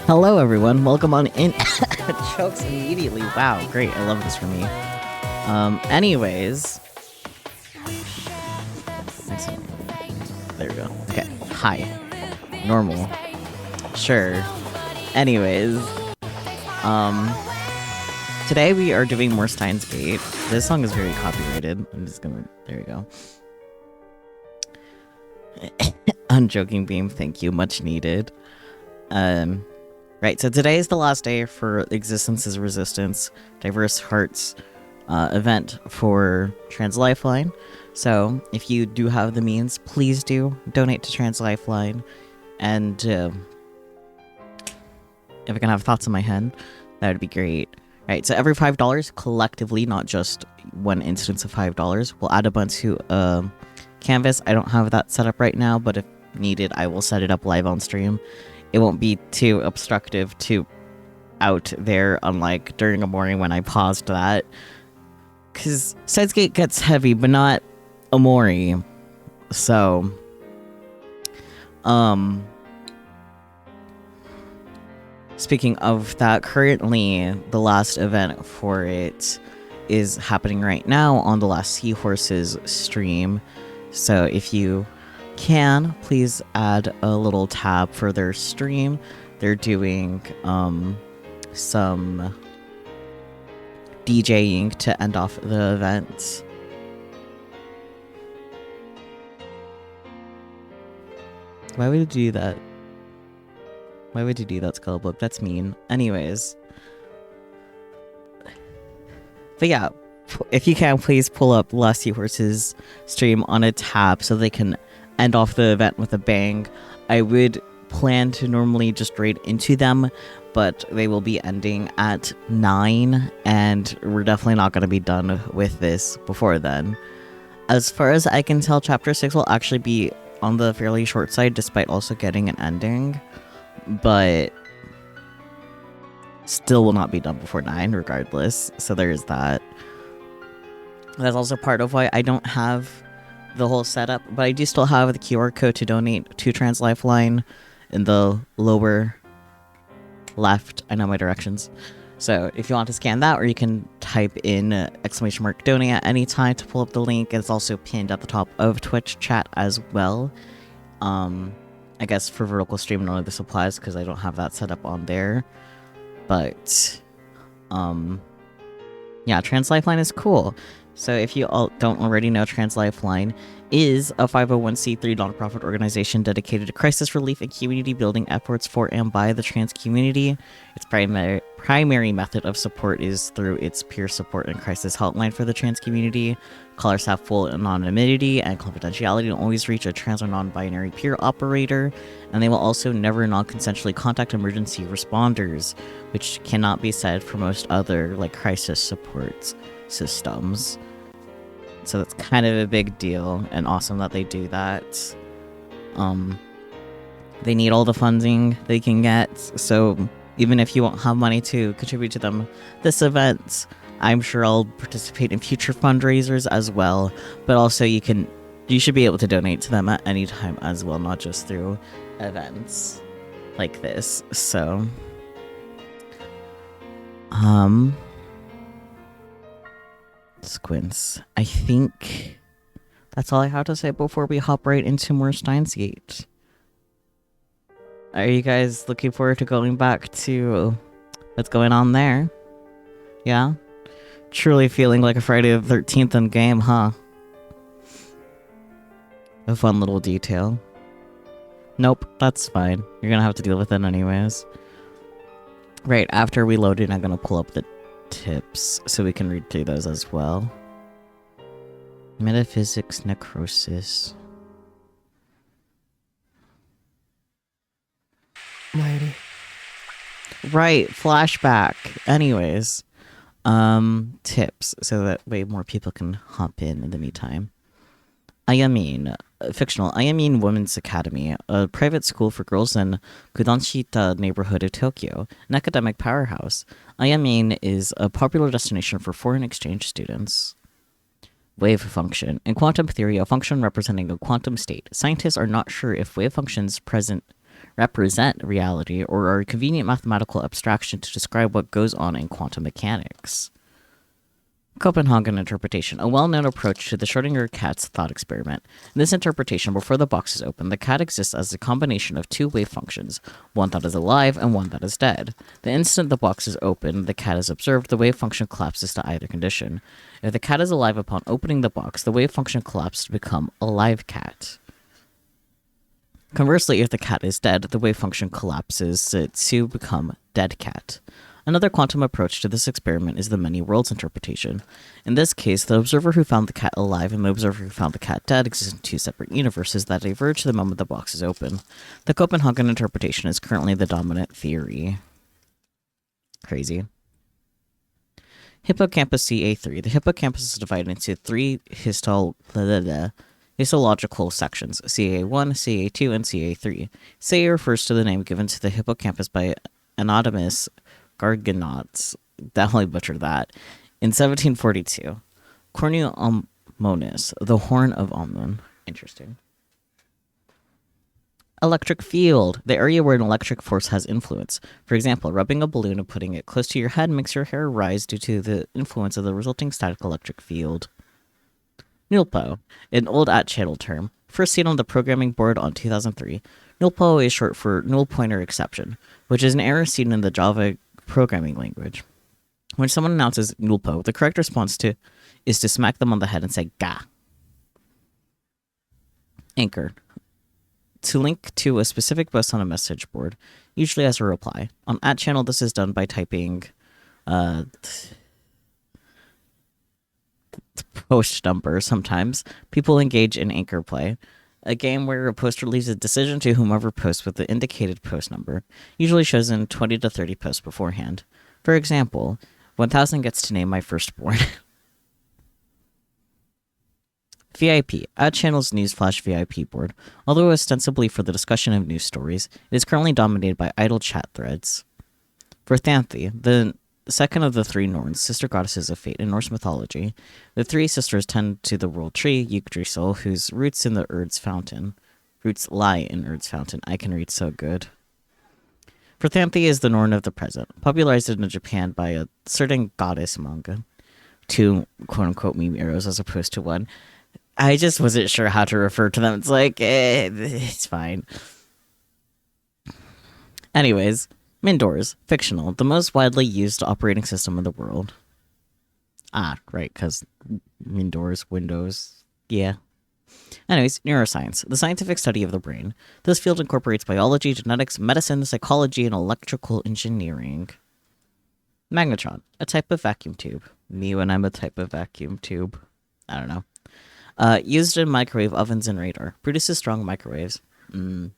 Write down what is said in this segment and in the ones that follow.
Hello, everyone. Welcome on in. Chokes immediately. Wow, great. I love this for me. Anyways. There we go. Okay. Hi. Normal. Sure. Anyways. Today we are doing more Steins Gate. This song is very copyrighted. I'm just gonna. There we go. Unjoking beam. Thank you. Much needed. Right, so today is the last day for Existence is Resistance Diverse Hearts event for Trans Lifeline. So if you do have the means, please do donate to Trans Lifeline. And if I can have thoughts in my head, that would be great. Right, so every $5 collectively, not just one instance of $5, we'll add a bunch to Canvas. I don't have that set up right now, but if needed, I will set it up live on stream. It won't be too obstructive to out there, unlike during a morning when I paused that. Because Sidesgate gets heavy, but not Amori. So, speaking of that, currently the last event for it is happening right now on the Last Seahorses stream. So if you can, please add a little tab for their stream. They're doing some DJing to end off the event. Why would you do that? Why would you do that, Skullbook? That's mean. Anyways. But yeah, if you can, please pull up Last Seahorses stream on a tab so they can end off the event with a bang. I would plan to normally just raid into them, but they will be ending at 9, and we're definitely not going to be done with this before then. As far as I can tell, Chapter 6 will actually be on the fairly short side, despite also getting an ending, but still will not be done before 9 regardless, so there's that. That's also part of why I don't have the whole setup, but I do still have the QR code to donate to Trans Lifeline in the lower left. I know my directions. So if you want to scan that, or you can type in !donate at any time to pull up the link. It's also pinned at the top of Twitch chat as well. I guess for vertical stream none of this applies because I don't have that set up on there. But yeah, Trans Lifeline is cool. So if you all don't already know, Trans Lifeline is a 501c3 nonprofit organization dedicated to crisis relief and community building efforts for and by the trans community. Its primary method of support is through its peer support and crisis hotline for the trans community. Callers have full anonymity and confidentiality and always reach a trans or non-binary peer operator, and they will also never non-consensually contact emergency responders, which cannot be said for most other crisis support systems. So that's kind of a big deal and awesome that they do that. They need all the funding they can get, so even if you won't have money to contribute to them this event, I'm sure I'll participate in future fundraisers as well. But also you should be able to donate to them at any time as well, not just through events like this. So Squints. I think that's all I have to say before we hop right into more Steins Gate. Are you guys looking forward to going back to what's going on there? Yeah? Truly feeling like a Friday the 13th in game, huh? A fun little detail. Nope, that's fine. You're gonna have to deal with it anyways. Right, after we load in, I'm gonna pull up the tips so we can read through those as well. Metaphysics necrosis. Mighty. Right, flashback. Anyways, tips so that way more people can hop in the meantime. Fictional Ayamin Women's Academy, a private school for girls in Kudanshita neighborhood of Tokyo, an academic powerhouse. Ayamin is a popular destination for foreign exchange students. Wave function. In quantum theory, a function representing a quantum state. Scientists are not sure if wave functions present represent reality, or are a convenient mathematical abstraction to describe what goes on in quantum mechanics. Copenhagen interpretation, a well-known approach to the Schrödinger cat's thought experiment. In this interpretation, before the box is open, the cat exists as a combination of two wave functions, one that is alive and one that is dead. The instant the box is open, the cat is observed, the wave function collapses to either condition. If the cat is alive upon opening the box, the wave function collapses to become alive cat. Conversely, if the cat is dead, the wave function collapses to become dead cat. Another quantum approach to this experiment is the many worlds interpretation. In this case, the observer who found the cat alive and the observer who found the cat dead exist in two separate universes that diverge the moment the box is open. The Copenhagen interpretation is currently the dominant theory. Crazy. Hippocampus CA3. The hippocampus is divided into three histological sections, CA1, CA2, and CA3. CA refers to the name given to the hippocampus by anatomist Garganotz, definitely butchered that, in 1742. Corneomonis, the horn of Amun. Interesting. Electric field, the area where an electric force has influence. For example, rubbing a balloon and putting it close to your head makes your hair rise due to the influence of the resulting static electric field. Nulpo, an old at-channel term, first seen on the programming board on 2003. Nulpo is short for null pointer exception, which is an error seen in the Java programming language. When someone announces nulpo, the correct response is to smack them on the head and say ga. Anchor, to link to a specific post on a message board, usually as a reply. On @channel, this is done by typing post number. Sometimes people engage in anchor play, a game where a poster leaves a decision to whomever posts with the indicated post number, usually shows in 20 to 30 posts beforehand. For example, 1000 gets to name my firstborn. VIP, @channel's newsflash VIP board. Although ostensibly for the discussion of news stories, it is currently dominated by idle chat threads. For Thanthe, the second of the three Norns, sister goddesses of fate in Norse mythology, the three sisters tend to the world tree, Yggdrasil, whose roots lie in Urd's fountain. I can read so good. For Thanthe is the Norn of the present, popularized in Japan by a certain goddess manga. Two quote-unquote meme arrows as opposed to one. I just wasn't sure how to refer to them. It's like, it's fine. Anyways, Mindors, fictional, the most widely used operating system in the world. Ah, right, because Mindors, Windows, yeah. Anyways, neuroscience, the scientific study of the brain. This field incorporates biology, genetics, medicine, psychology, and electrical engineering. Magnetron, a type of vacuum tube. Me when I'm a type of vacuum tube. I don't know. Used in microwave ovens and radar. Produces strong microwaves.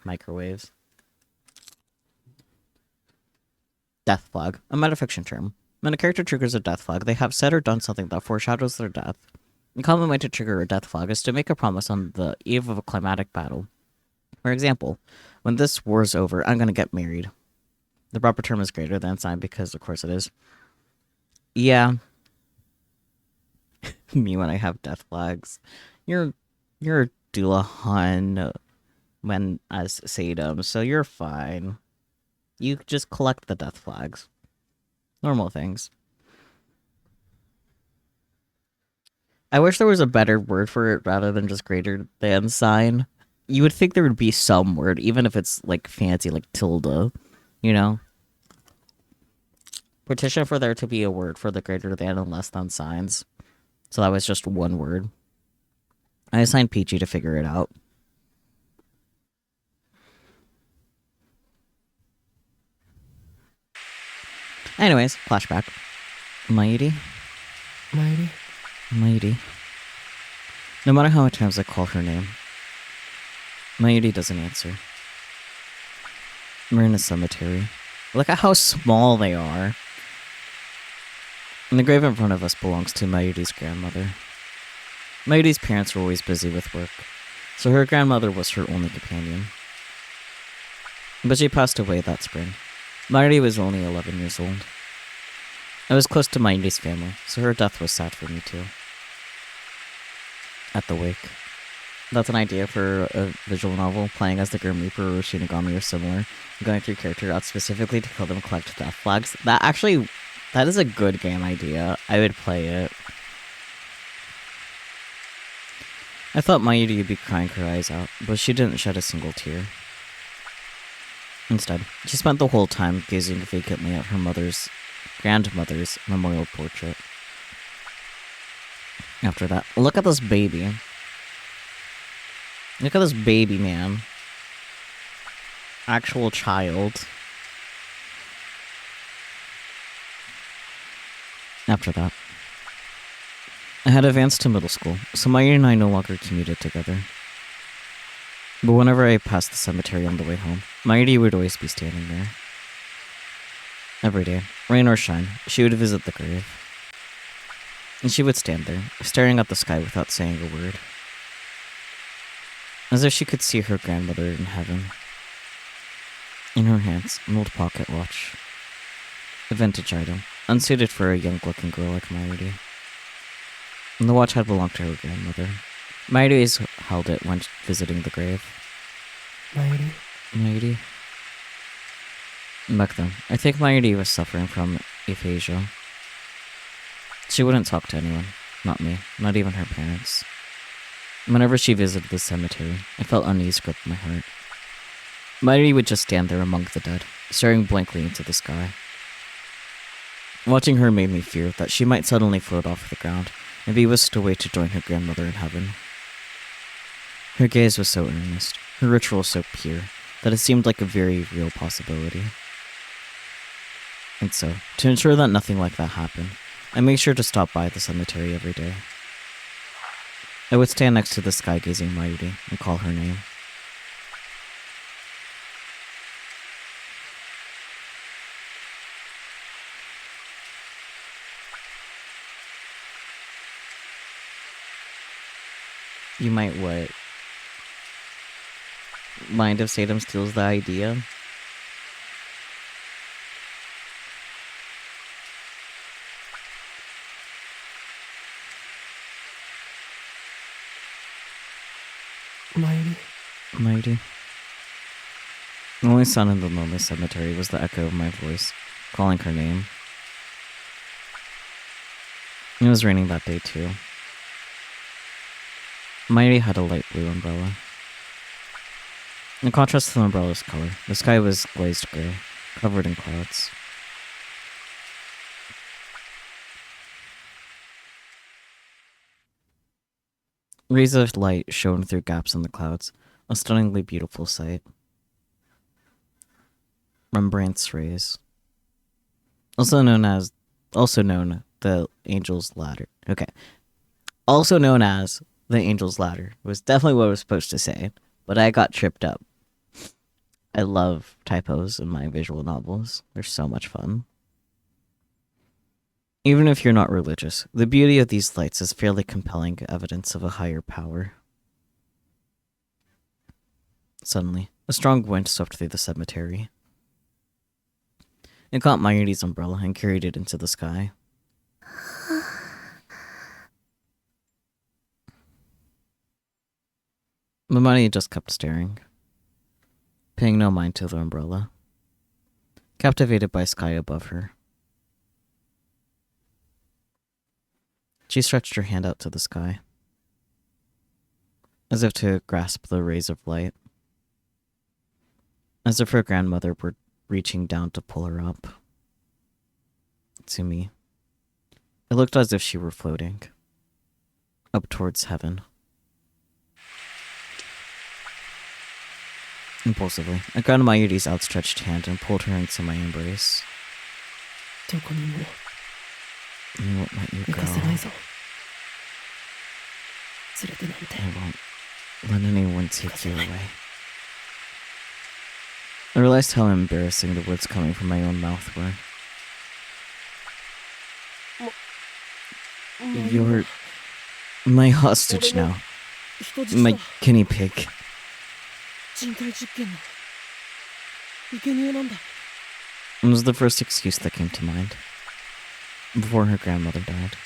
Microwaves. Death flag, a metafiction term. When a character triggers a death flag, they have said or done something that foreshadows their death. A common way to trigger a death flag is to make a promise on the eve of a climatic battle. For example, when this war's over, I'm gonna get married. The proper term is greater than sign because, of course, it is. Yeah. Me when I have death flags. You're Dulahan when as Sadum, so you're fine. You just collect the death flags. Normal things. I wish there was a better word for it rather than just greater than sign. You would think there would be some word, even if it's like fancy, like tilde, you know? Petition for there to be a word for the greater than and less than signs. So that was just one word. I assigned Peachy to figure it out. Anyways, flashback. Mighty. No matter how many times I call her name, Mighty doesn't answer. We're in a cemetery. Look at how small they are. And the grave in front of us belongs to Mayuri's grandmother. Mayuri's parents were always busy with work, so her grandmother was her only companion. But she passed away that spring. Mayuri was only 11 years old. I was close to Mayuri's family, so her death was sad for me too. At the wake. That's an idea for a visual novel, playing as the Grim Reaper or Shinigami or similar, going through character routes specifically to kill them, collect death flags. That is a good game idea. I would play it. I thought Mayuri would be crying her eyes out, but she didn't shed a single tear. Instead, she spent the whole time gazing vacantly at her grandmother's memorial portrait. After that, look at this baby. Look at this baby, man. Actual child. After that, I had advanced to middle school, so Mayuri and I no longer commuted together. But whenever I passed the cemetery on the way home, Mayuri would always be standing there. Every day, rain or shine, she would visit the grave. And she would stand there, staring at the sky without saying a word. As if she could see her grandmother in heaven. In her hands, an old pocket watch. A vintage item, unsuited for a young-looking girl like Mayuri. And the watch had belonged to her grandmother. Mayuri always held it when visiting the grave. Mayuri. Back then, I think Mayuri was suffering from aphasia. She wouldn't talk to anyone. Not me. Not even her parents. Whenever she visited the cemetery, I felt unease grip my heart. Mayuri would just stand there among the dead, staring blankly into the sky. Watching her made me fear that she might suddenly float off the ground and be whisked away to join her grandmother in heaven. Her gaze was so earnest, her ritual so pure, that it seemed like a very real possibility. And so, to ensure that nothing like that happened, I made sure to stop by the cemetery every day. I would stand next to the sky-gazing Mayuri and call her name. You might what? Mind if Saddam steals the idea? Mayuri. The only sound in the lonely cemetery was the echo of my voice, calling her name. It was raining that day too. Mayuri had a light blue umbrella. In contrast to the umbrella's color, the sky was glazed gray, covered in clouds. Rays of light shone through gaps in the clouds, a stunningly beautiful sight. Rembrandt's rays. Also known the Angel's Ladder. Okay. Also known as the Angel's Ladder was definitely what I was supposed to say, but I got tripped up. I love typos in my visual novels. They're so much fun. Even if you're not religious, the beauty of these lights is fairly compelling evidence of a higher power. Suddenly, a strong wind swept through the cemetery. It caught Mayuri's umbrella and carried it into the sky. Mayuri just kept staring, paying no mind to the umbrella, captivated by sky above her. She stretched her hand out to the sky, as if to grasp the rays of light, as if her grandmother were reaching down to pull her up. To me, it looked as if she were floating, up towards heaven. Impulsively, I grabbed Mayuri's outstretched hand and pulled her into my embrace. I won't let you go. I won't let anyone take you away. I realized how embarrassing the words coming from my own mouth were. You're my hostage now. My guinea pig. It was the first excuse that came to mind, before her grandmother died.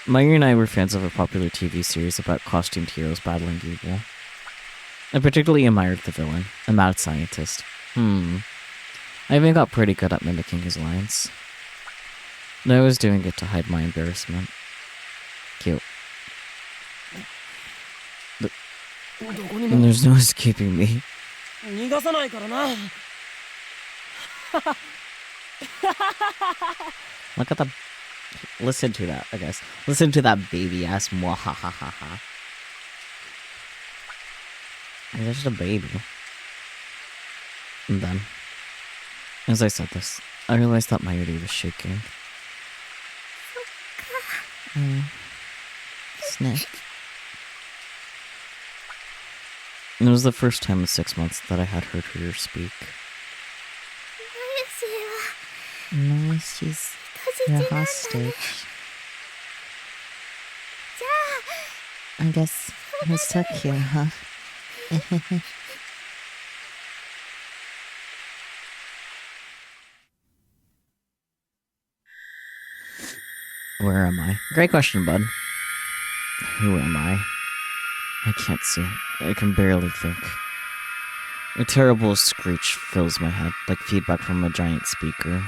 Mayuri and I were fans of a popular TV series about costumed heroes battling evil. I particularly admired the villain, a mad scientist. I even got pretty good at mimicking his lines. I was doing it to hide my embarrassment. Cute. There's no escaping me. Look at the... Listen to that, I guess. Listen to that baby-ass mwahahaha. He's just a baby. And then, as I said this, I realized that Mayuri was shaking. Sniff. It was the first time in 6 months that I had heard her speak. No, she's your hostage. I guess we're stuck here, huh? Where am I? Great question, bud. Who am I? I can't see. I can barely think. A terrible screech fills my head, like feedback from a giant speaker.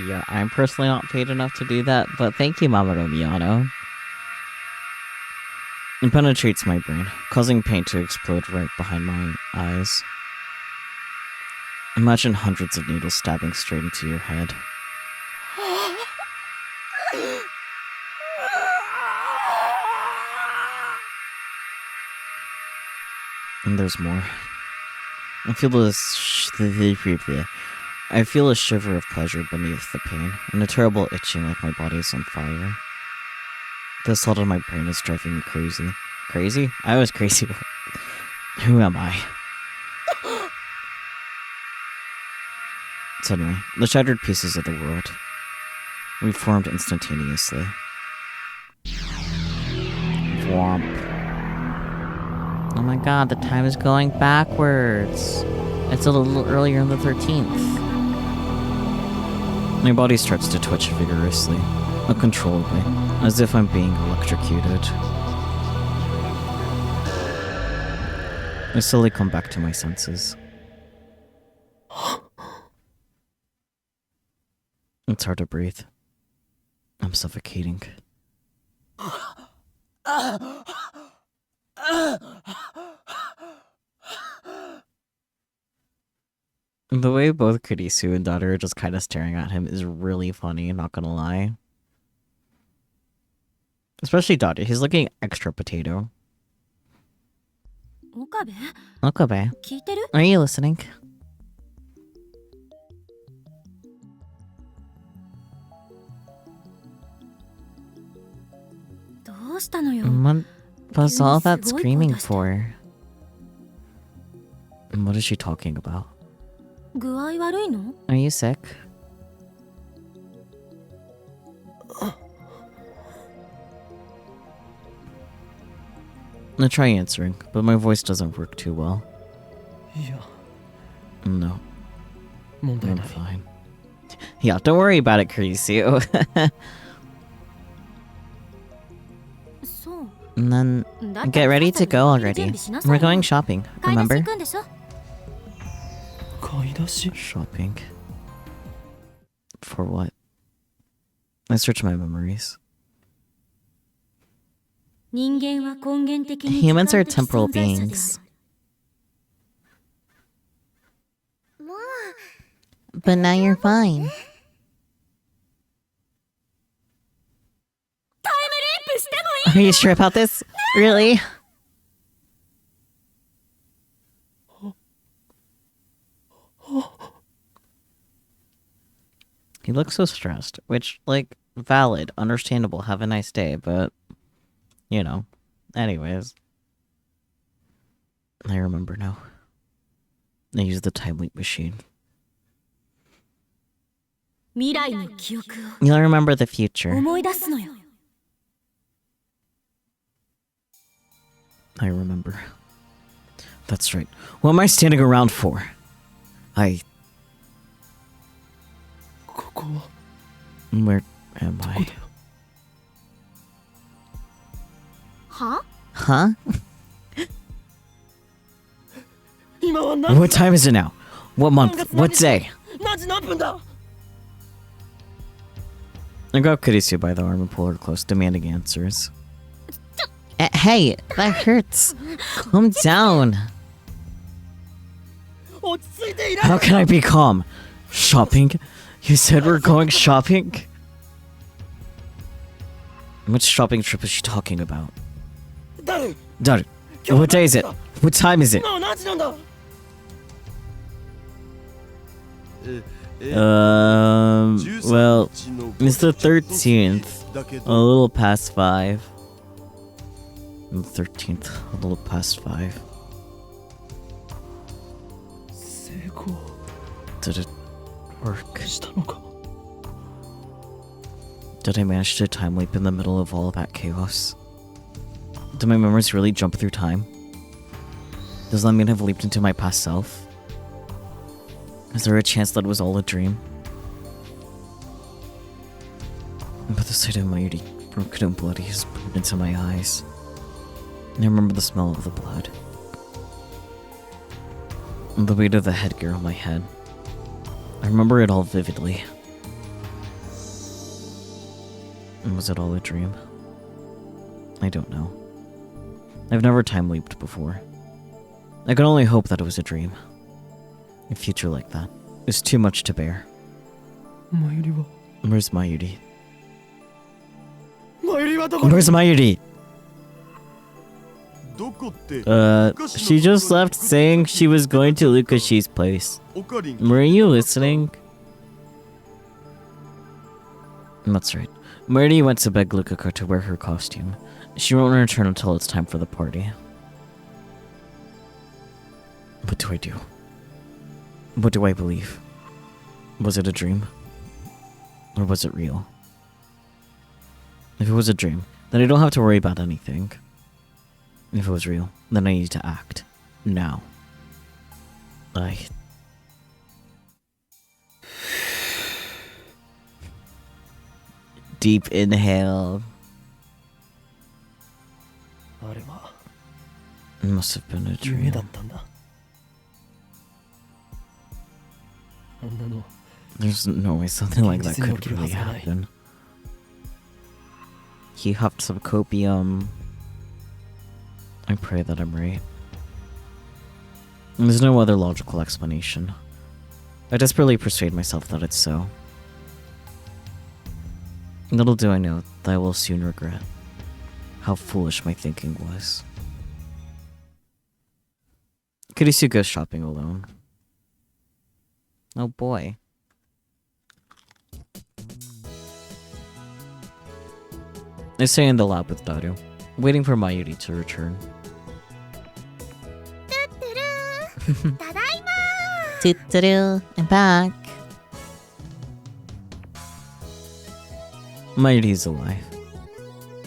Yeah, I'm personally not paid enough to do that, but thank you, Mamoru Miyano. It penetrates my brain, causing pain to explode right behind my eyes. Imagine hundreds of needles stabbing straight into your head. And there's more. I feel a shiver of pleasure beneath the pain, and a terrible itching like my body is on fire. The assault on my brain is driving me crazy. Crazy? I was crazy. Who am I? Suddenly, the shattered pieces of the world reformed instantaneously. Whomp. Oh my god, the time is going backwards. It's a little earlier on the 13th. My body starts to twitch vigorously, uncontrollably, as if I'm being electrocuted. I slowly come back to my senses. It's hard to breathe. I'm suffocating. The way both Kurisu and Daughter are just kind of staring at him is really funny, not gonna lie. Especially Daughter, he's looking extra potato. Okabe, are you listening? What was all that screaming for? What is she talking about? Are you sick? I try answering, but my voice doesn't work too well. No. I'm fine. Yeah, don't worry about it, Kurisu. And then, get ready to go already. We're going shopping, remember? Shopping? For what? I search my memories. Humans are temporal beings. But now you're fine. Are you sure about this? Really? He looks so stressed, which, like, valid, understandable, have a nice day, but, you know, anyways. I remember now. I used the time leap machine. You'll remember the future. I remember. That's right. What am I standing around for? I Where am I? Huh? Huh? What time is it now? What month? What day? I grab Kurisu by the arm and pull her close, demanding answers. Hey, that hurts. Calm down. How can I be calm? Shopping? You said we're going shopping? Which shopping trip is she talking about? Daru, what day is it? What time is it? Well, it's the 13th. A little past 5. And the 13th, a little past 5. Did it work? Did I manage to time leap in the middle of all of that chaos? Did my memories really jump through time? Does that mean I've leaped into my past self? Is there a chance that it was all a dream? But the sight of Mayuri, broken and bloody, has burned into my eyes. And I remember the smell of the blood. And the weight of the headgear on my head. I remember it all vividly. And was it all a dream? I don't know. I've never time leaped before. I can only hope that it was a dream. A future like that is too much to bear. Where's Mayuri? Where's Mayuri? She just left saying she was going to Lukashi's place. Were you listening? That's right. Mayuri went to beg Lukaka to wear her costume. She won't return until it's time for the party. What do I do? What do I believe? Was it a dream? Or was it real? If it was a dream, then I don't have to worry about anything. If it was real, then I need to act. Now. Deep inhale. It must have been a dream. There's no way something like that could really happen. He huffed some copium. I pray that I'm right. There's no other logical explanation. I desperately persuade myself that it's so. Little do I know that I will soon regret how foolish my thinking was. Kurisu goes shopping alone. Oh boy. I stay in the lab with Daru, waiting for Mayuri to return. I'm back. Mayuri's alive.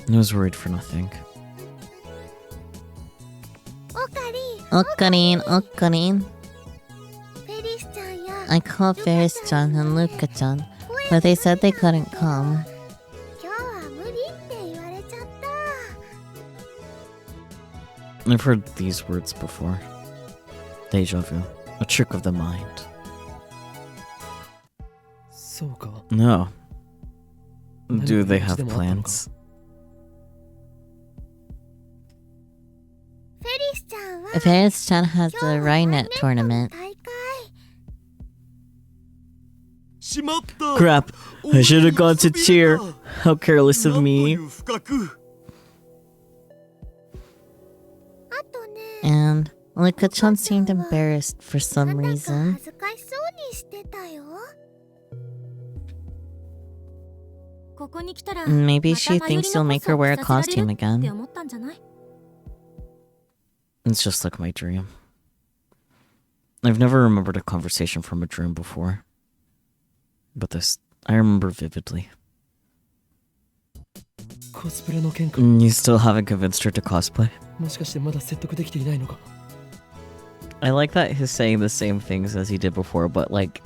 I was worried for nothing. Okarin. I called Ferris-chan and Luka-chan, but they said they couldn't come. I've heard these words before. Deja vu. A trick of the mind. No. Do they have plans? Ferris-chan has the Rhinet tournament. Crap! I should have gone to cheer. How careless of me. And Luka-chan seemed embarrassed for some reason. Maybe she thinks you'll make her wear a costume again. It's just like my dream. I've never remembered a conversation from a dream before. But this, I remember vividly. You still haven't convinced her to cosplay? I like that he's saying the same things as he did before, but like,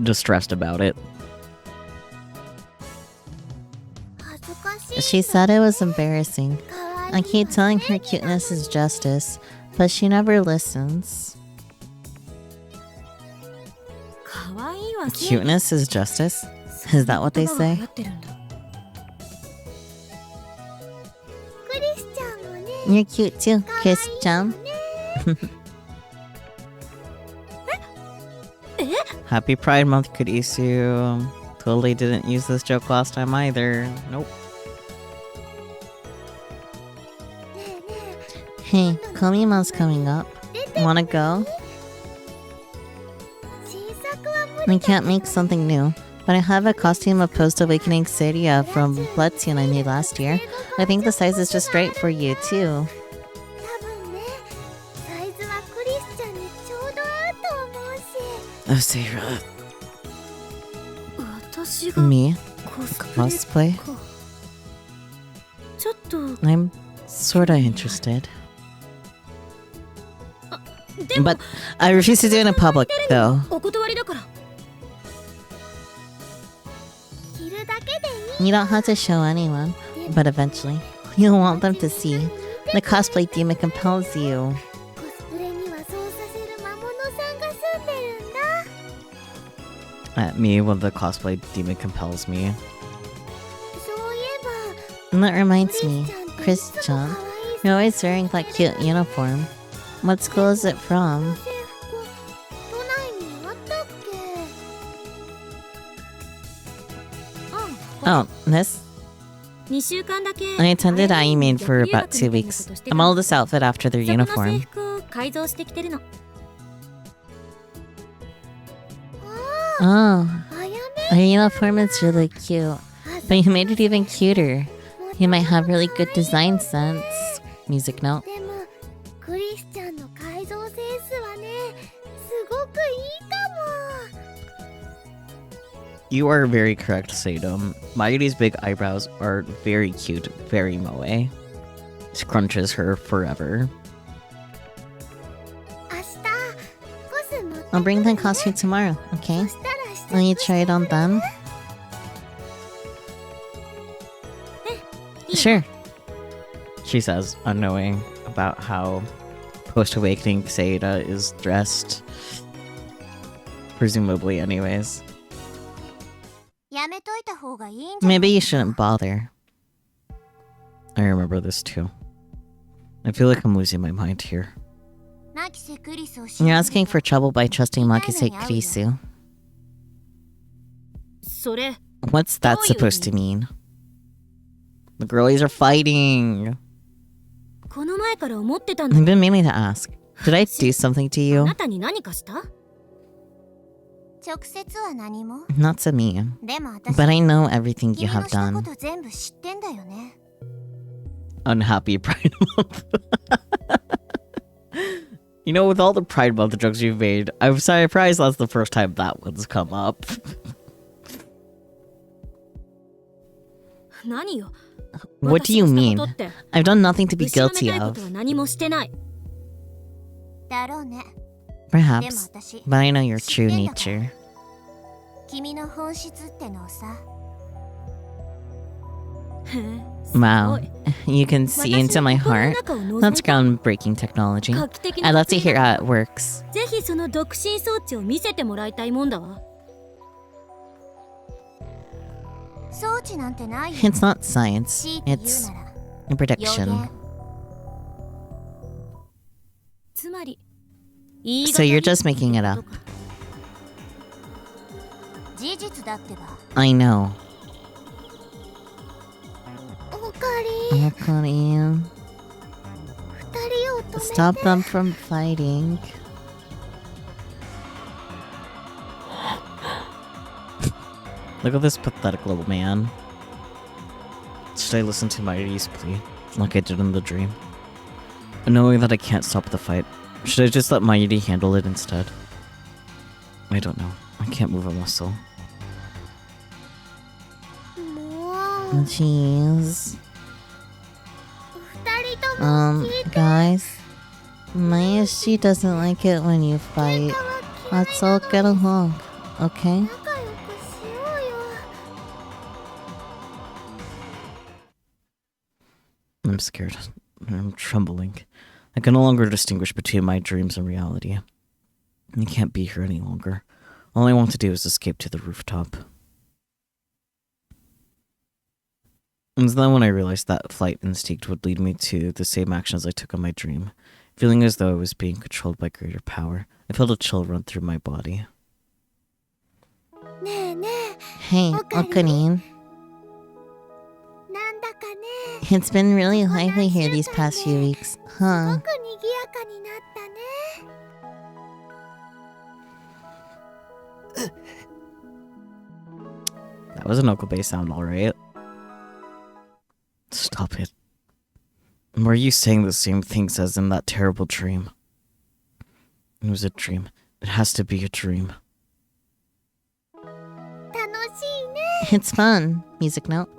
distressed about it. She said it was embarrassing. I keep telling her cuteness is justice, but she never listens. Cuteness is justice? Is that what they say? You're cute too, Chris-chan. Happy Pride Month, Kurisu. Totally didn't use this joke last time either. Nope. Hey, Komima's coming up. Wanna go? I can't make something new, but I have a costume of Post-Awakening Seiria from Bloodtune I made last year. I think the size is just right for you, too. Oh, Seiria. Me? Cosplay? I'm sorta interested. But I refuse to do it in public, though. You don't have to show anyone, but eventually, you'll want them to see. The cosplay demon compels you. Me when the cosplay demon compels me. And that reminds me, Chris-chan, you're always wearing that cute uniform. What school is it from? Oh, this? I attended Aimin for about 2 weeks. I modeled this outfit after their uniform. Oh, her uniform is really cute, but you made it even cuter. You might have really good design sense. Music note. You are very correct, Sadum. Mayuri's big eyebrows are very cute, very moe. Scrunches her forever. I'll bring the costume tomorrow, okay? Will you try it on then? Sure. She says, unknowing about how Post-Awakening Seida is dressed. Presumably, anyways. Maybe you shouldn't bother. I remember this too. I feel like I'm losing my mind here. You're asking for trouble by trusting Makise Kurisu. What's that supposed to mean? The girlies are fighting. I've been meaning to ask. Did I do something to you? Not to me. But I know everything you have done. Unhappy Pride Month. You know, with all the Pride Month jokes you've made, I'm surprised that's the first time that one's come up. What do you mean? I've done nothing to be guilty of. Perhaps, but I know your true nature. Wow, you can see into my heart? That's groundbreaking technology. I'd love to hear how it works. It's not science, it's a prediction. So you're just making it up. I know. Akari. Stop them from fighting. Look at this pathetic little man. Should I listen to Mayuri's plea, like I did in the dream? Knowing that I can't stop the fight, should I just let Mayuri handle it instead? I don't know. I can't move a muscle. Jeez. Guys. Mayushi doesn't like it when you fight. Let's all get along, okay? I'm scared. I'm trembling. I can no longer distinguish between my dreams and reality. I can't be here any longer. All I want to do is escape to the rooftop. And then when I realized that flight instinct would lead me to the same actions I took in my dream, feeling as though I was being controlled by greater power, I felt a chill run through my body. Hey, Okarin. It's been really lively here these past few weeks, huh? That was an Okabe sound, alright. Stop it. Why are you saying the same things as in that terrible dream? It was a dream. It has to be a dream. It's fun. Music note.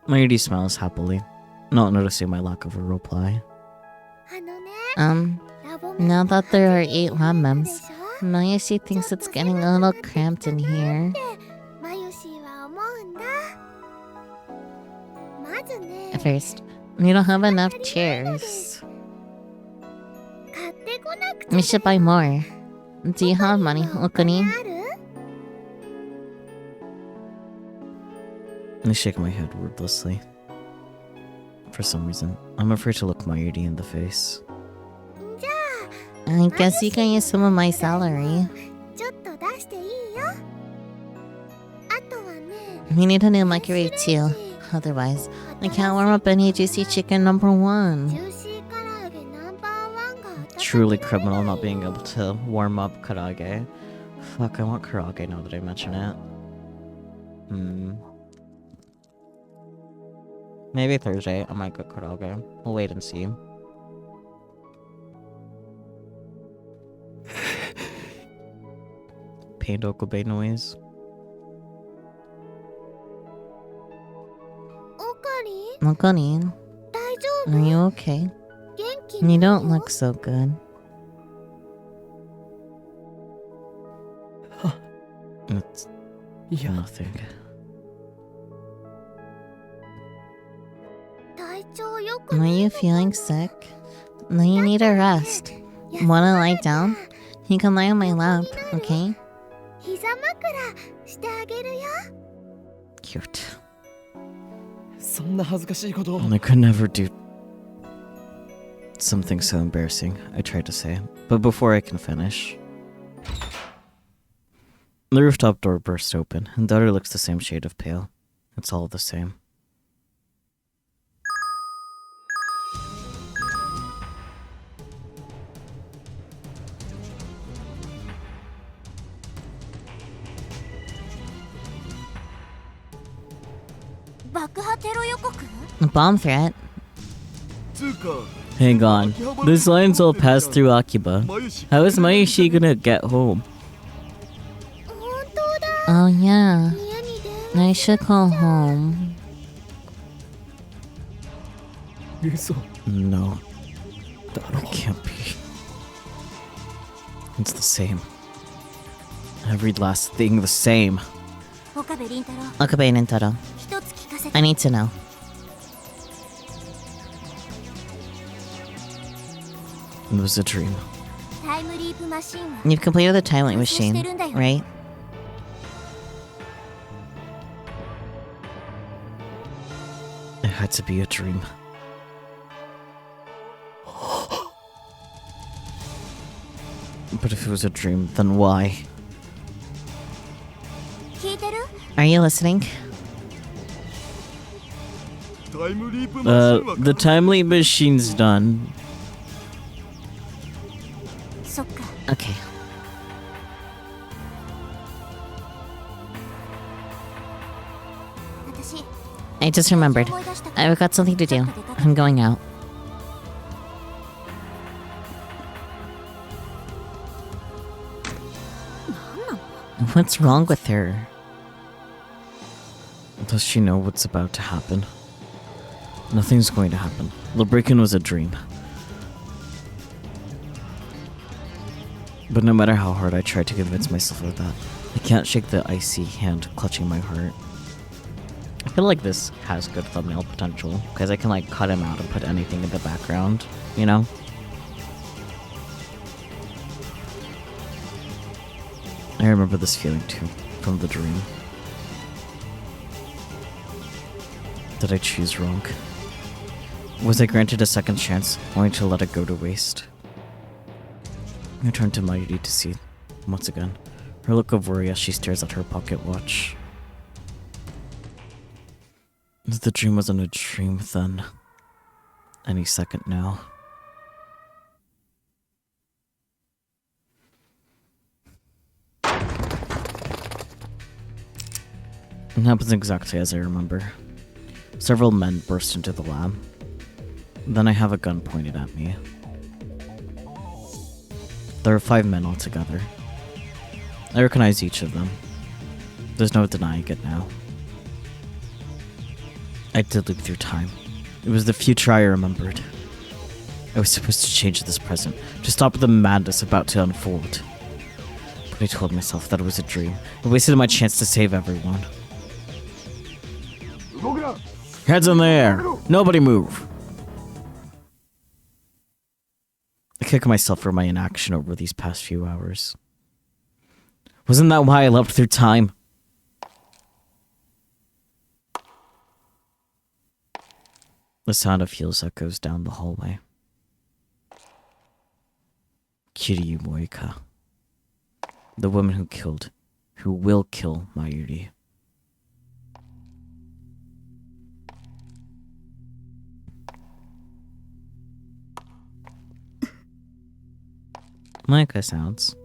Mayuri smiles happily, not noticing my lack of a reply. Now that there are 8 lab mems, Mayushi thinks it's getting a little cramped in here. First, we don't have enough chairs. We should buy more. Do you have money, Okarin? I shake my head wordlessly. For some reason, I'm afraid to look Mayuri in the face. I guess you can use some of my salary. We need a new microwave too. Otherwise, I can't warm up any juicy chicken #1. Truly criminal not being able to warm up karage. Fuck, I want karage now that I mention it. Maybe Thursday I might get karage. We'll wait and see. Pained Okabe noise. Okarin, are you okay? You don't look so good. It's nothing. Are you feeling sick? Then you need a rest. Wanna lie down? You can lie on my lap, okay? Cute. I could never do something so embarrassing, I tried to say, but before I can finish, the rooftop door burst open, and daughter looks the same shade of pale. It's all the same. A bomb threat? Hang on. This line's all passed through Akiba. How is Mayushi gonna get home? Oh yeah. I should call home. No. That can't be. It's the same. Every last thing the same. Okabe Nintaro. I need to know. It was a dream. You've completed the time loop machine, right? It had to be a dream. But if it was a dream, then why? Are you listening? The time leap machine's done. Okay. I just remembered. I've got something to do. I'm going out. What's wrong with her? Does she know what's about to happen? Nothing's going to happen. The break-in was a dream. But no matter how hard I try to convince myself of that, I can't shake the icy hand clutching my heart. I feel like this has good thumbnail potential because I can like cut him out and put anything in the background, you know? I remember this feeling too, from the dream. Did I choose wrong? Was I granted a second chance, only to let it go to waste? I turned to Mighty to see, once again, her look of worry as she stares at her pocket watch. If the dream wasn't a dream, then any second now. It happens exactly as I remember. Several men burst into the lab. Then I have a gun pointed at me. There are 5 men altogether. I recognize each of them. There's no denying it now. I did loop through time. It was the future I remembered. I was supposed to change this present, to stop the madness about to unfold. But I told myself that it was a dream. I wasted my chance to save everyone. Heads in the air! Nobody move! I kick myself for my inaction over these past few hours. Wasn't that why I leapt through time? The sound of heels echoes down the hallway. Kiryu Moika. The woman who will kill Mayuri. Moika sounds.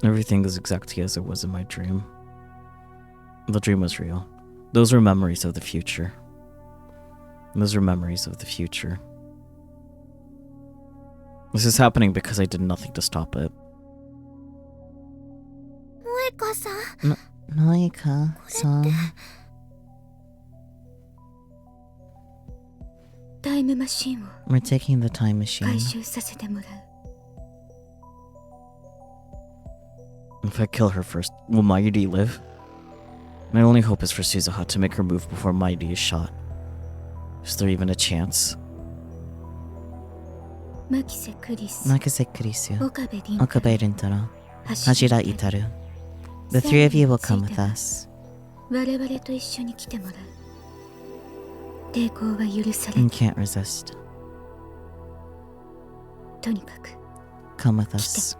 Everything is exactly as it was in my dream. The dream was real. Those were memories of the future. Those were memories of the future. This is happening because I did nothing to stop it. Moika-san. We're taking the time machine. If I kill her first, will Mayuri live? My only hope is for Suzuha to make her move before Mayuri is shot. Is there even a chance? Makise Kurisu, Okabe Rintaro, Hajira Itaru. The 3 of you will come with us. You can't resist. Come with us.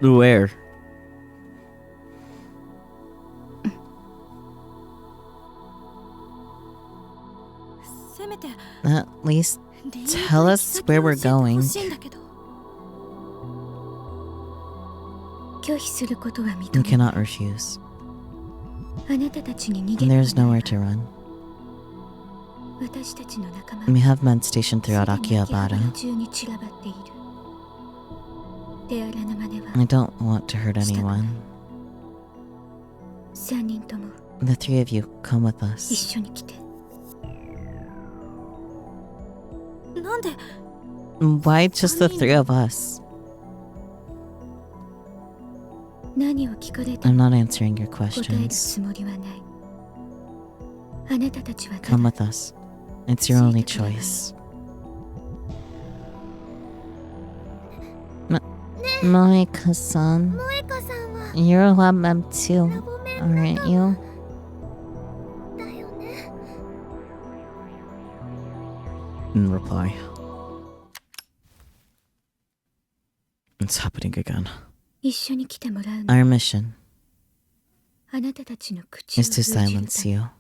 Where? At least tell us where we're going. You cannot refuse. There's nowhere to run. We have men stationed throughout Akihabara. I don't want to hurt anyone. The 3 of you, come with us. Why just the 3 of us? I'm not answering your questions. Come with us. It's your only choice. Moika-san, you're a lab mem too, aren't you? In reply, it's happening again. Our mission is to silence you.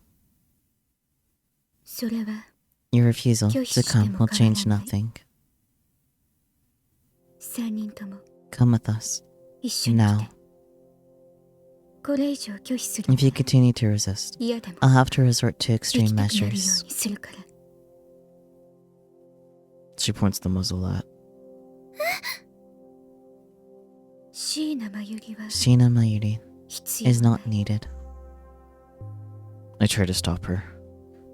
Your refusal to come will change nothing. Come with us. Now. If you continue to resist, I'll have to resort to extreme measures. She points the muzzle at. Shina Mayuri is not needed. I try to stop her,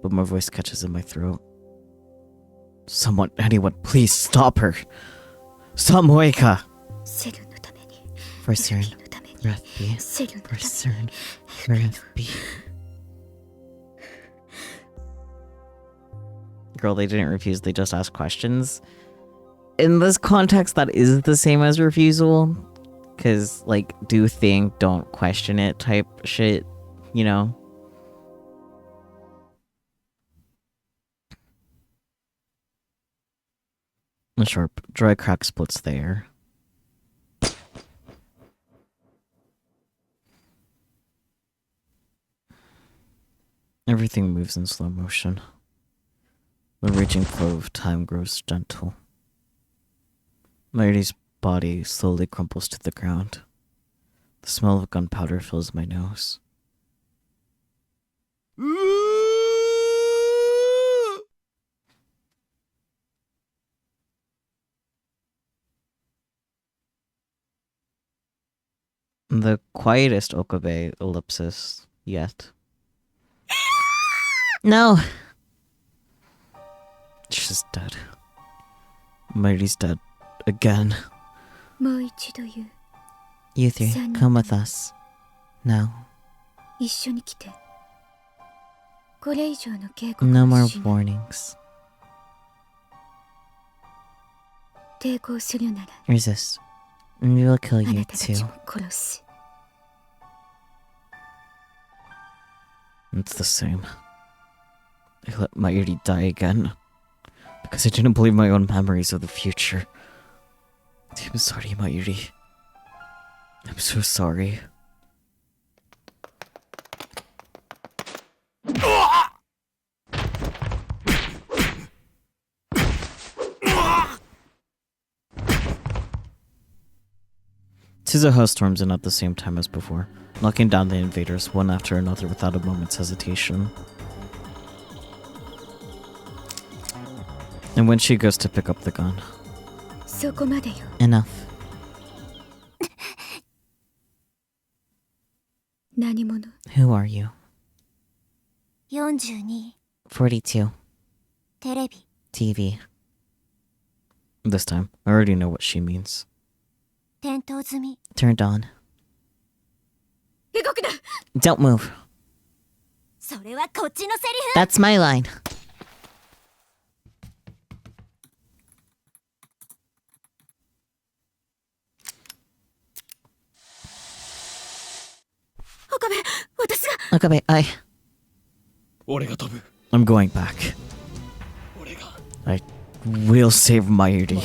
but my voice catches in my throat. Someone, anyone, please stop her. Stop Moeka. セルのために For CERN. のために For FB. セルのた For めに CERN. For FB. Girl, they didn't refuse, they just asked questions. In this context, that is the same as refusal. Because, like, do think, don't question it type shit, you know? A sharp, dry crack splits the air. Everything moves in slow motion. The raging flow of time grows gentle. Marty's body slowly crumples to the ground. The smell of gunpowder fills my nose. The quietest Okabe ellipsis yet. No. She's dead. Marty's dead. Again. もう一度言う You three, come with us. Now. 一緒に来てこれ以上の警告 No を more しない warnings. 抵抗するなら Resist. And we will kill あ you なたたち too. も殺す It's the same. I let Mayuri die again. Because I didn't believe my own memories of the future. I'm sorry, Mayuri. I'm so sorry. Tsuzuha storms in at the same time as before, knocking down the invaders one after another without a moment's hesitation. And when she goes to pick up the gun, そこまでよ Enough. 何者 Who are you? 42 42. テレビ TV. this time, I already know what she means. 点灯済み Turned on. 動くな Don't move. それはこっちのセリ That's my line. フ岡部私が Okabe, I'm going back. I will save Mayuri.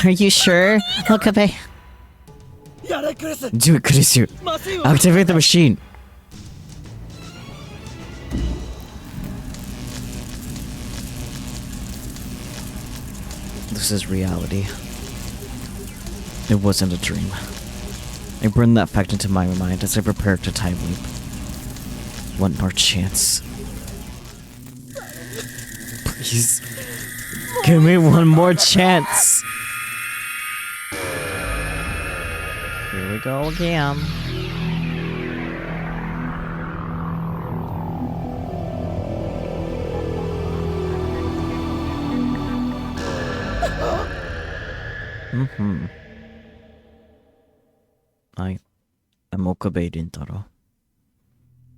Are you sure? Okabe. Do it, Kurisu. Activate the machine. This is reality. It wasn't a dream. I burned that fact into my mind as I prepared to time leap. One more chance. Please. Give me one more chance. Here we go again. I am Okabe Rintaro.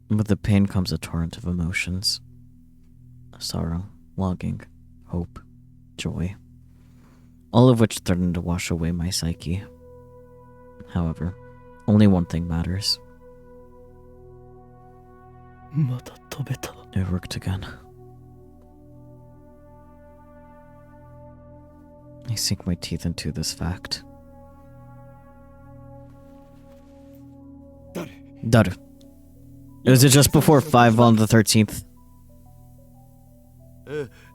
With the pain comes a torrent of emotions. Sorrow, longing, hope, joy. All of which threaten to wash away my psyche. However, only one thing matters. It worked again. I sink my teeth into this fact. Daru. Is it just before 5 on the 13th?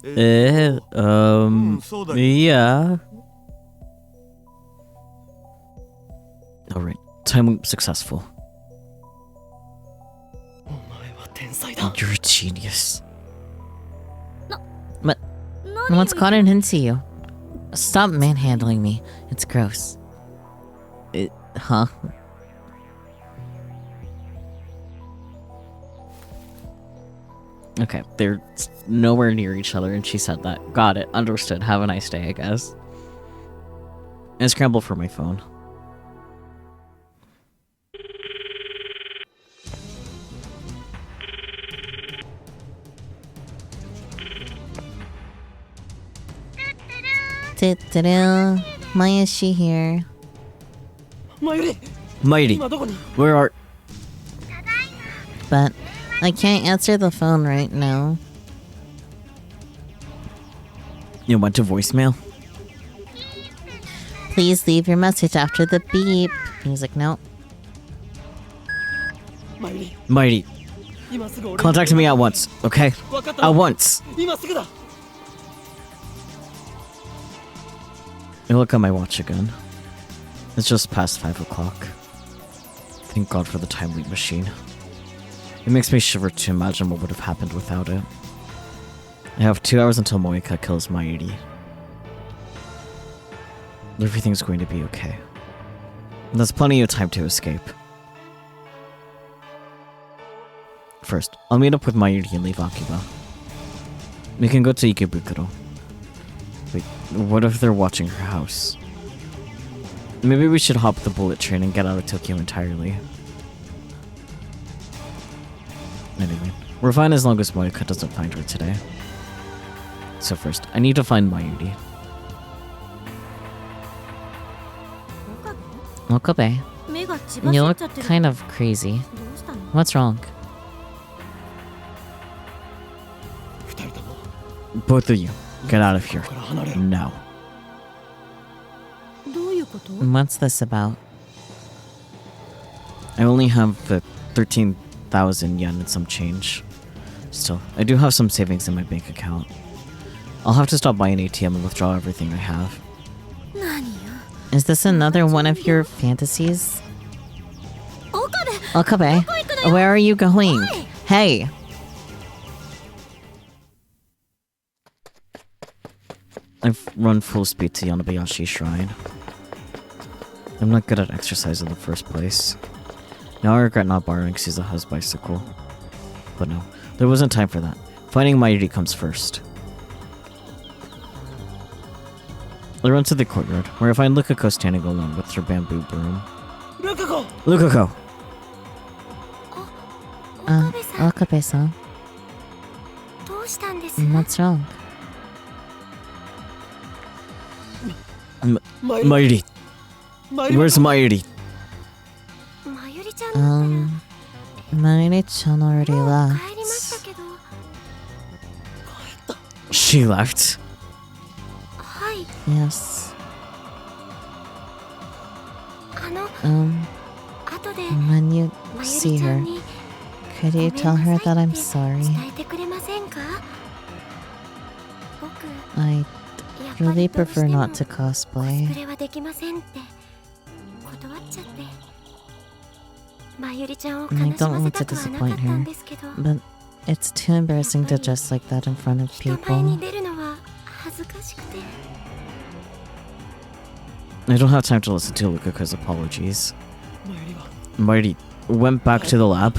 Yeah. Alright, time loop successful. You're a genius. What's gotten into you? Stop manhandling me. It's gross. Huh? Okay, they're nowhere near each other, and she said that. Got it. Understood. Have a nice day, I guess. And scramble for my phone. Mayashi here. Mighty, where are... But I can't answer the phone right now. You went to voicemail? Please leave your message after the beep. He's like, no. Mighty, contact me at once, okay? At once! I look at my watch again. It's just past 5 o'clock. Thank God for the time leap machine. It makes me shiver to imagine what would have happened without it. I have 2 hours until Moika kills Mairi. Everything's going to be okay. There's plenty of time to escape. First, I'll meet up with Mairi and leave Akiba. We can go to Ikebukuro. Wait, what if they're watching her house? Maybe we should hop the bullet train and get out of Tokyo entirely. Anyway, we're fine as long as Moika doesn't find her today. So first, I need to find Mayuri. Okabe, you look kind of crazy. What's wrong? Both of you, get out of here. Now. What's this about? I only have 13,000 yen and some change. Still, I do have some savings in my bank account. I'll have to stop by an ATM and withdraw everything I have. Is this another one of your fantasies? Okabe, where are you going? Hey! I've run full speed to Yonobayashi Shrine. I'm not good at exercise in the first place. Now I regret not borrowing Suzuha's bicycle. But no, there wasn't time for that. Finding Mayuri comes first. I run to the courtyard, where I find Lukako standing alone with her bamboo broom. Lukako! Okabe-san. What's wrong? Mayuri! Where's Mayuri? Mayuri-chan already left. She left? Yes. When you see her, could you tell her that I'm sorry? I really prefer not to cosplay. I don't want to disappoint her, but it's too embarrassing to dress like that in front of people. I don't have time to listen to Lukako's apologies. Mayuri went back to the lab?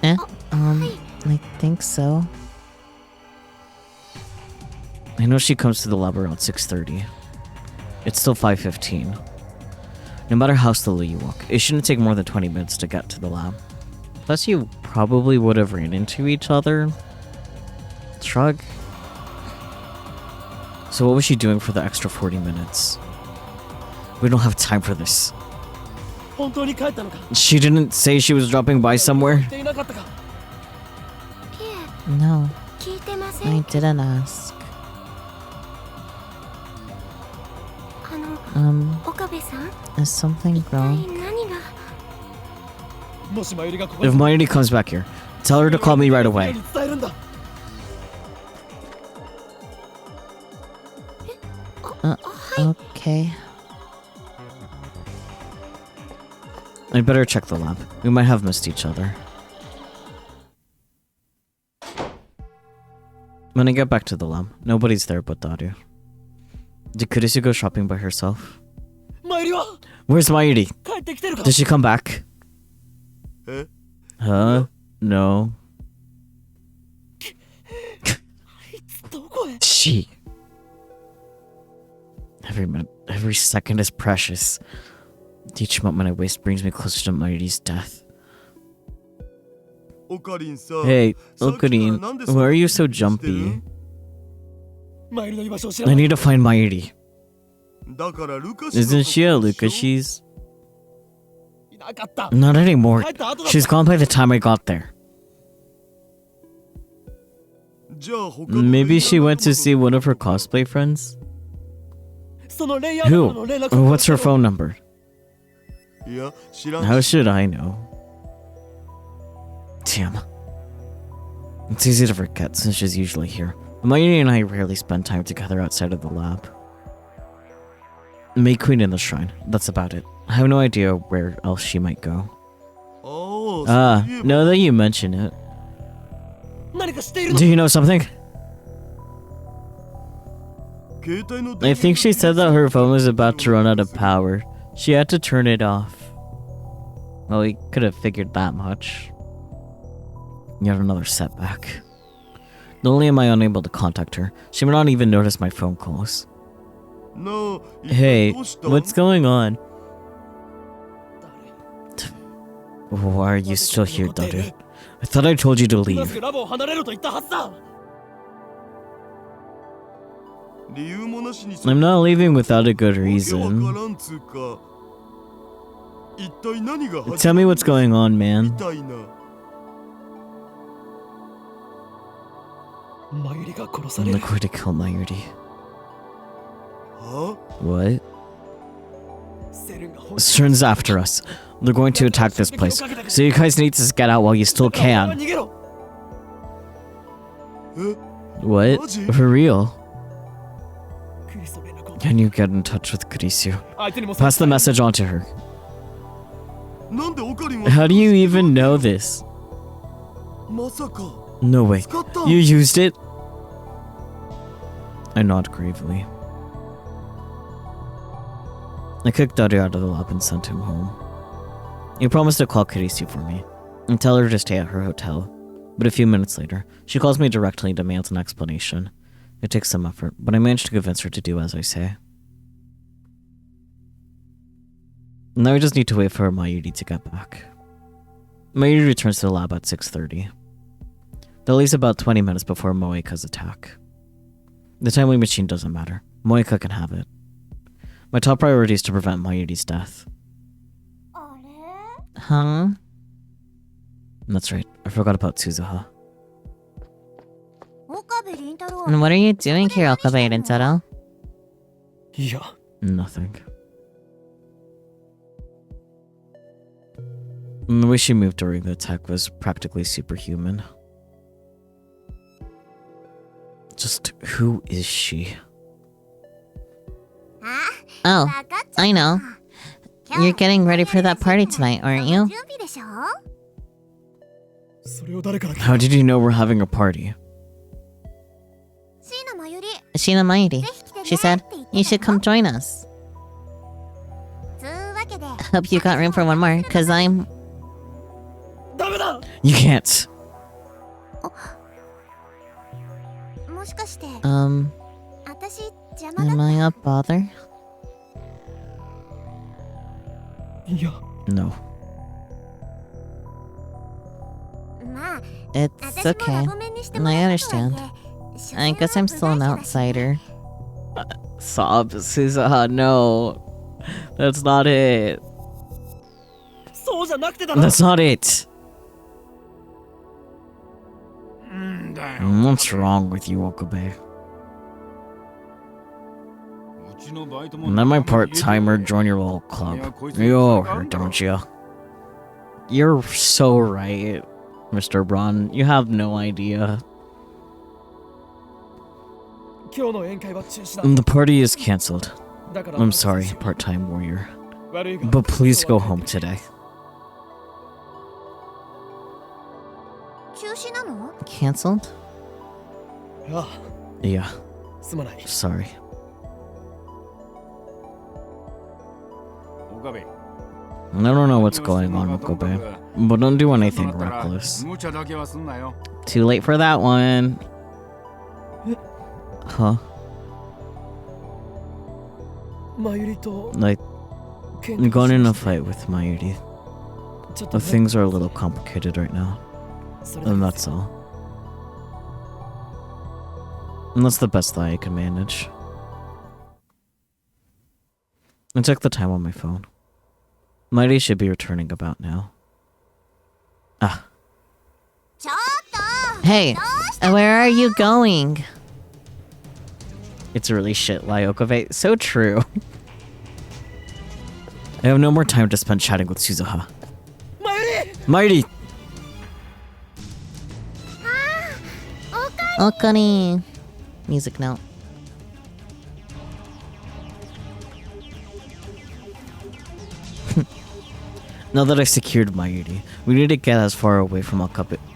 I think so. I know she comes to the lab around 6:30. It's still 5:15. No matter how slowly you walk, it shouldn't take more than 20 minutes to get to the lab. Plus you probably would have ran into each other. Shrug. So what was she doing for the extra 40 minutes? We don't have time for this. She didn't say she was dropping by somewhere? No, I didn't ask. Is something wrong? If Mayuri comes back here, tell her to call me right away. Okay. I'd better check the lab. We might have missed each other. When I get back to the lab, nobody's there but Daru. Did Kurisu go shopping by herself? Where's Mayuri? Did she come back? Huh? No. she? Every minute, every second is precious. Each moment I waste brings me closer to Mighty's death. Hey, Okarin, why are you so jumpy? I need to find Mighty. Isn't she a Lucashi's? Not anymore. She's gone by the time I got there. Maybe she went to see one of her cosplay friends? Who? What's her phone number? How should I know? Damn. It's easy to forget since she's usually here. Mighty and I rarely spend time together outside of the lab. May Queen in the shrine. That's about it. I have no idea where else she might go. Now that you mention it. Do you know something? I think she said that her phone was about to run out of power. She had to turn it off. Well, we could have figured that much. Yet another setback. Not only am I unable to contact her, she may not even notice my phone calls. Hey, what's going on? Why are you still here, Daru? I thought I told you to leave. I'm not leaving without a good reason. Tell me what's going on, man. I'm not going to kill Mayuri. What? Stern's after us. They're going to attack this place. So you guys need to get out while you still can. What? For real? Can you get in touch with Kurisu? Pass the message on to her. How do you even know this? No way. You used it? I nod gravely. I kicked Daru out of the lab and sent him home. He promised to call Kurisu for me and tell her to stay at her hotel. But a few minutes later, she calls me directly and demands an explanation. It takes some effort, but I managed to convince her to do as I say. Now I just need to wait for Mayuri to get back. Mayuri returns to the lab at 6:30. That leaves about 20 minutes before Moeka's attack. The timely machine doesn't matter. Moeka can have it. My top priority is to prevent Mayuri's death. Huh? That's right, I forgot about Tsuzuha. And what are you doing here, Okabe Rintaro? Nothing. And the way she moved during the attack was practically superhuman. Just who is she? Oh, I know. You're getting ready for that party tonight, aren't you? How did you know we're having a party? Sheena Mayuri. She said, you should come join us. Hope you got room for one more, cause I'm... You can't. Am I a bother? No. It's okay. I understand. I guess I'm still an outsider. Sob, Suzuha, no. That's not it. That's not it. What's wrong with you, Okabe? Let my part-timer join your little club. You owe her, don't you? You're so right, Mr. Braun. You have no idea. The party is cancelled. I'm sorry, part-time warrior. But please go home today. Cancelled? Yeah. Sorry. I don't know what's going on, Okabe, but don't do anything reckless. Too late for that one. Huh? Like, I'm going in a fight with Mayuri. The things are a little complicated right now. And that's all. And that's the best that I can manage. I took the time on my phone. Mayuri should be returning about now. Ah. Hey, where are you going? It's a really shit lie, Okabe. So true. I have no more time to spend chatting with Suzuha. Mayuri! Okani. Music note. Now that I secured Mayuri, we need to get as far away from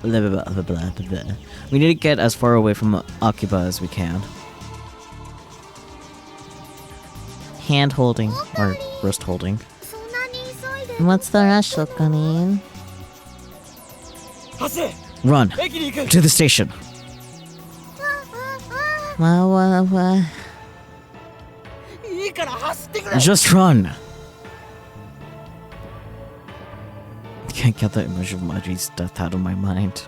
We need to get as far away from Akiba as we can. Hand holding or wrist holding. What's the rush, Okani? Run to the station. What? Just run. I can't get the image of Mayuri's death out of my mind.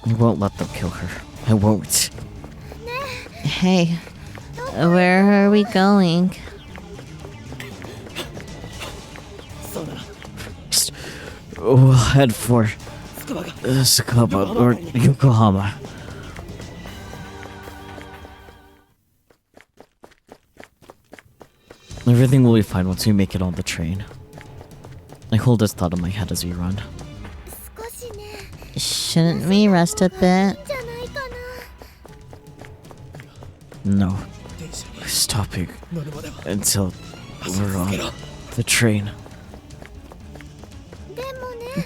I won't let them kill her. I won't. Hey, where are we going? We'll head for Sakaba or Yokohama. Everything will be fine once we make it on the train. I hold this thought in my head as we run. Shouldn't we rest a bit? No. We're stopping until we're on the train.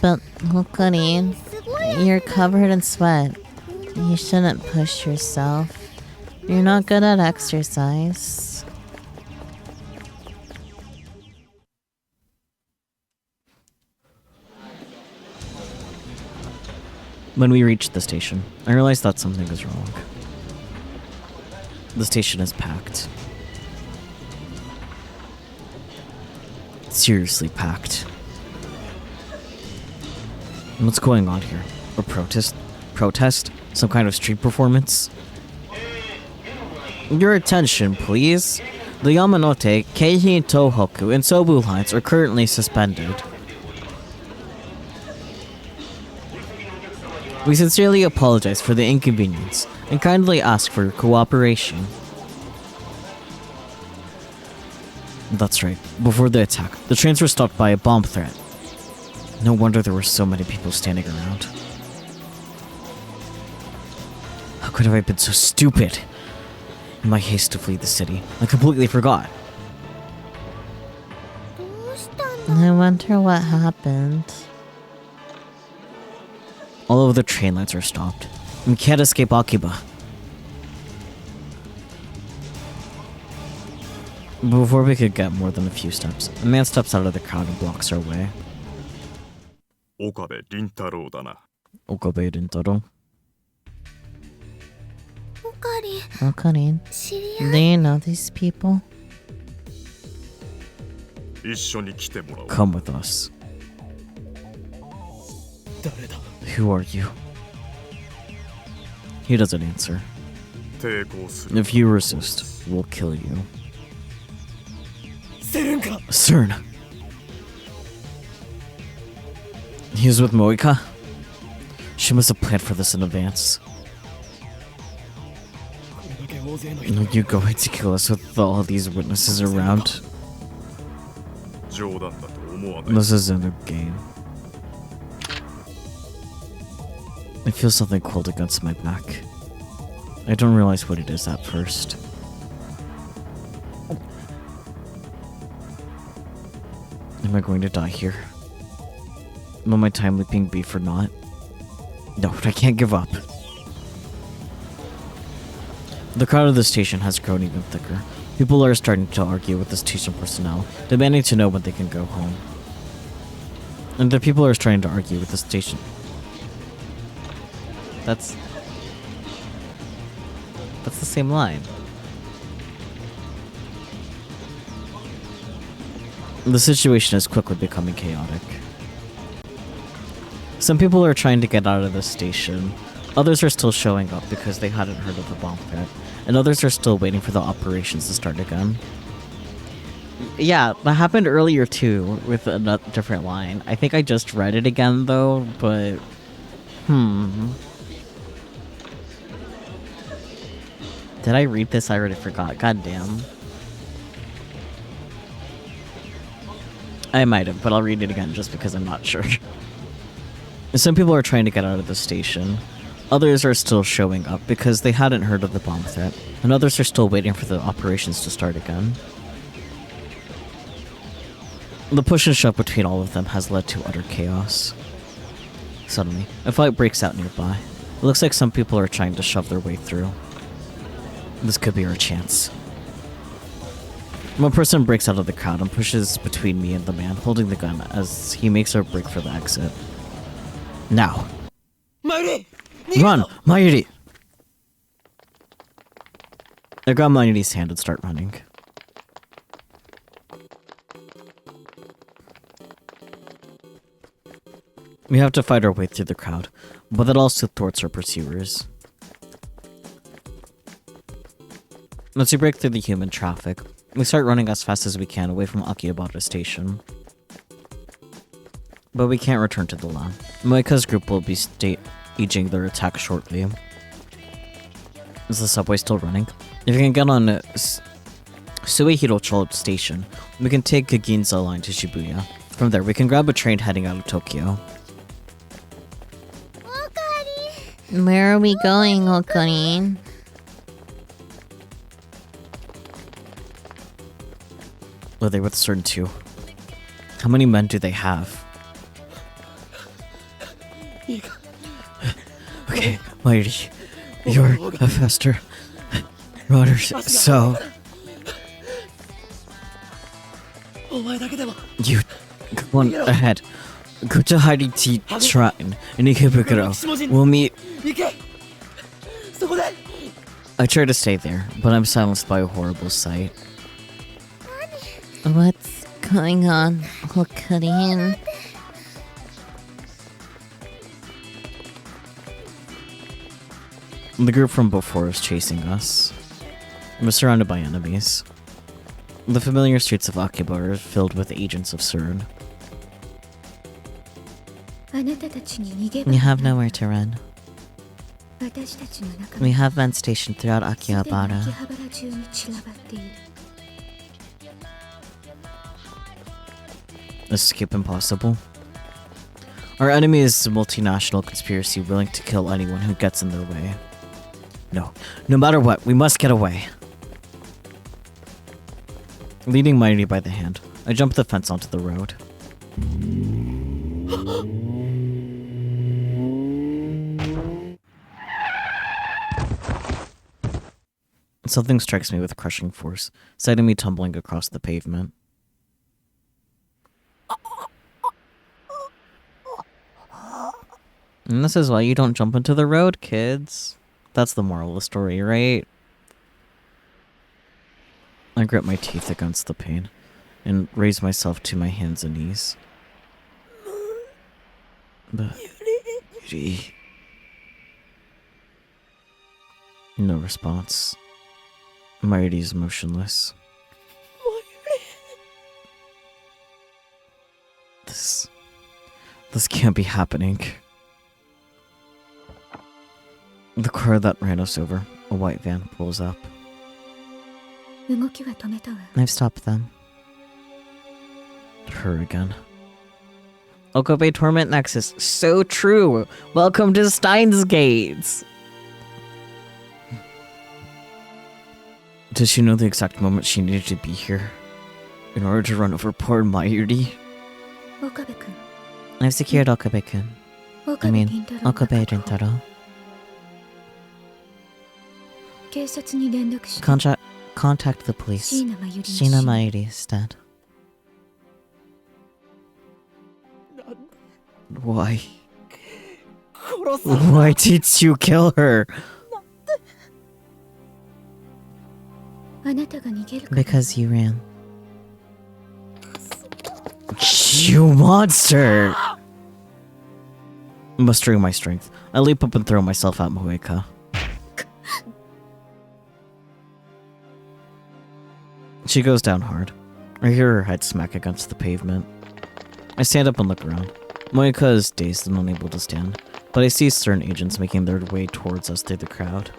But, Okani, you're covered in sweat. You shouldn't push yourself. You're not good at exercise. When we reached the station, I realized that something was wrong. The station is packed. Seriously packed. What's going on here? A protest? Protest? Some kind of street performance? Your attention, please. The Yamanote, Keihin Tohoku, and Sobu lines are currently suspended. We sincerely apologize for the inconvenience and kindly ask for your cooperation. That's right. Before the attack, the trains were stopped by a bomb threat. No wonder there were so many people standing around. How could I have been so stupid? In my haste to flee the city, I completely forgot. I wonder what happened. All of the train lines are stopped. We can't escape Akiba. Before we could get more than a few steps, a man steps out of the crowd and blocks our way. Okabe Rintaro. Okani, do you know these people? Come with us. Who are you? He doesn't answer. If you resist, we'll kill you. CERN! He was with Moika? She must have planned for this in advance. Are you going to kill us with all these witnesses around? This isn't a game. I feel something cold against my back. I don't realize what it is at first. Am I going to die here? Will my time leaping be for naught? No, I can't give up. The crowd of the station has grown even thicker. People are starting to argue with the station personnel, demanding to know when they can go home. And the people are starting to argue with the station. That's That's the same line. The situation is quickly becoming chaotic. Some people are trying to get out of the station. Others are still showing up because they hadn't heard of the bomb threat. And others are still waiting for the operations to start again. Yeah, that happened earlier too, with a different line. I think I just read it again though, but... Did I read this? I already forgot. God damn. I might have, but I'll read it again just because I'm not sure. Some people are trying to get out of the station. Others are still showing up because they hadn't heard of the bomb threat. And others are still waiting for the operations to start again. The push and shove between all of them has led to utter chaos. Suddenly, a fight breaks out nearby. It looks like some people are trying to shove their way through. This could be our chance. One person breaks out of the crowd and pushes between me and the man holding the gun as he makes a break for the exit. Now! Run! Mayuri! I grab Mayuri's hand and start running. We have to fight our way through the crowd, but that also thwarts our pursuers. Once we break through the human traffic, we start running as fast as we can away from Akihabara Station. But we can't return to the lab. Moika's group will be staging their attack shortly. Is the subway still running? If you can get on Suehiro Station, we can take the Ginza line to Shibuya. From there, we can grab a train heading out of Tokyo. Where are we going, Okarin? Are they with certain two? How many men do they have? Okay, Mayuri, you're a faster runner, so... You go on ahead. Go to Hariti Shrine in Ikebukuro. We'll meet... I try to stay there, but I'm silenced by a horrible sight. What's going on, Okarin? The group from before is chasing us. We're surrounded by enemies. The familiar streets of Akihabara are filled with agents of Surin. You have nowhere to run. We have men stationed throughout Akihabara. Escape impossible. Our enemy is a multinational conspiracy willing to kill anyone who gets in their way. No matter what, we must get away. Leading Mayuri by the hand, I jump the fence onto the road. Something strikes me with crushing force, sending me tumbling across the pavement. And this is why you don't jump into the road, kids. That's the moral of the story, right? I grit my teeth against the pain and raise myself to my hands and knees. But... Yuri... No response. Mayuri is motionless. This can't be happening. The car that ran us over, a white van, pulls up. I've stopped them. Her again. Okabe Torment Nexus. So true! Welcome to Steins Gates! Did she know the exact moment she needed to be here? In order to run over poor Mayuri? I've secured Okabe-kun. I mean, Okabe Rintaro. Contact the police. Shina Mayuri is dead. Why? Why did you kill her? あなたが逃げるから Because you ran. You monster! Mustering my strength, I leap up and throw myself at Moeka. She goes down hard. I hear her head smack against the pavement. I stand up and look around. Moeka is dazed and unable to stand, but I see certain agents making their way towards us through the crowd.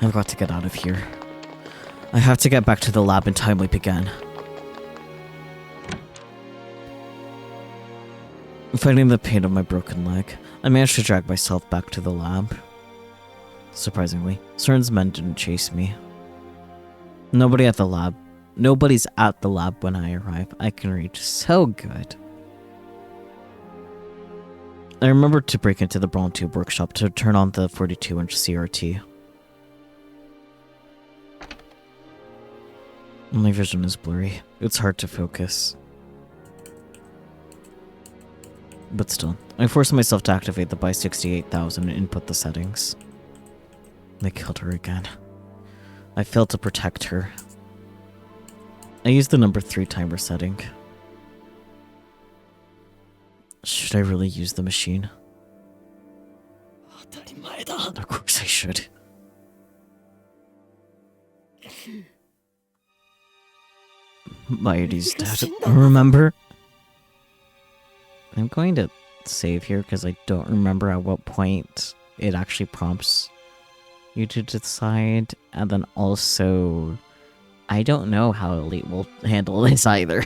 I've got to get out of here. I have to get back to the lab and time leap again. Fighting the pain of my broken leg, I managed to drag myself back to the lab. Surprisingly, Cern's men didn't chase me. Nobody's at the lab when I arrive. I can reach so good. I remembered to break into the Brawn Tube workshop to turn on the 42-inch CRT. My vision is blurry. It's hard to focus. But still, I forced myself to activate the by 68,000 and input the settings. They killed her again. I failed to protect her. I used the number 3 timer setting. Should I really use the machine? Of course I should. Mayuri's dead. Remember? I'm going to save here because I don't remember at what point it actually prompts you to decide. And then also, I don't know how Elite will handle this either.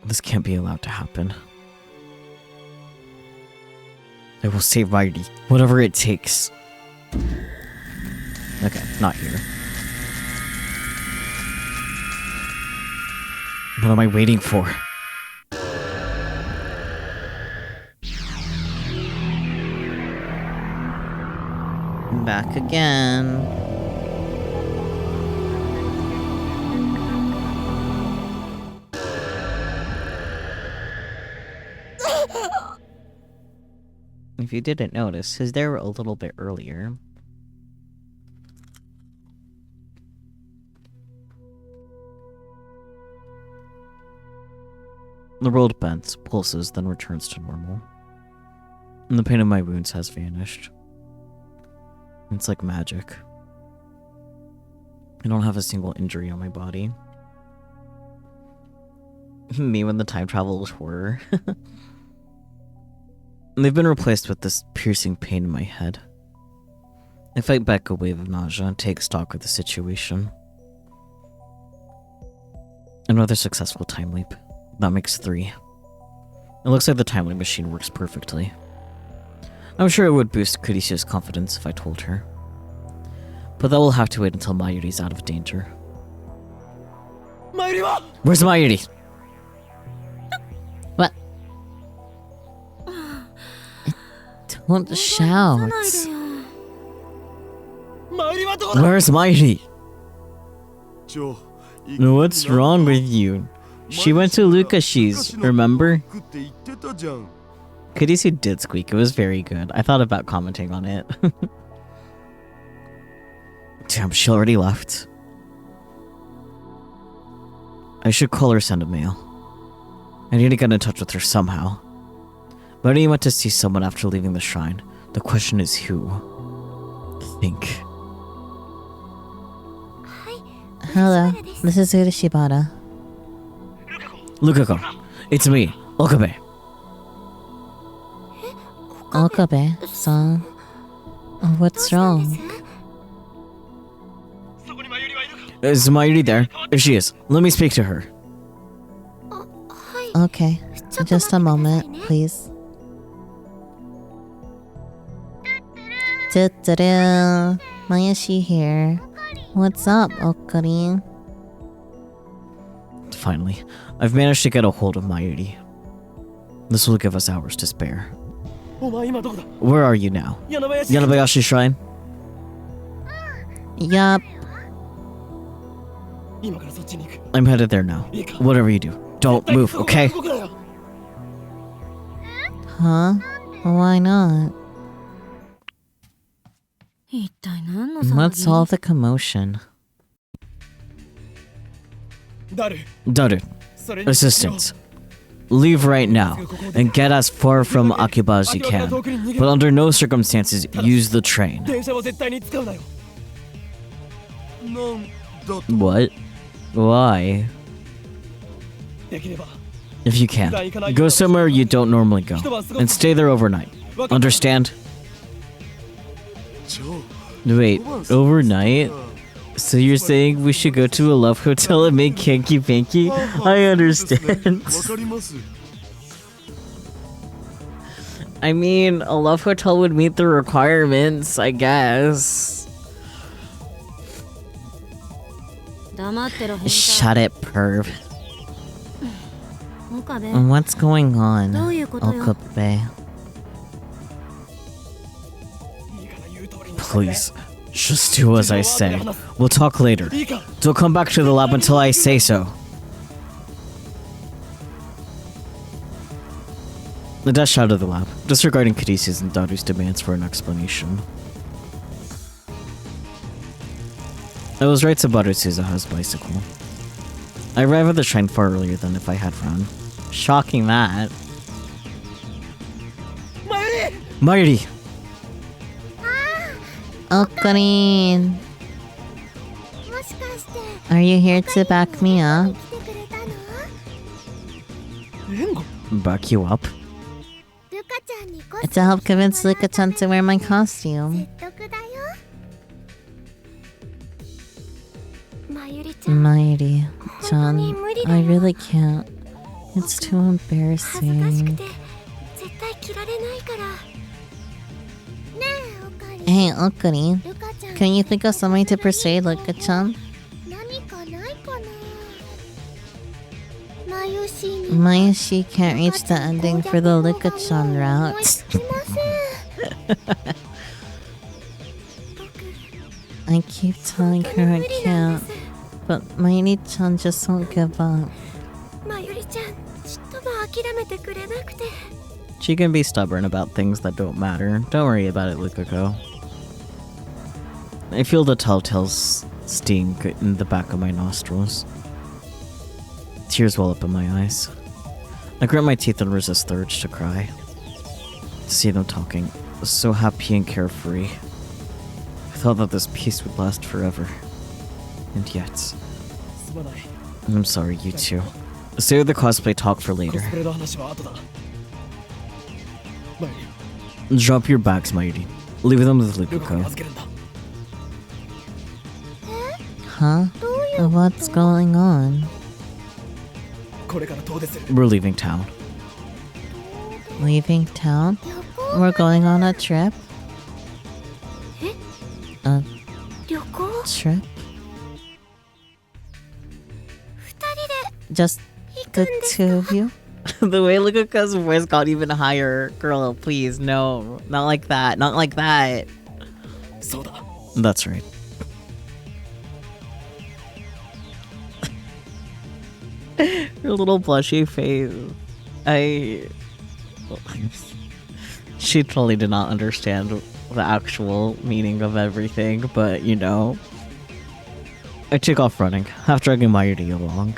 This can't be allowed to happen. I will save Mayuri, whatever it takes. Okay, not here. What am I waiting for? Back again. If you didn't notice, he's there a little bit earlier. The world bends, pulses, then returns to normal. And the pain of my wounds has vanished. It's like magic. I don't have a single injury on my body. Me when the time travel was horror. They've been replaced with this piercing pain in my head. I fight back a wave of nausea and take stock of the situation. Another successful time leap. That makes 3. It looks like the time leap machine works perfectly. I'm sure it would boost Kurisu's confidence if I told her. But that will have to wait until Mayuri's out of danger. Where's Mayuri? What? Don't shout. Where's Mayuri? What's wrong with you? She went to Lukashi's, remember? Kurisu did squeak, it was very good. I thought about commenting on it. Damn, she already left. I should call her, send a mail. I need to get in touch with her somehow. But I only went to see someone after leaving the shrine. The question is who? Think. Hello, this is Urashibata. Lukako, it's me, Okabe. Okabe-san. What's wrong? Is Mayuri there? If she is, let me speak to her. Okay, just a moment, please. Da-da-da. Mayashi here. What's up, Okarin? Finally, I've managed to get a hold of Mayuri. This will give us hours to spare. Where are you now? Yanabayashi Shrine? Yup. I'm headed there now. Whatever you do, don't move, okay? Huh? Why not? 一体何の騒ぎ What's all the commotion? Daru, assistants, leave right now and get as far from Akiba as you can, but under no circumstances use the train. What? Why? If you can, go somewhere you don't normally go, and stay there overnight. Understand? Wait, overnight? So you're saying we should go to a love hotel and make hanky panky? I understand. I mean, a love hotel would meet the requirements, I guess. 黙ってろ変態 Shut it, perv. 岡部 What's going on, どういうことよ Okabe? Please, just do as I say. We'll talk later. Don't come back to the lab until I say so. The dash out of the lab, disregarding Kadisi's and Daru's demands for an explanation. I was right about Suzuha's bicycle. I arrived at the train far earlier than if I had run. Shocking that. Mayuri! Okarin! もしかして Are you here to back me up? 来てくれたの Back you up? ルカちゃんにコス To help convince Luka-chan to wear my costume. 説得だよまゆりちゃん Mayuri-chan, I really can't. It's too 恥ずかしく embarrassing. て絶対着られないからねえおかり Hey, Okarin, ルカちゃん can you think of something to persuade Luka-chan? 何かないかなまゆしに Mayushi can't reach the ending for the Luka-chan route. すいません I keep telling her I can't, but Mayuri-chan just won't give up. まゆりちゃんちっとも諦めてくれなくて She can be stubborn about things that don't matter. Don't worry about it, Lukako. I feel the telltale sting in the back of my nostrils. Tears well up in my eyes. I grit my teeth and resist the urge to cry. To see them talking, so happy and carefree. I thought that this peace would last forever. And yet... I'm sorry, you two. Save the cosplay talk for later. Drop your bags, Mayuri. Leave them with Lukako. Huh? What's going on? We're leaving town. Leaving town? 旅行 We're going on a trip? A 旅行 trip? 二人で Just 行く the んです two of you? The way Lukako's voice got even higher. Girl, please, no. Not like that. Not like that. That's right. Her little blushy face. She totally did not understand the actual meaning of everything, but you know. I took off running, half dragging Mayuri along.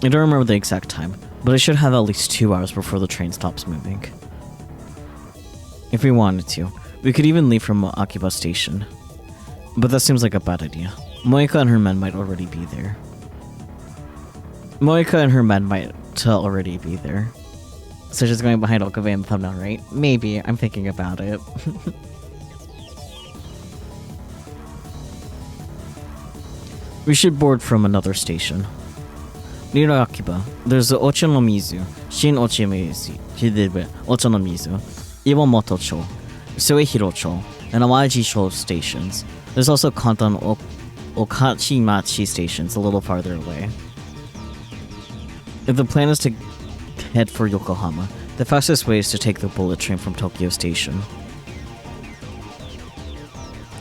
I don't remember the exact time, but I should have at least 2 hours before the train stops moving. If we wanted to, we could even leave from Akiba Station. But that seems like a bad idea. Moika and her men might already be there. So she's going behind Okabe in the thumbnail, right? Maybe. I'm thinking about it. We should board from another station. Near Akiba, there's the Ochanomizu, Shin Ochanomizu, Iwamoto-cho, Suehiro-cho, and Awaji-cho stations. There's also Kanto and Okachimachi stations a little farther away. If the plan is to head for Yokohama, the fastest way is to take the bullet train from Tokyo Station.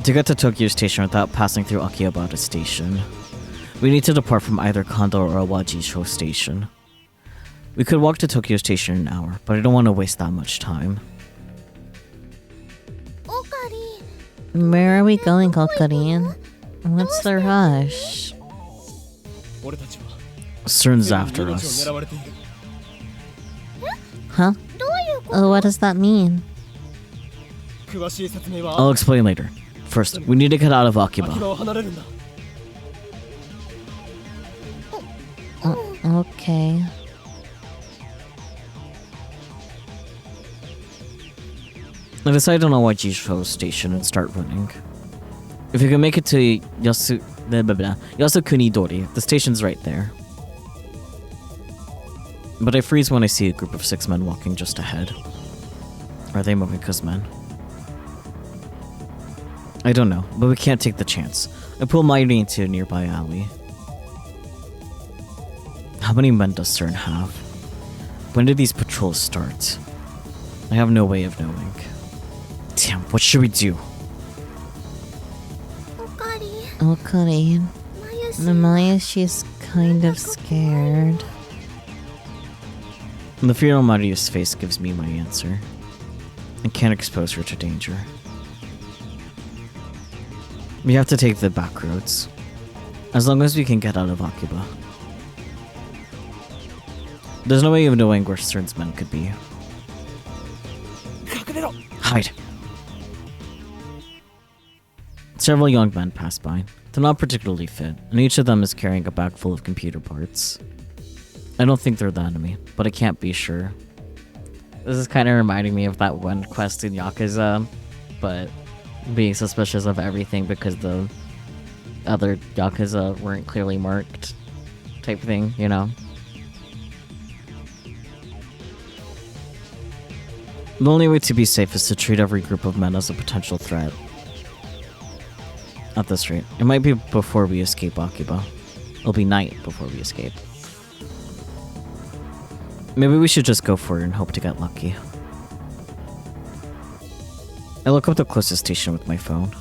To get to Tokyo Station without passing through Akihabara Station, we need to depart from either Kondo or Awaji-cho Station. We could walk to Tokyo Station in an hour, but I don't want to waste that much time. Where are we going, Okarin? What's the rush? Cern's after us. Huh? What does that mean? I'll explain later. First, we need to get out of Akiba. Okay. I decided on Wajisho Station and start running. If you can make it to Yasukuni Dori, the station's right there. But I freeze when I see a group of 6 men walking just ahead. Are they Momika's men? I don't know, but we can't take the chance. I pull Mairi into a nearby alley. How many men does Cern have? When did these patrols start? I have no way of knowing. Damn, what should we do? Okarin. Maya, she's kind of scared. The fear on Maria's face gives me my answer. I can't expose her to danger. We have to take the back roads. As long as we can get out of Akiba. There's no way of knowing where Cern's men could be. Hide! Several young men pass by. They're not particularly fit, and each of them is carrying a bag full of computer parts. I don't think they're the enemy, but I can't be sure. This is kind of reminding me of that one quest in Yakuza, but being suspicious of everything because the other Yakuza weren't clearly marked type thing, you know? The only way to be safe is to treat every group of men as a potential threat. At this rate, it might be before we escape Akiba. It'll be night before we escape. Maybe we should just go for it and hope to get lucky. I look up the closest station with my phone.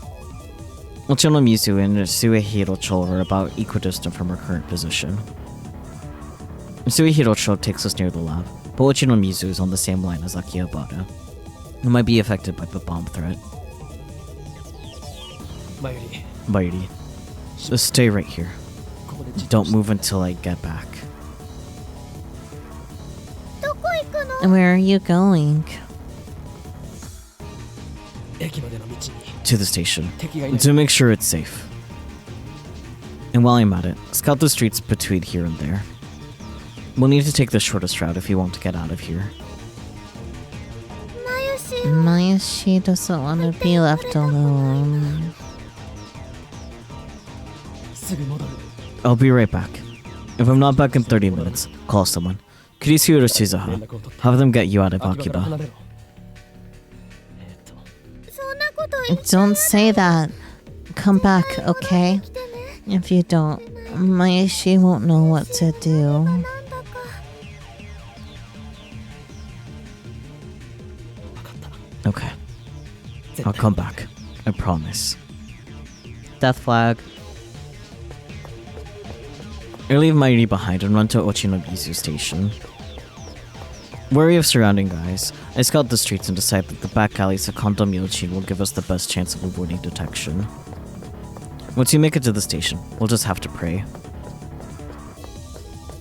Ochino Mizu and Suehiro-cho are about equidistant from our current position. Suehiro-cho takes us near the lab, but Ochino Mizu is on the same line as Akihabara. It might be affected by the bomb threat. Mairi. Just stay right here. Don't move until I get back. Where are you going? To the station, to make sure it's safe. And while I'm at it, scout the streets between here and there. We'll need to take the shortest route if you want to get out of here. Maya, she doesn't want to be left alone. I'll be right back. If I'm not back in 30 minutes, call someone. Kurisu or Shizuha. Have them get you out of Akiba. Don't say that. Come back, okay? If you don't, Maya, she won't know what to do. Okay. I'll come back. I promise. Death flag. I leave Mairi behind and run to Ochinobizu Station. Wary of surrounding guys, I scout the streets and decide that the back alleys of Kondomyochin will give us the best chance of avoiding detection. Once we make it to the station, we'll just have to pray.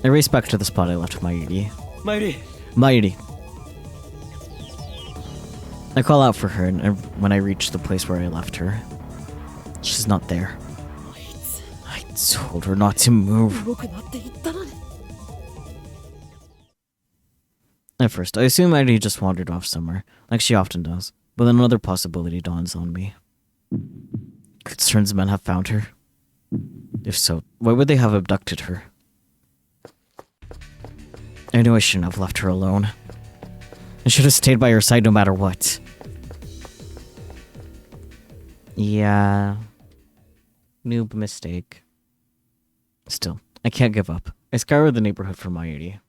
I race back to the spot I left Mairi. Mairi! I call out for her, and when I reach the place where I left her, she's not there. I told her not to move. At first, I assume Mairi just wandered off somewhere, like she often does, but then another possibility dawns on me. Could Cern's men have found her? If so, why would they have abducted her? I knew I shouldn't have left her alone. I should have stayed by her side no matter what. Yeah. Noob mistake. Still, I can't give up. I scour the neighborhood for Mairi.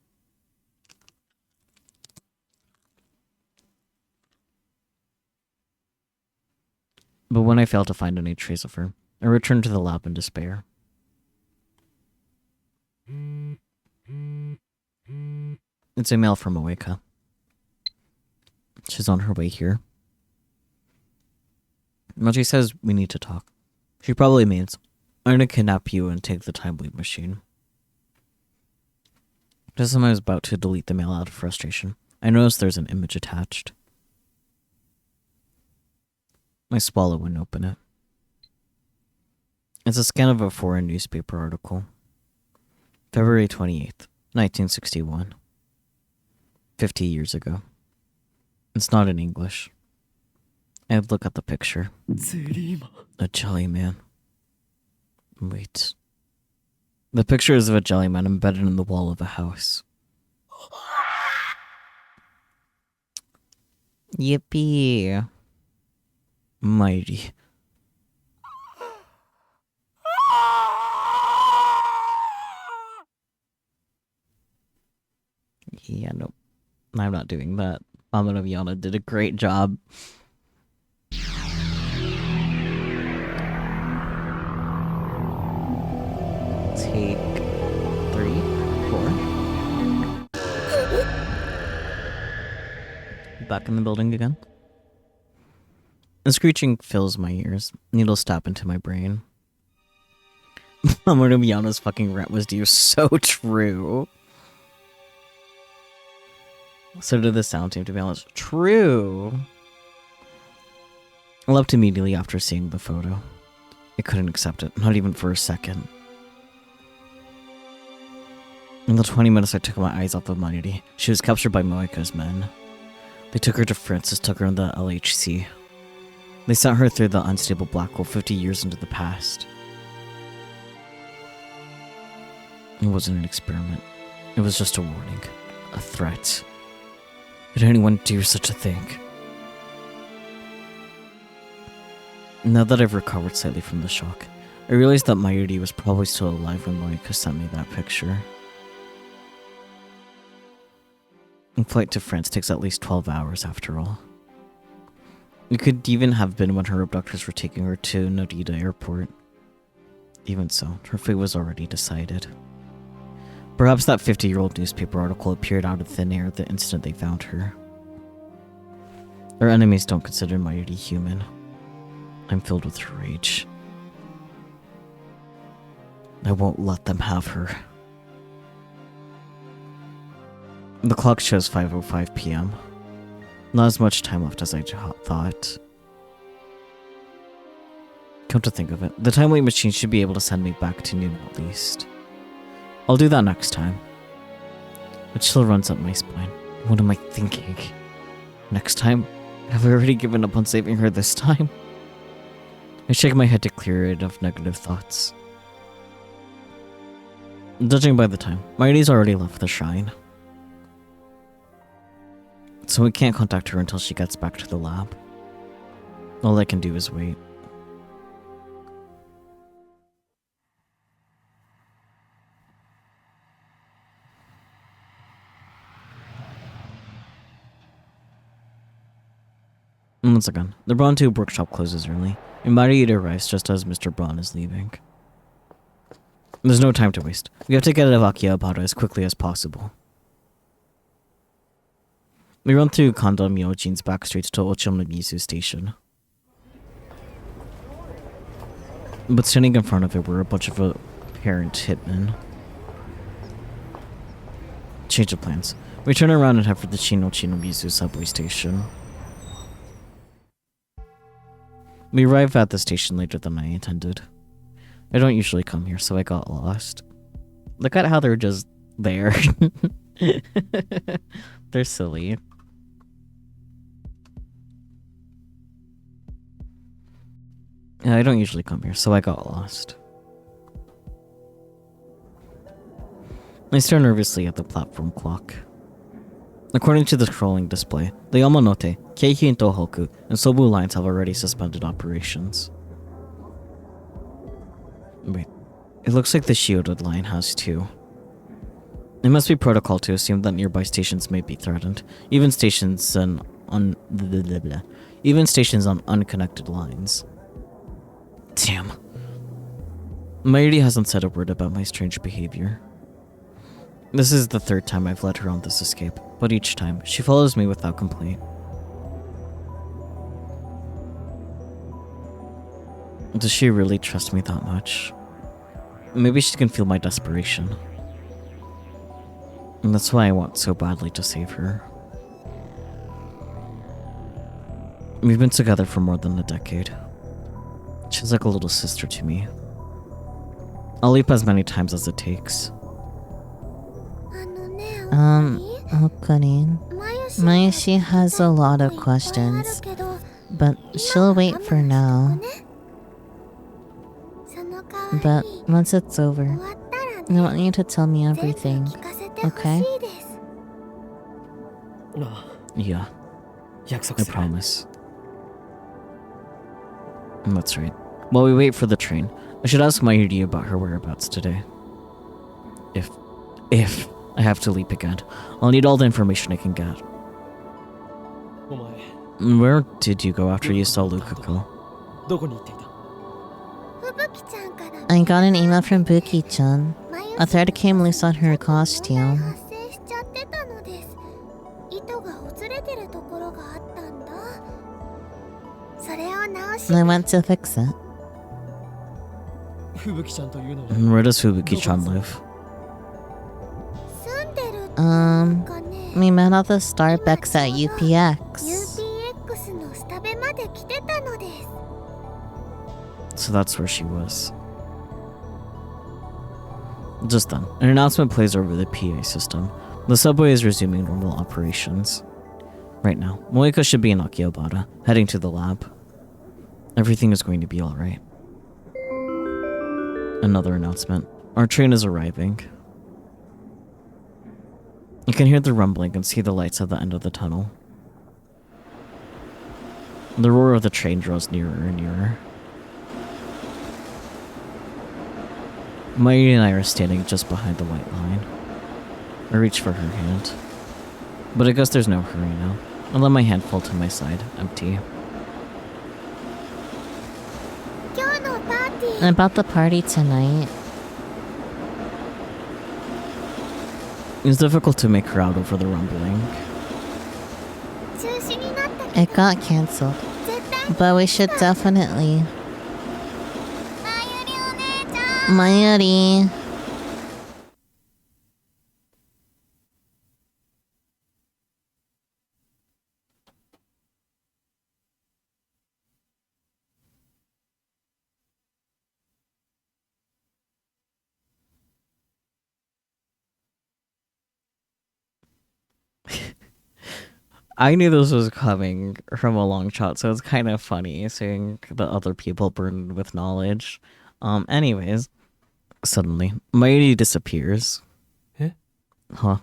But when I fail to find any trace of her, I return to the lab in despair. It's a mail from Oeka. She's on her way here. When she says we need to talk, she probably means I'm gonna kidnap you and take the time loop machine. Just as I was about to delete the mail out of frustration, I noticed there's an image attached. I swallow and open it. It's a scan of a foreign newspaper article. February 28th, 1961. 50 years ago. It's not in English. I look at the picture. A jelly man. Wait. The picture is of a jelly man embedded in the wall of a house. Yippee. Mighty. Yeah, nope. I'm not doing that. Mama Viana did a great job. Take 3, 4. Back in the building again. The screeching fills my ears. Needles stab into my brain. Mama Viana's fucking rent was due. So true. So did the sound team, to be honest. True. I left immediately after seeing the photo. I couldn't accept it, not even for a second. In the 20 minutes I took my eyes off of Mighty, she was captured by Moeka's men. They took her to Francis, took her in the LHC. They sent her through the unstable black hole 50 years into the past. It wasn't an experiment. It was just a warning. A threat. Could anyone do such a thing? Now that I've recovered slightly from the shock, I realized that Mayuri was probably still alive when Moeka sent me that picture. A flight to France takes at least 12 hours after all. It could even have been when her abductors were taking her to Narita Airport. Even so, her fate was already decided. Perhaps that 50-year-old newspaper article appeared out of thin air the instant they found her. Our enemies don't consider Mayuri human. I'm filled with rage. I won't let them have her. The clock shows 5:05 p.m. Not as much time left as I thought. Come to think of it, the time-weight machine should be able to send me back to noon at least. I'll do that next time. A chill runs up my spine. What am I thinking? Next time? Have I already given up on saving her this time? I shake my head to clear it of negative thoughts. Judging by the time, Mighty's already left the shrine. So we can't contact her until she gets back to the lab. All I can do is wait. Once again, the Braun Tube workshop closes early, and Mariita arrives just as Mr. Braun is leaving. There's no time to waste. We have to get Akihabara as quickly as possible. We run through Kanda Myojin's back streets to Ochomimizu Station. But standing in front of it were a bunch of apparent hitmen. Change of plans. We turn around and head for the Chinomizu subway station. We arrive at the station later than I intended. I don't usually come here, so I got lost. Look at how they're just there. They're silly. Yeah, I don't usually come here, so I got lost. I stare nervously at the platform clock. According to the scrolling display, the Yamanote, Keihi and Tohoku, and Sobu lines have already suspended operations. Wait, it looks like the shielded line has too. It must be protocol to assume that nearby stations may be threatened, even stations on unconnected lines. Damn. Mayuri hasn't said a word about my strange behavior. This is the third time I've led her on this escape, but each time, she follows me without complaint. Does she really trust me that much? Maybe she can feel my desperation. And that's why I want so badly to save her. We've been together for more than a decade. She's like a little sister to me. I'll leap as many times as it takes. Okarin. Mayoshi has a lot of questions, but she'll wait for now. But once it's over, I want you to tell me everything, okay? Yeah, I promise. That's right. While we wait for the train, I should ask Mayuri about her whereabouts today. If I have to leap again, I'll need all the information I can get. Where did you go after you saw Lukako? I got an email from Buki-chan. A thread came loose on her costume. I went to fix it. Where does Fubuki-chan live? We met at the Starbucks at UPX. So that's where she was. Just then, an announcement plays over the PA system. The subway is resuming normal operations. Right now, Moeka should be in Akihabara, heading to the lab. Everything is going to be alright. Another announcement. Our train is arriving. You can hear the rumbling and see the lights at the end of the tunnel. The roar of the train draws nearer and nearer. Mayuri and I are standing just behind the white line. I reach for her hand. But I guess there's no hurry now. I let my hand fall to my side, empty. About the party tonight. It's difficult to make her out over the rumbling. It got cancelled. But we should definitely... Mayuri. I knew this was coming from a long shot, so it's kind of funny seeing the other people burdened with knowledge. Anyways, suddenly, Mayuri disappears. Eh? Huh.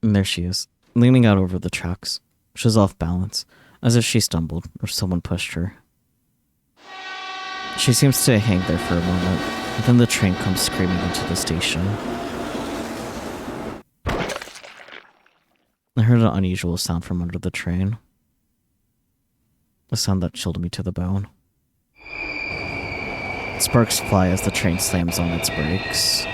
And there she is, leaning out over the tracks. She's off balance, as if she stumbled or someone pushed her. She seems to hang there for a moment, and then the train comes screaming into the station. I heard an unusual sound from under the train. A sound that chilled me to the bone. Sparks fly as the train slams on its brakes.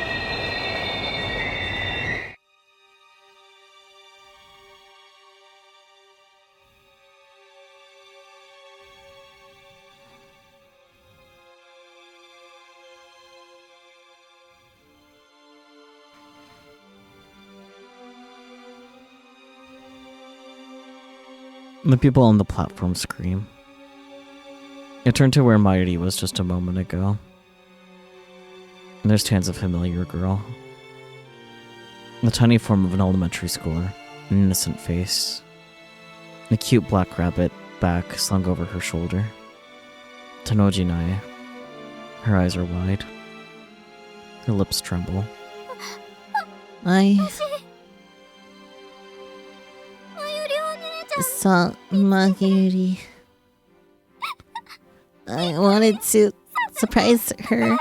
The people on the platform scream. I turn to where Mayuri was just a moment ago. And there stands a familiar girl. The tiny form of an elementary schooler, an innocent face. A cute black rabbit bag slung over her shoulder. Tanoji Nae. Her eyes are wide. Her lips tremble. I saw Mayuri. I wanted to surprise her.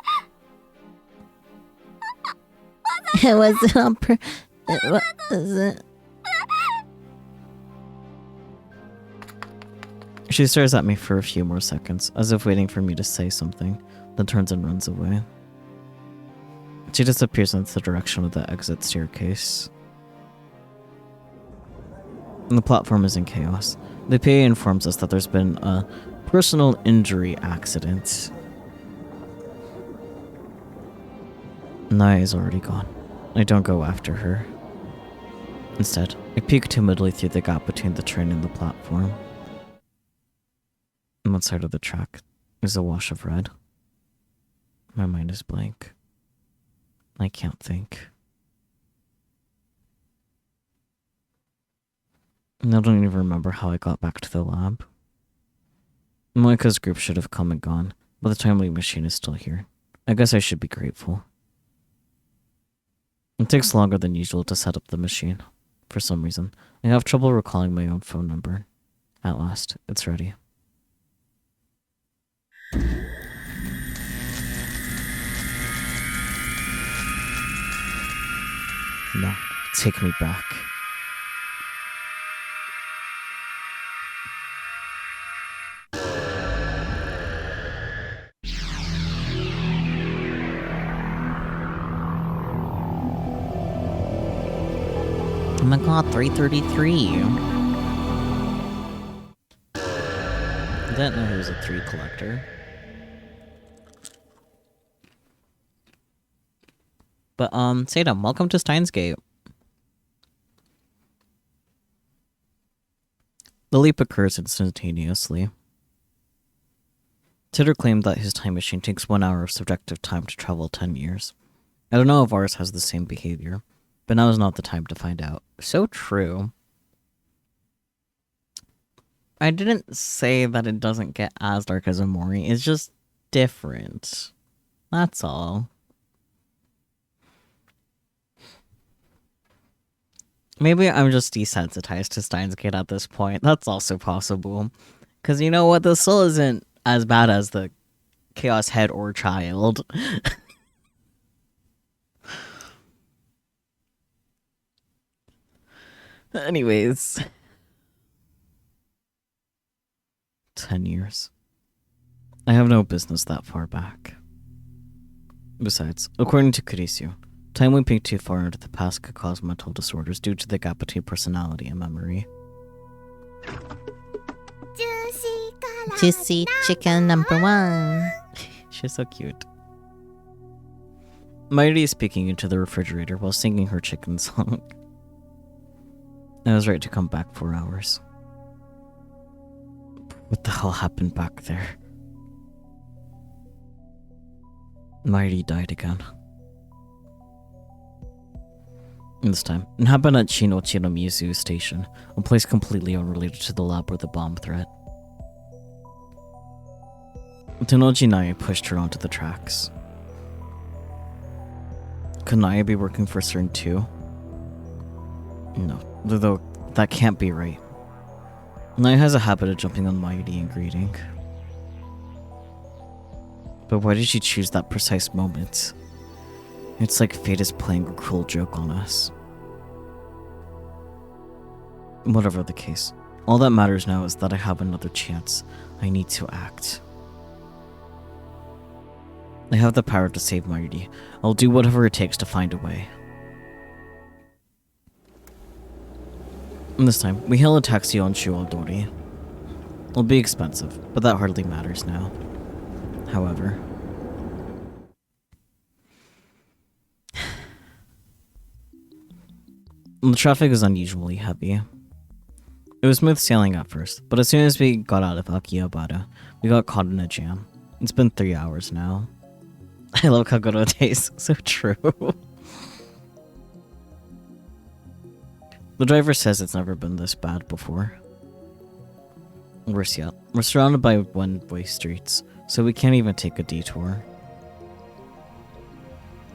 It wasn't on it wasn't. She stares at me for a few more seconds, as if waiting for me to say something, then turns and runs away. She disappears into the direction of the exit staircase. And the platform is in chaos. The PA informs us that there's been a personal injury accident. Naya is already gone. I don't go after her. Instead, I peek timidly through the gap between the train and the platform. On one side of the track is a wash of red. My mind is blank. I can't think. I don't even remember how I got back to the lab. Moika's group should have come and gone, but the timely machine is still here. I guess I should be grateful. It takes longer than usual to set up the machine. For some reason, I have trouble recalling my own phone number. At last, it's ready. No, take me back. Oh my god, 333. I didn't know he was a 3 collector. But, Sadam, welcome to Steins Gate. The leap occurs instantaneously. Titter claimed that his time machine takes 1 hour of subjective time to travel 10 years. I don't know if ours has the same behavior, but now is not the time to find out. So true. I didn't say that it doesn't get as dark as Amori, it's just different. That's all. Maybe I'm just desensitized to Steins Gate at this point. That's also possible. Because you know what? The soul isn't as bad as the Chaos Head or Child. Anyways. 10 years. I have no business that far back. Besides, according to Kurisyu, time we peek too far into the past could cause mental disorders due to the gap between personality and memory. Juicy chicken number 1. She's so cute. Mighty is peeking into the refrigerator while singing her chicken song. I was right to come back 4 hours. What the hell happened back there? Mighty died again. This time, it happened at Shino-Chinomizu Station, a place completely unrelated to the lab or the bomb threat. Tenoji Naya pushed her onto the tracks. Could Naya be working for CERN too? No, though that can't be right. Naya has a habit of jumping on Mighty and greeting. But why did she choose that precise moment? It's like fate is playing a cruel joke on us. Whatever the case, all that matters now is that I have another chance. I need to act. I have the power to save Mighty. I'll do whatever it takes to find a way. And this time, we hail a taxi on Shuodori. It'll be expensive, but that hardly matters now. However, the traffic is unusually heavy. It was smooth sailing at first, but as soon as we got out of Akihabara, we got caught in a jam. It's been 3 hours now. I love Kaguro days, so true. The driver says it's never been this bad before. Worse yet, we're surrounded by one-way streets, so we can't even take a detour.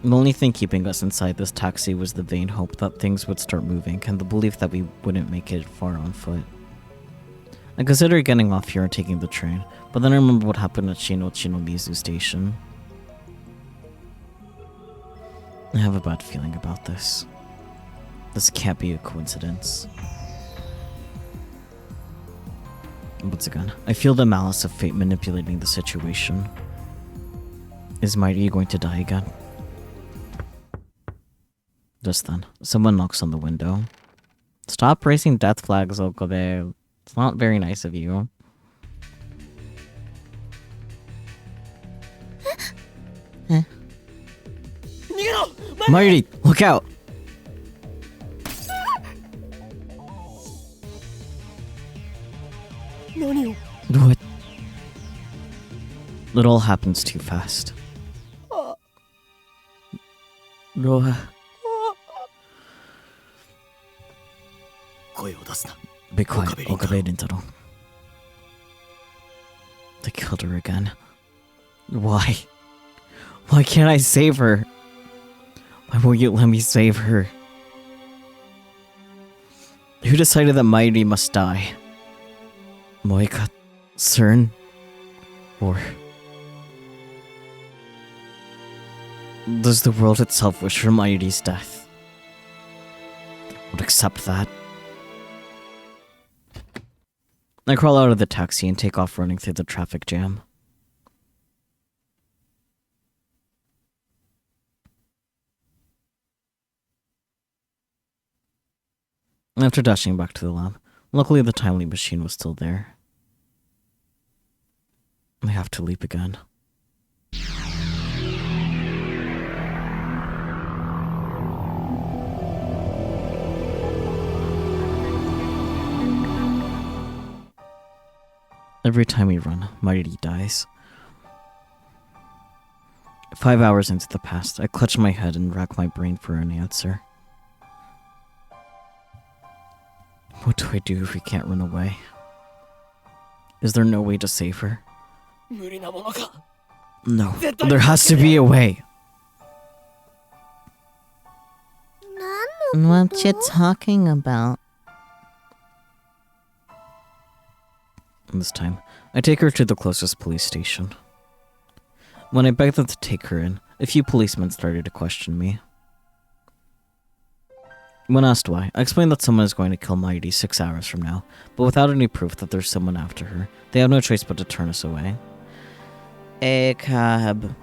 The only thing keeping us inside this taxi was the vain hope that things would start moving and the belief that we wouldn't make it far on foot. I considered getting off here and taking the train, but then I remembered what happened at Shino-Chinomizu Station. I have a bad feeling about this. This can't be a coincidence. Once again, I feel the malice of fate manipulating the situation. Is Mighty going to die again? this then. Someone knocks on the window. Stop raising death flags, Okabe. It's not very nice of you. Mighty, look out! What? It all happens too fast. Roha. Be quiet, Okabe Rintaro. They killed her again. Why? Why can't I save her? Why won't you let me save her? Who decided that Mighty must die? Moika, CERN, or does the world itself wish for Mighty's death? I would accept that. I crawl out of the taxi and take off running through the traffic jam. After dashing back to the lab, luckily the timely machine was still there. I have to leap again. Every time we run, Mighty dies. 5 hours into the past, I clutch my head and rack my brain for an answer. What do I do if we can't run away? Is there no way to save her? No, there has to be a way. What you talking about? This time, I take her to the closest police station. When I beg them to take her in, a few policemen started to question me. When asked why, I explained that someone is going to kill Mighty 6 hours from now, but without any proof that there's someone after her, they have no choice but to turn us away. Cab.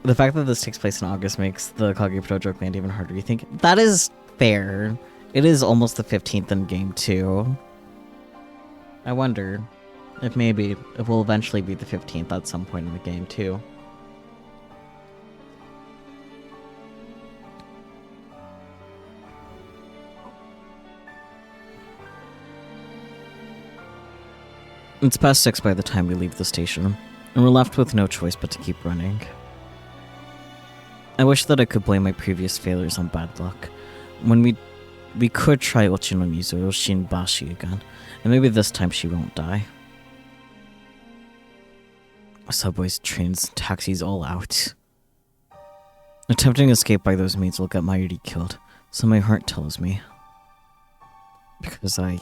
The fact that this takes place in August makes the Kagebuto joke land even harder. You think that is fair. It is almost the 15th in game 2. I wonder if maybe it will eventually be the 15th at some point in the game too. It's past 6 by the time we leave the station, and we're left with no choice but to keep running. I wish that I could blame my previous failures on bad luck. When we could try Ochinomizu Shinbashi again, and maybe this time she won't die. Subways, trains, taxis all out. Attempting escape by those means will get Mighty killed, so my heart tells me. Because I've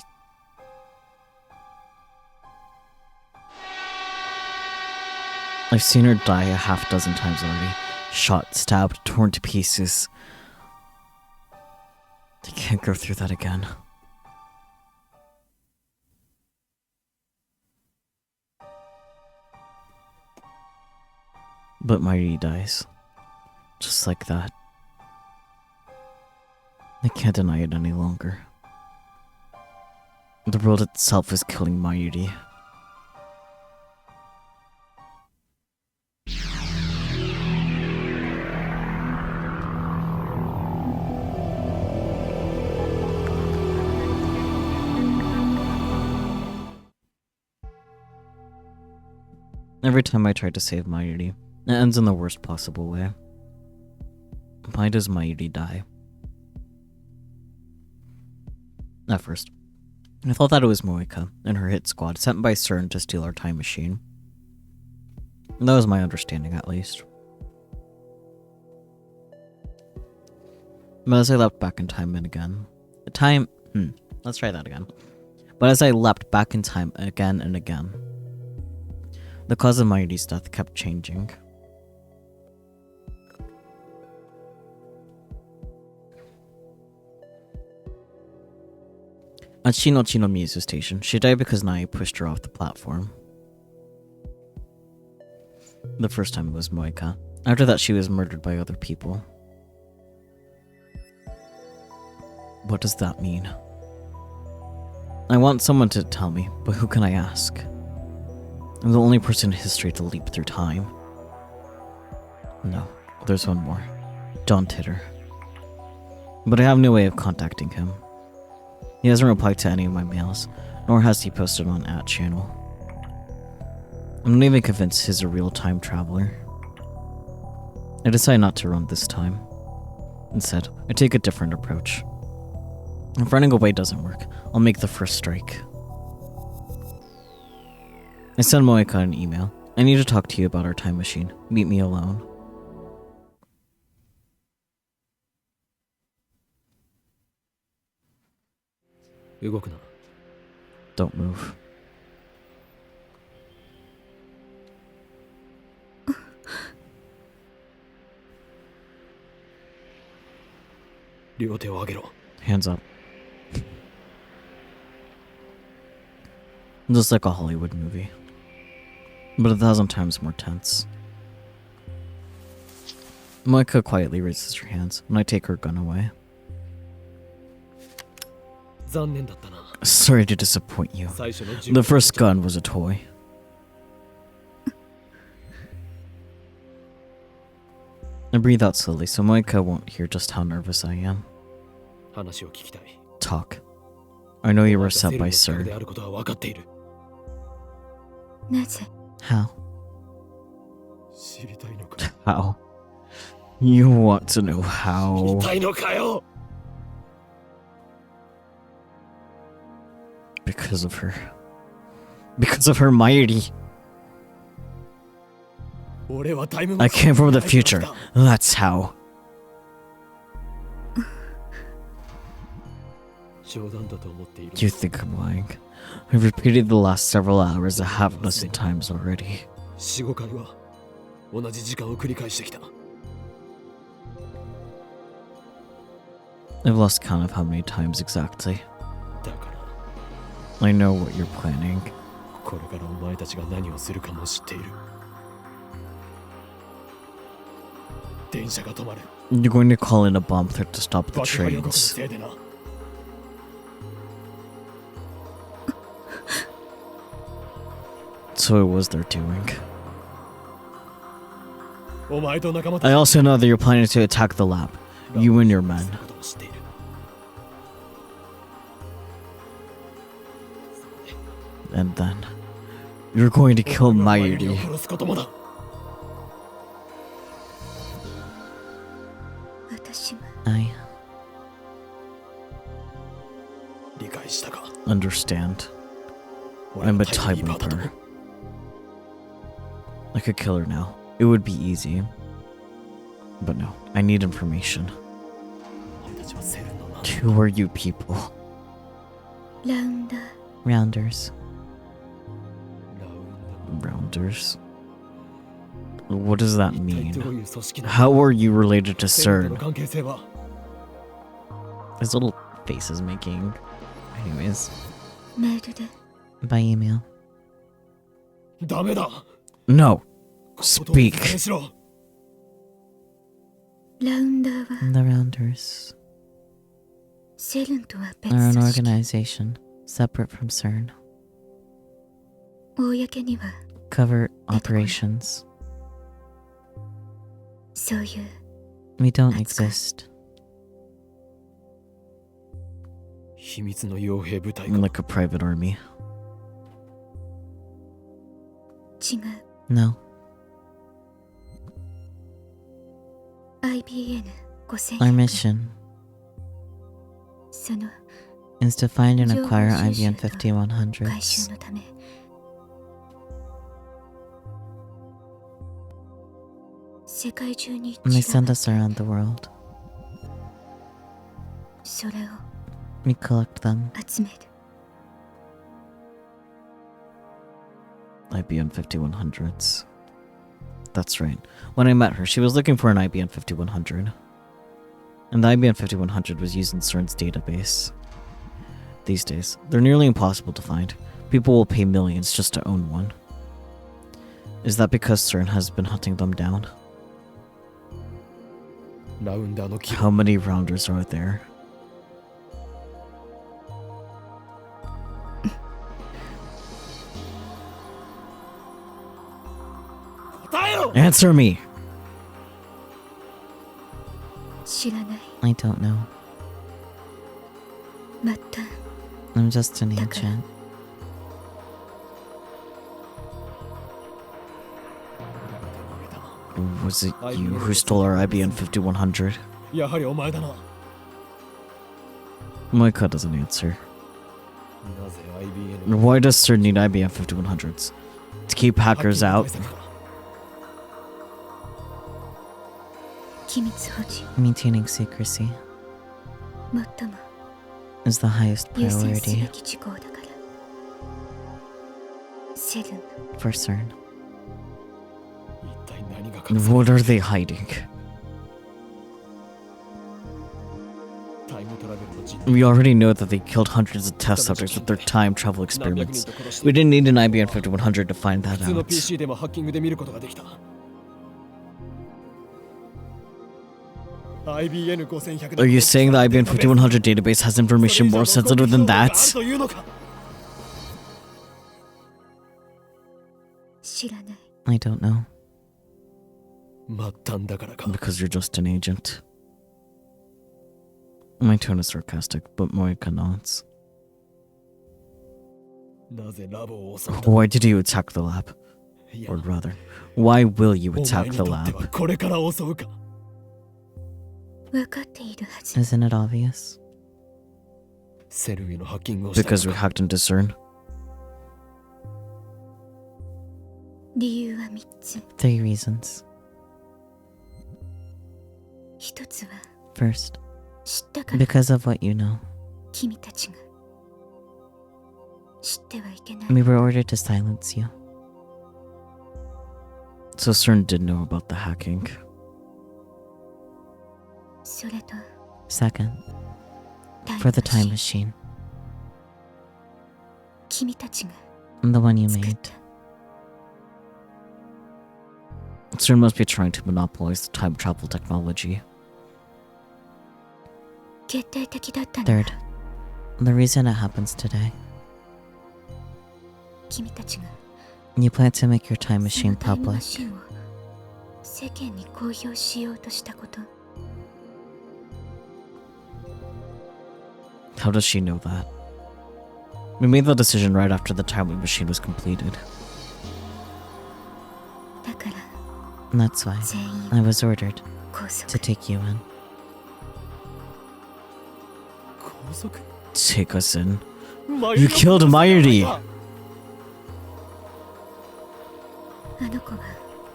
seen her die a half dozen times already. Shot, stabbed, torn to pieces. I can't go through that again. But Mighty dies. Just like that. I can't deny it any longer. The world itself is killing Mighty. Every time I try to save Mighty, it ends in the worst possible way. Why does Mighty die? At first, I thought that it was Moika and her hit squad sent by CERN to steal our time machine. That was my understanding, at least. But as I leapt back in time and again... let's try that again. But as I leapt back in time again and again, the cause of Mighty's death kept changing. At Shinochinomizu Station, she died because Nai pushed her off the platform. The first time it was Moika. After that, she was murdered by other people. What does that mean? I want someone to tell me, but who can I ask? I'm the only person in history to leap through time. No, there's one more. John Titter. But I have no way of contacting him. He hasn't replied to any of my mails, nor has he posted on @channel. I'm not even convinced he's a real time traveler. I decide not to run this time. Instead, I take a different approach. If running away doesn't work, I'll make the first strike. I send Moeka an email. I need to talk to you about our time machine. Meet me alone. Don't move. Hands up. Just like a Hollywood movie, but 1,000 times more tense. Moeka quietly raises her hands when I take her gun away. Sorry to disappoint you. The first gun was a toy. I breathe out slowly so Moeka won't hear just how nervous I am. Talk. I know you were set by Sir. なぜ How? How? You want to know how? Because of her. Because of her mighty. I came from the future. That's how. You think I'm lying? I've repeated the last several hours a half dozen times already. I've lost count of how many times exactly. I know what you're planning. You're going to call in a bomb threat to stop the trains. So it was their doing. I also know that you're planning to attack the lab. You and your men. And then, you're going to kill Mayuri. I understand. I'm a time leaper. I could kill her now. It would be easy. But no, I need information. Who are you people? Rounders. Rounders? What does that mean? How are you related to CERN? His little face is making. Anyways. メールで by email. No. Speak. ラウンダーは The Rounders セルンとは別 are an 組織 organization separate from CERN. 公には Covert operations. そういう We don't exist. Like a private army. 違う No. IBN 5000 Our mission その is to find and 情報 acquire 収集 IBM と回収 5100s. のため世界中に And they 散 send ら us around the world. それを We collect them. 集める IBM 5100s. That's right. When I met her, she was looking for an IBM 5100. And the IBM 5100 was used in CERN's database. These days, they're nearly impossible to find. People will pay millions just to own one. Is that because CERN has been hunting them down? How many rounders are there? Answer me! 知らない。 I don't know. また I'm just an agent. Was it you who stole our IBM 5100? やはりお前だな。なぜ Moika doesn't answer. IBN Why does Sir need IBM 5100s? To keep hackers out? 機密保持 Maintaining secrecy 最も is the highest 優先すべ priority き事項だから。セルン for CERN. 一体何が隠され What are they hiding? タイムトラベルの実 We already know that they killed hundreds of test subjects with their time travel 何百 experiments. 人と殺し We て didn't need an IBM 5100 to find that 普通の out. PC でもハッキングで見ることができた。IBN 5100 Are you saying the IBM 5100 database has information more sensitive than that? というのか。知らない。 I don't know. 末端だからか。 Because you're just an agent. My tone is sarcastic, but Moika nods. なぜラボを襲った。 Why did you attack the lab? いや Or rather, why will you お前 attack に the とっては lab? これから襲うか。分かっているはず。 Isn't it obvious? セルへのハッキングをした Because の we か。 hacked into CERN? 理由は3つ。 Three reasons. 一つは First, 知ったから because of what you know. 君たちが知ってはいけない。 We were ordered to silence you. So CERN did know about the hacking. それと Second, タイム for the マシ time ン machine. 君たちが The one you 作っ made. た。 CERN must be trying to monopolize the time travel technology. 決定的だったのは Third, the reason it happens today. 君たちが You plan to make your time そ machine のタイムマ public. シンを世間に公表しようとしたこと。 How does she know that? We made the decision right after the time machine was completed. だから And that's why 全員 I was ordered 拘束 to take you in. 拘束。 Take us in. マ You killed Mayuri! あの子は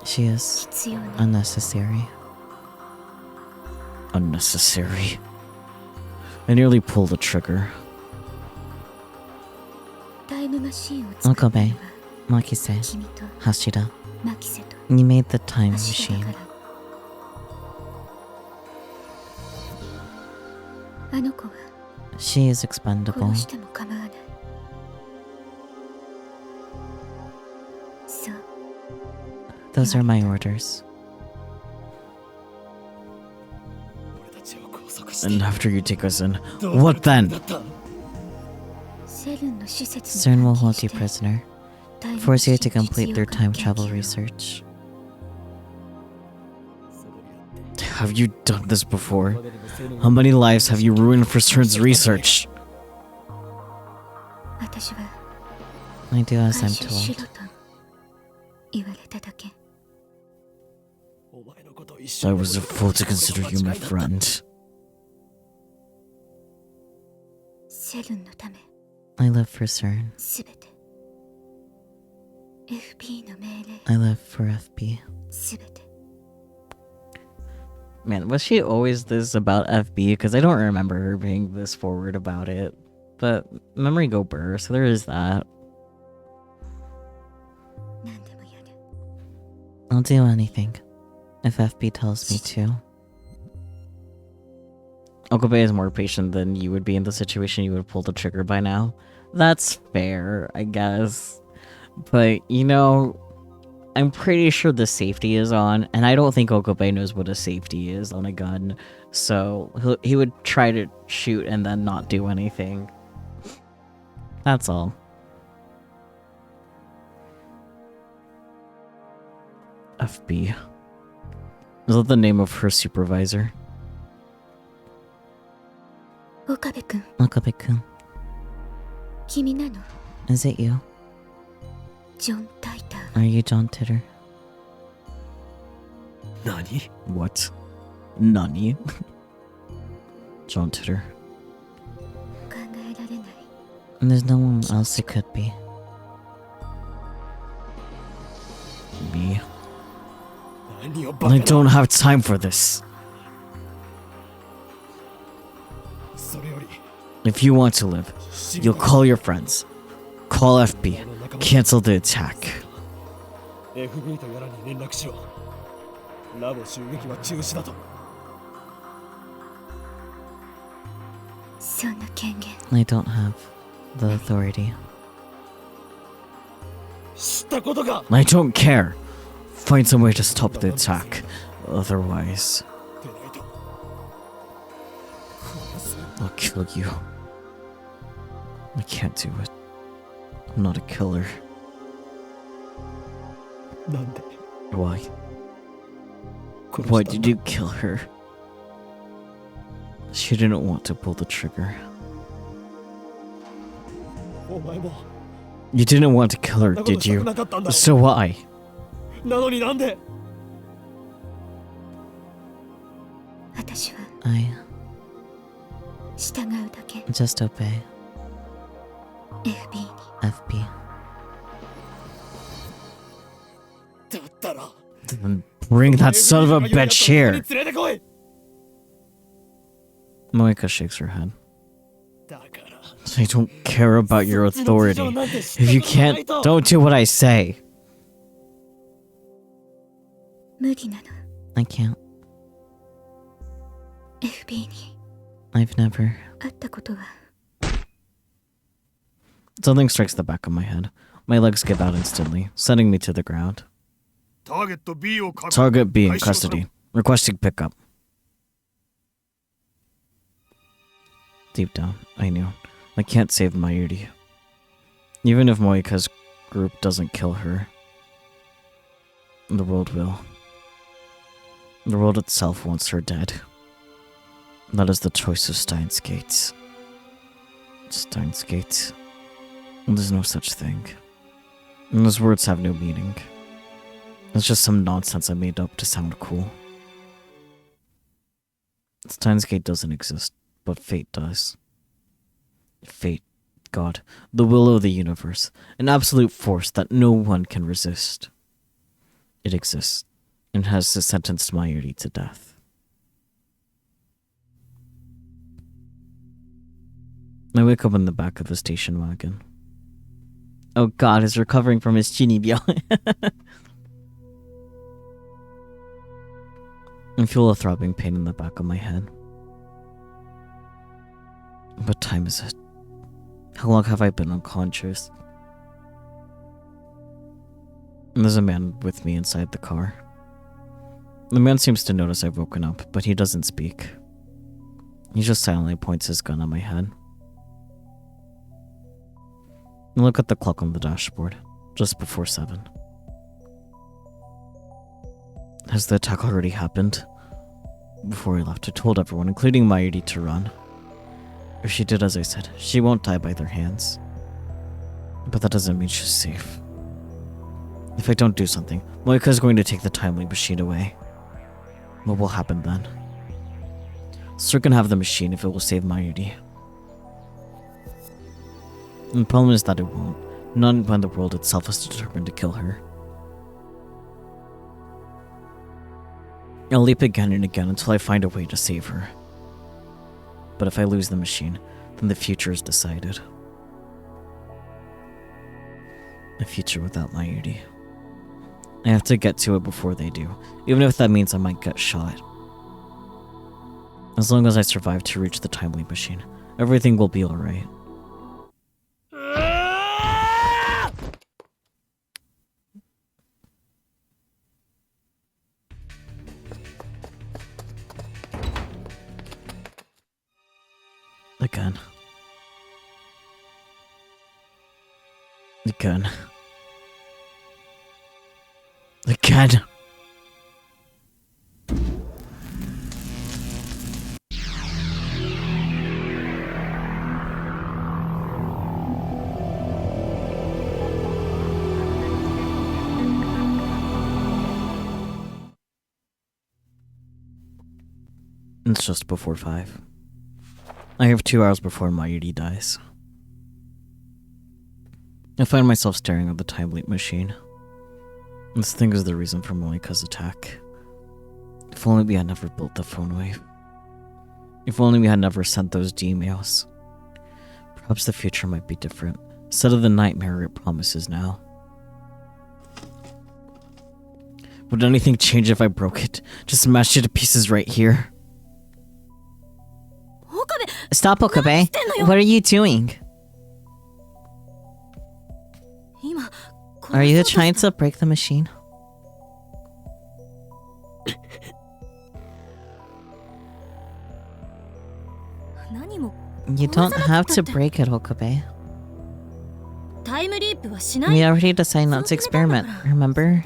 She is 必要な unnecessary. Unnecessary. I nearly pulled the trigger. タイムマシンを作ったのは Makise, 君と Hashida, マキセと you made the time 橋田 machine. だから。あの子は She is expendable. 殺しても構わない。そう、 Those are my orders. 俺たちを拘束して And after you take us in, どう what なる then? だった。セルンの施設 CERN に will 監 hold 禁 you して prisoner, タイムマ force シン you to complete 実 their 用化の time 研 travel 究を research. そこにあって Have you done this before? 今までにもセルン How many lives have you ruined for CERN's research? 私は I do as 回 I'm 収し told. ろと言われただけ。お前のことを一緒 I に was a fool to consider you my friend. セルンのため I live for CERN. すべて FP の命令 I live for FB. すべて Man, was she always this about FB? Because I don't remember her being this forward about it. But memory go blur, so there is that. 何でもやる。 I'll do anything if FB tells me to. Okabe is more patient than you would be in the situation. You would have pulled the trigger by now. That's fair, I guess. But, you know, I'm pretty sure the safety is on, and I don't think Okabe knows what a safety is on a gun. So he would try to shoot and then not do anything. That's all. FB. Is that the name of her supervisor? 岡部君、 Okabe-kun. 君なの？ Is it you? ジョン・タイター。 Are you John Titter? 何？ What? Nani? John Titter. 考えられない。 There's no one else it could be. Me. 何をバカ I な。 don't have time for this. それより If you want to live, you'll call your friends. Call FB. Cancel the attack. FB とやらに連絡しろ。ラボ襲撃は中止だと。そんな権限。 I don't have the authority. 知ったことか。 I don't care. Find some way to stop the attack. Otherwise, でないと。 I'll kill you. I can't do it. I'm not a killer. なんで Why? 殺 Why したん did だ you kill her? She didn't want to pull the trigger. お前も You didn't want to kill そ her, んなこと did したく you? なかったんだろ。 So why? なのになんで。私は I 従うだけ。 just obey. FB に。 FB. だったら Then bring that son of a bitch here. 連れてこい。 Moika shakes her head. だから I don't care about your そっちの事 authority. 情なんて知った If you ことな can't, いと。 don't do what I say. 無理なの。 I can't. FB に I've never. 会ったことは。 Something strikes the back of my head. My legs give out instantly, sending me to the ground. ターゲット B を確保。 Target B in custody. Requesting pickup. Deep down, I knew. I can't save Mayuri. Even if Moika's group doesn't kill her, the world will. The world itself wants her dead. That is the choice of Steins Gate. Steins Gate. There's no such thing. And those words have no meaning. It's just some nonsense I made up to sound cool. Steins Gate doesn't exist, but fate does. Fate, God, the will of the universe, an absolute force that no one can resist. It exists, and has sentenced Mayuri to death. I wake up in the back of the station wagon. Oh God, he's recovering from his chinibyo. I feel a throbbing pain in the back of my head. What time is it? How long have I been unconscious? And there's a man with me inside the car. The man seems to notice I've woken up, but he doesn't speak. He just silently points his gun at my head. I look at the clock on the dashboard, just before 7. Has the attack already happened? Before I left, I told everyone, including Mayuri, to run. If she did as I said, she won't die by their hands. But that doesn't mean she's safe. If I don't do something, Moika is going to take the timely machine away. What will happen then? Sir can have the machine if it will save Mayuri. And the problem is that it won't, not when the world itself is determined to kill her. I'll leap again and again until I find a way to save her. But if I lose the machine, then the future is decided. A future without Mayuri. I have to get to it before they do, even if that means I might get shot. As long as I survive to reach the timely machine, everything will be alright. Again. Again. Again. It's just before 5. I have 2 hours before Mayuri dies. I find myself staring at the time leap machine. This thing is the reason for Moika's attack. If only we had never built the phone wave. If only we had never sent those D-mails. Perhaps the future might be different, instead of the nightmare it promises now. Would anything change if I broke it? Just smashed it to pieces right here? Stop, Okabe. What are you doing? Are you trying to break the machine? You don't have to break it, Okabe. We already decided not to experiment, remember?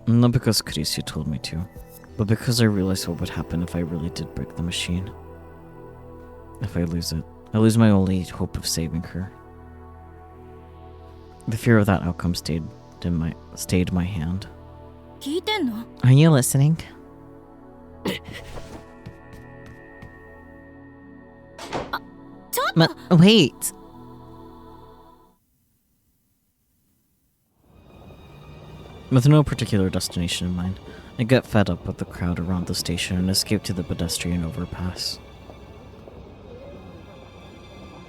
Not because Kurisu told me to, but because I realized what would happen if I really did break the machine. If I lose it, I lose my only hope of saving her. The fear of that outcome stayed my hand. Are you listening? Wait. With no particular destination in mind, I get fed up with the crowd around the station and escape to the pedestrian overpass.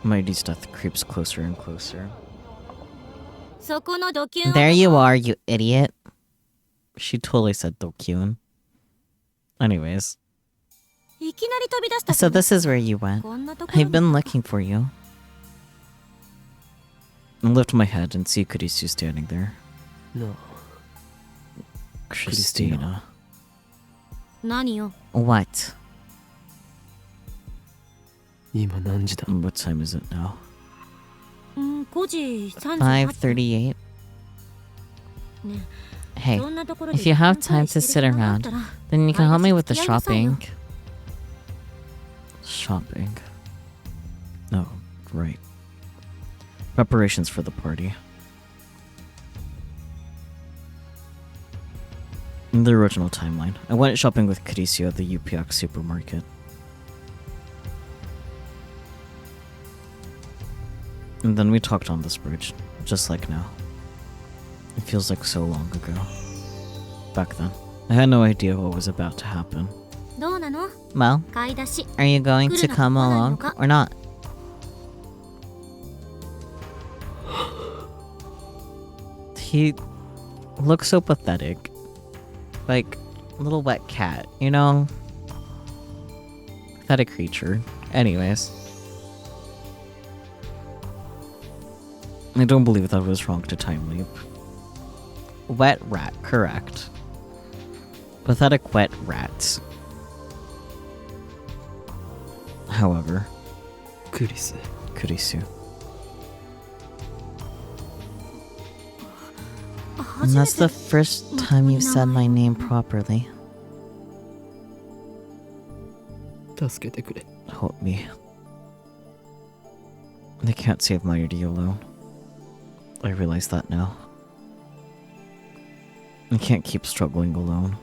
Mayuri's death creeps closer and closer. There you are, you idiot. She totally said Dokyun. Anyways. So this is where you went. I've been looking for you. I lift my head and see Kurisu standing there. No. Christina. What? 今何時だ What time is it now? 5:38. Hey, if you have time to sit around, then you can help me with the shopping. Shopping. Oh, right. Preparations for the party. In the original timeline, I went shopping with Kurisu at the UPX supermarket. And then we talked on this bridge, just like now. It feels like so long ago. Back then, I had no idea what was about to happen. Well, are you going to come along or not? He looks so pathetic. Like a little wet cat, you know? Pathetic creature. Anyways. I don't believe that it was wrong to time leap. Wet rat, correct. Pathetic wet rats. However, Kurisu. And that's the first time you've said my name properly. 助けてくれ Help me. They can't save Mayuri alone. I realize that now. I can't keep struggling alone.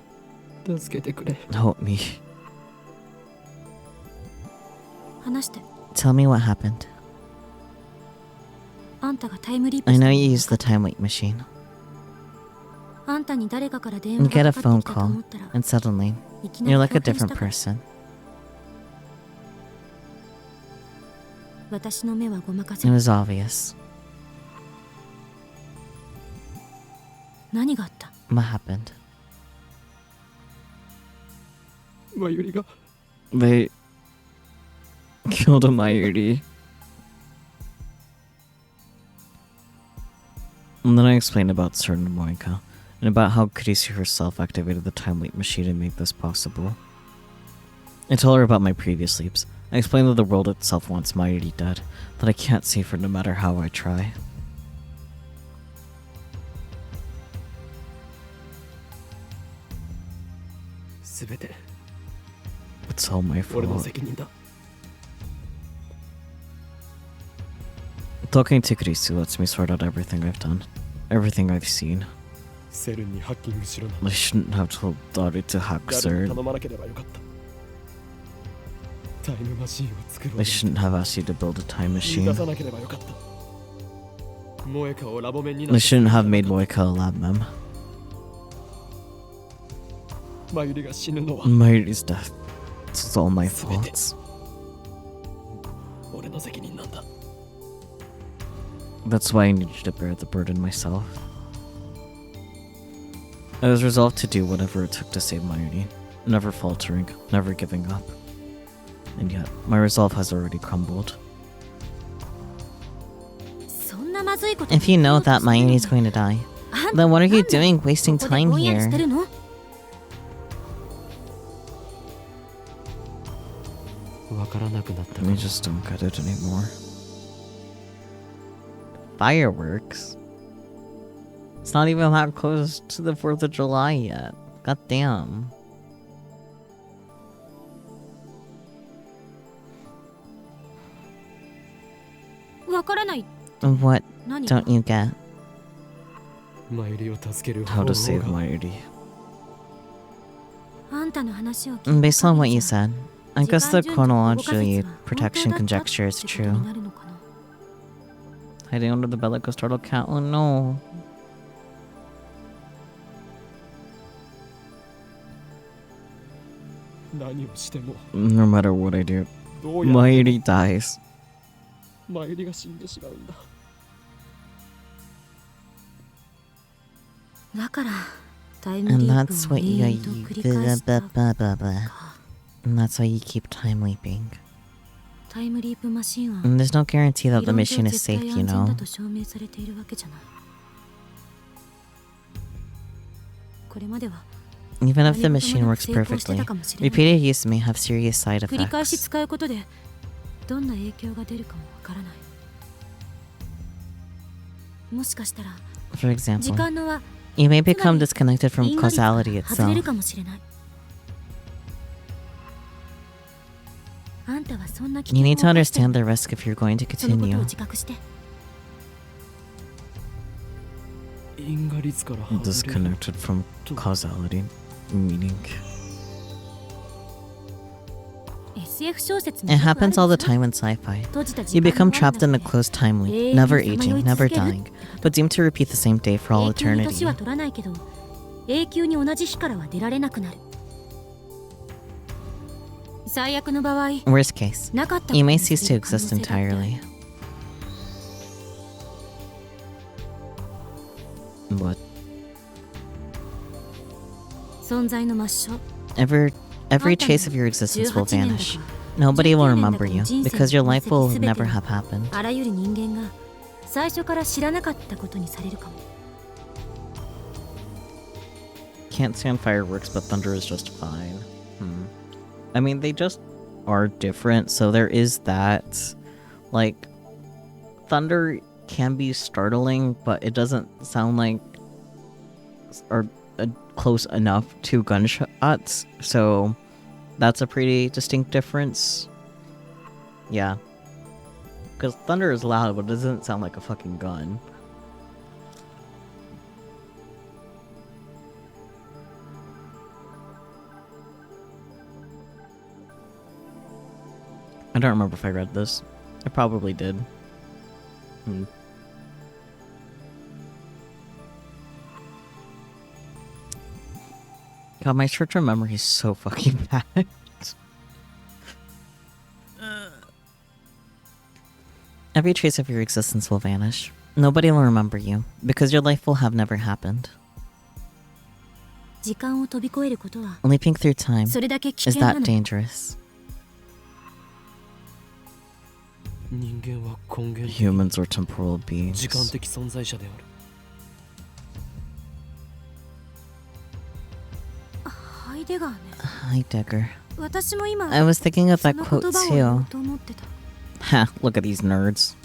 助けてくれ Help me. Tell me what happened. I know you used the time leap machine. You get a phone call, and suddenly, you're like a different person. It was obvious. What happened? マユリが They killed a Mayuri. And then I explained about certain Moika, and about how Kurisu herself activated the time leap machine and made this possible. I told her about my previous leaps. I explained that the world itself wants Mayuri dead, that I can't save her no matter how I try. It's all my 俺の fault. 責任だ Talking to Kurisu lets me sort out everything I've done, everything I've seen. セルンにハッキングしろな。 I shouldn't have told Dari to hack 誰に Zerd. 頼まなければよかった。タイムマシーンを作る I shouldn't have asked you to build a time 言い machine. 出さなければよかった。萌えかをラボメンに I shouldn't have made Moika a lab mem. マユリが死ぬのは Mayuri's death. This is all my fault. 俺の責任なんだ。 That's why I needed to bear the burden myself. I was resolved to do whatever it took to save Mayuri, never faltering, never giving up. And yet, my resolve has already crumbled. そんなまずいこと If you know that Mayuri's going to die, then what are you doing wasting time ここでぼんやりして here? るの？わからなくなったか I ら just don't get it anymore. Fireworks? It's not even that close to the 4th of July yet. God damn. わからない。 What 何？ don't you get? マユリを助ける How 方 to 法 save が Mayuri. あんたの話を聞い Based た on 限 what り you じゃ said, I guess the 時間順序と保護 chronology 仮説は protection 本当だった conjecture is ってことに true. なるのかな。 Hiding under the bellicose turtle cat? Oh no. 何をしても No matter what I do, どうやって Mayuri dies. マユリが死んでしまうんだ。だからタイムリ And ープ that's を what 永 you 遠と繰り返した And that's why you keep time leaping. タイムリープマシンは And there's no guarantee 理 that the 論上 mission is 絶対 safe, you 安全 know. だと証明されているわけじゃない。これまでは Even if the 何 machine 事もなく works 成功して perfectly, たかもしれない。 repeated use may have serious side 繰り返し effects. 使うことでどんな影響が出るかもわからない。もしかしたら For 時 example, 間のは you may become disconnected from 因果率が causality 外れる itself. かもしれない。あんたはそんな危 You 険 need を to 冒して understand the risk if you're going to そのことを continue. 自覚して。因果率から外れる Disconnected from causality. Meaning. SF 小説に It よくある happens all the でしょ。 time in sci-fi. 閉じた時 You 間の become trapped in a 輪の中で closed time loop, 永遠に never さまよい aging, 続 never ける dying, but doomed to repeat the same day for all 永久に eternity. 年は取らないけど永久に同じ日からは出られなくなる。最悪の場合 Worst case, なかった you may ことに cease す to る可能 exist 性だってある。 entirely. What? 存在の抹消。 Every trace of your existence will 18年だ vanish. か Nobody will 19年だ remember かの you 人生 because your の life 痕跡 will 全て never を have happened. あらゆる人間が最初から知らなかったことにされるかも。 Can't stand fireworks, but thunder is just fine. I mean, they just are different, so there is that. Like, thunder can be startling, but it doesn't sound like or close enough to gunshots, so that's a pretty distinct difference. Yeah. Because thunder is loud, but it doesn't sound like a fucking gun. I don't remember if I read this. I probably did. God, my short-term memory is so fucking bad. Every trace of your existence will vanish. Nobody will remember you because your life will have never happened. 時間を飛び越えることは Leaping through time それだけ危 is 険な that の。 dangerous. 人間は根源的 Humans are temporal 時間 beings. 的存在者である。ハイデガーね。 Hi, Decker. 私も今 I was thinking of そ that の quote 言葉を言お too. うと思ってた。 Ha, look at these nerds.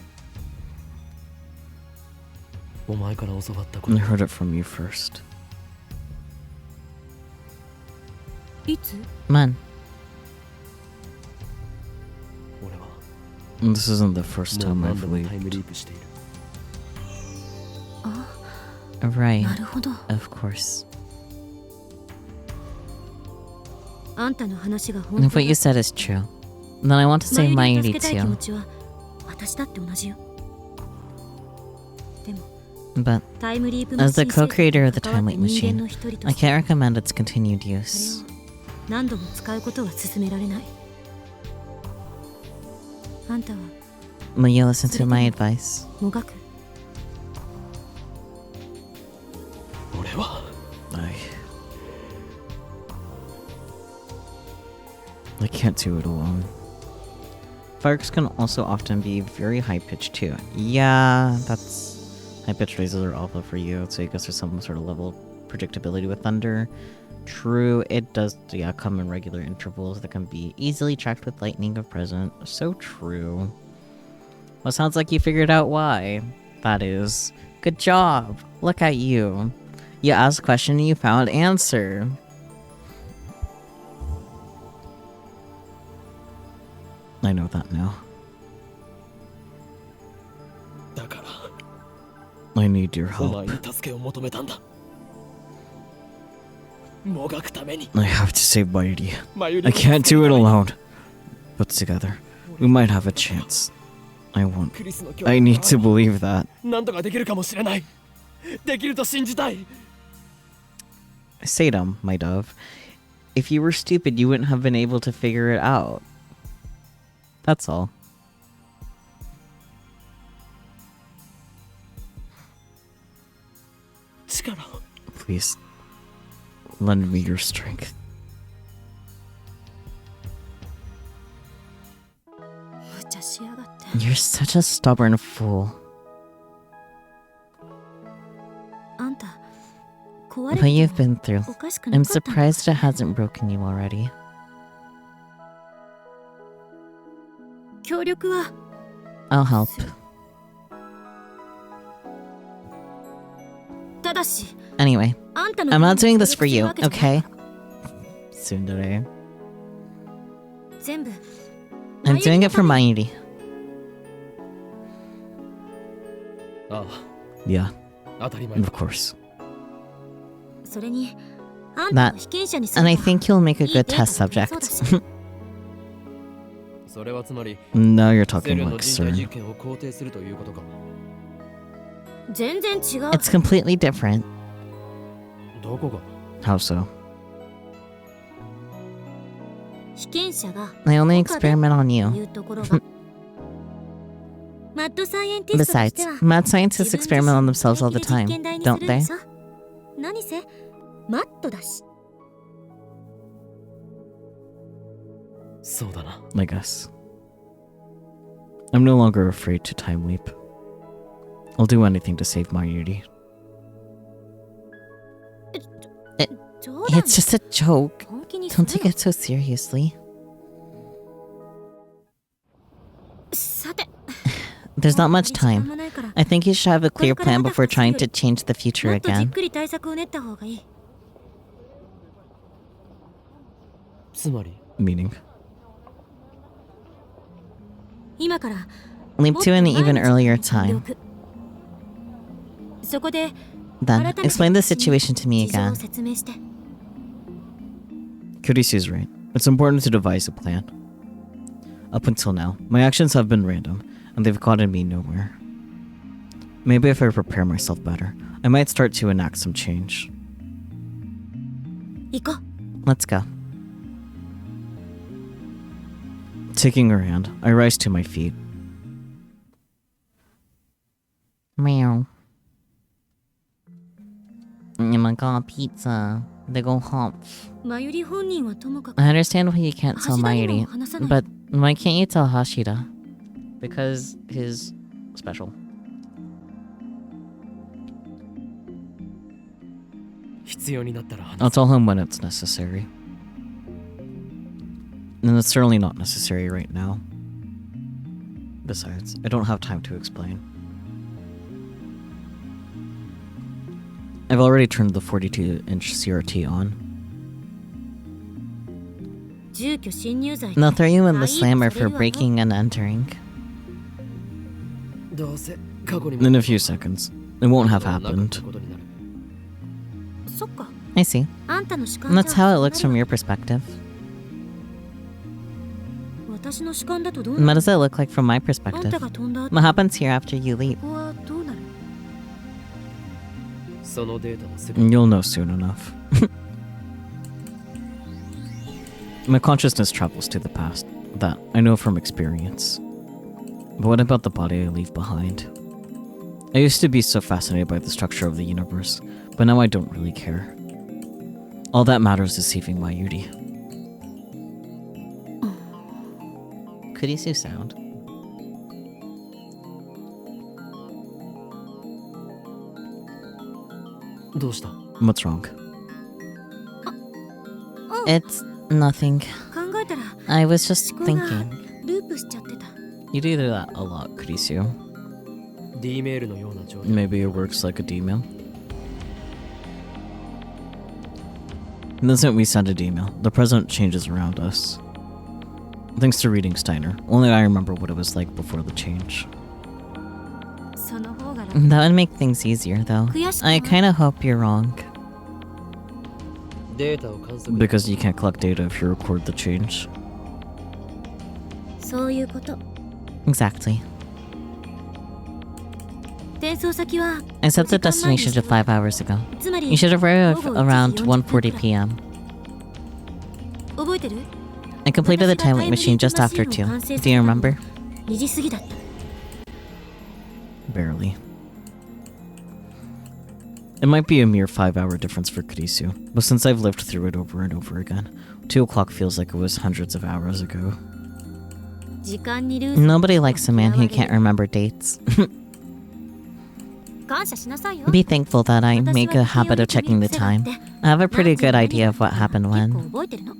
お前から教わったこ I と。 heard it from you first. いつ？ Man, 俺は This isn't the first もう time 何 I've 度もタイム leaped. リープしている。あ、 I've Right. なるほど。 Of course. あんたの話が If 本当 what you だ。 said is true, then I want to マ save ユリを Mayuri 助けたい気持 too. ちは私だって同じよ。でも But タイムリープ as the マシン co-creator of the 関わ time った loop 人間の machine, 一人と I して can't recommend its continued それ use. を何度も使うことは勧められない。あんたは Will you listen to my advice? もがく。俺は I can't do it alone. Fireworks can also often be very high-pitched too. Yeah, that's... High-pitched raises are awful for you, so I guess there's some sort of level of predictability with thunder. True, it does, yeah, come in regular intervals that can be easily tracked with lightning if present. So true. Well, sounds like you figured out why. That is. Good job! Look at you. You asked a question and you found answer. I know that now. だから I need your お help. 前に助けを求めたんだ。もがくために I have to save Mighty. マユリ I を can't 助け do る it ために alone. But together, we might have a chance. I want. クリスの協力 I need が to believe that. 何とかできるかもしれない。できると信じたい。 Sadum, my dove. If you were stupid, you wouldn't have been able to figure it out. That's all. Please, lend me your strength. 無茶しやがって。 You're such a stubborn fool. あんた壊 What れ you've ても been through. おかしくな I'm かったんだ。 surprised it hasn't broken you already. 協力は I'll help. ただし Anyway, あんたの I'm not ため doing に this for 協 you, 力するわけじゃない okay? Tsundere. 全部 I'm doing it for Mayuri. あ Yeah, あ、当たり前 of だ。 course. それにあんた That, を被験者にす and る I のは think you'll make a いい good データ test が取れそうだ subject. しそれはつまり Now you're セ talking ルの like 人体 sir. 実験を肯定するということか。全然違う。 It's completely different. どこが How so? 被験者が I only 他で experiment on と you. いうところがマッドサイエンティストとし Besides, ては mad scientists 自分 experiment on 自身 themselves all the 平気で time, 実験台にす don't るで they? しょ。何せマットだし。そうだな。 I guess. I'm no longer afraid to time leap. I'll do anything to save Mayuri. 冗談 It's just a joke. 本気にする Don't take it so seriously. さて There's not もう much 時間 time. もないから I think you should have a clear これから plan まだ before 早すぎ trying る to change the future もっとじっ again. くり対策を練った方がいい。つまり Meaning, 今から leap もっと to an 前に even 準備 earlier をしてお time. く。そこで Then, 改めて explain the 私に situation to me 事情を again. 説明して。 Kurisu's right. It's important to devise a plan. Up until now, my actions have been random, and they've gotten me nowhere. Maybe if I prepare myself better, I might start to enact some change. 行こう。 Let's go. Taking her hand, I rise to my feet. Meow. Oh my god, pizza. They go hot. マユリ本人はともかく I understand why you can't tell 橋田に Mayuri, も話さない。 but why can't you tell Hashida? Because he's special. 必要になったら I'll 話す。 tell him when it's necessary. And it's certainly not necessary right now. Besides, I don't have time to explain. I've already turned the 42-inch CRT on. 住居侵入罪 And I'll throw you in the あ、いいとされ slammer る for わよ。 breaking and entering. どうせ過去にも In a few seconds. It won't have なかった happened. ことになる。そっか。 I see. あんたの視観 And じゃ that's how it looks from your perspective. 私の視観だとどう And な what る？ does it look like from my あん perspective? たが飛んだ後 What happens here after you leap? ここはどうなる？そのデータもすぐ You'll know soon enough. My consciousness travels to the past. That I know from experience. But what about the body I leave behind? I used to be so fascinated by the structure of the universe, but now I don't really care. All that matters is saving my Yuri. Kurisu sound. What's wrong? It's nothing. 考えたら I was just 思考が thinking. ループしちゃってた。 You do that a lot, Kurisu. D メールのような状態 Maybe it works like a D-mail. The instant we send an email, the present changes around us. Thanks to reading Steiner, only I remember what it was like before the change. その方が楽。 That would make things easier, though. I kinda hope you're wrong. データを観測 Because you can't collect data if you record the change. そういうこと。 Exactly. 転送先は I set the destination to 5 hours ago. つまり You should arrive 午後 around 1時40 1:40 p.m. 覚えてる？ I completed the time leap machine just after 2. Do you remember? 2時過ぎだった。 Barely. It might be a mere 5-hour difference for Kurisu, but since I've lived through it over and over again, 2 o'clock feels like it was hundreds of hours ago. 時間にルーズ。 Nobody likes a man who can't remember dates. 感謝しなさいよ。 Be thankful that I make a habit of checking the time. I have a pretty good idea of what happened 結 when. 構覚えてるの。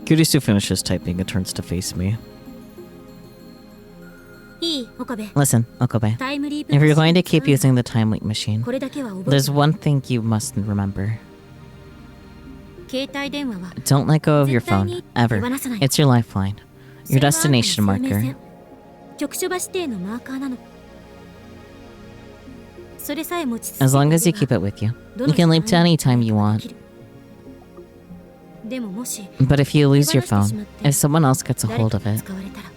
Kurisu finishes typing and turns to face me. いい、岡部。 Listen, Okobe. タイムリープ If you're going to keep using the time leap machine, これだけは覚えてる。 there's one thing you must remember. 携帯電話は Don't let go of your phone, ever. 手放さない。 It's your lifeline, そ your れはあんたの destination 生命 marker. 線。局所場指定のマーカーなの。それさえ持ち続け As long て as you いれば keep it with you, ど you の can leap 時 to 間 any に time you で want. きる。でももし But if you lose your phone, if someone else gets a 誰 hold か of に it, 使われたら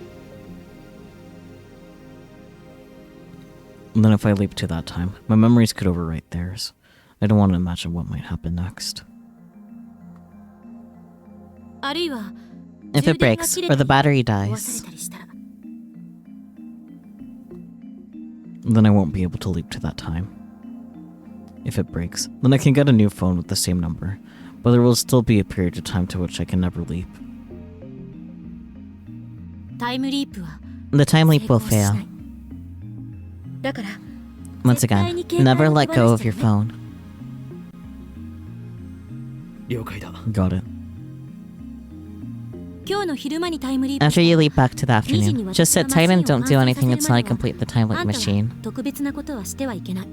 And then if I leap to that time, my memories could overwrite theirs. I don't want to imagine what might happen next. あるいは if 充 it 電が breaks 切れ or て the battery 壊され dies, たりしたら Then I won't be able to leap to that time. If it breaks, then I can get a new phone with the same number, but there will still be a period of time to which I can never leap. タイムリープは the time 成 leap will 功しな fail. い。だから Once again, never let go of your phone. 了解だ Got it. 今日の昼間にタイムリープ After し you た leap back to the 2時に afternoon, 私 just が sit マ tight シン and を don't 完 do 成 anything させ until る I まで complete the time は leap あんたは machine. 特別なことはしてはいけない。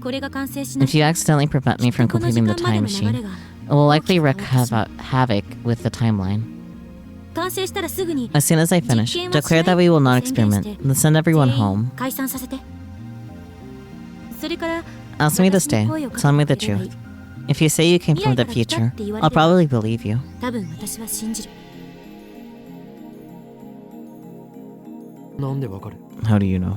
これが完成しない If you accidentally prevent me from この時 completing 間 the まで time の流れ machine, が it will likely wreak havoc with the timeline. 完成したらすぐに As soon as I finish, declare that we will not experiment, then send everyone 全員 home. 解散させて。それから Ask me to stay. Tell me the truth. If you say you came from the future, I'll probably believe you. 多分私は信じる。なんでわかる How do you know?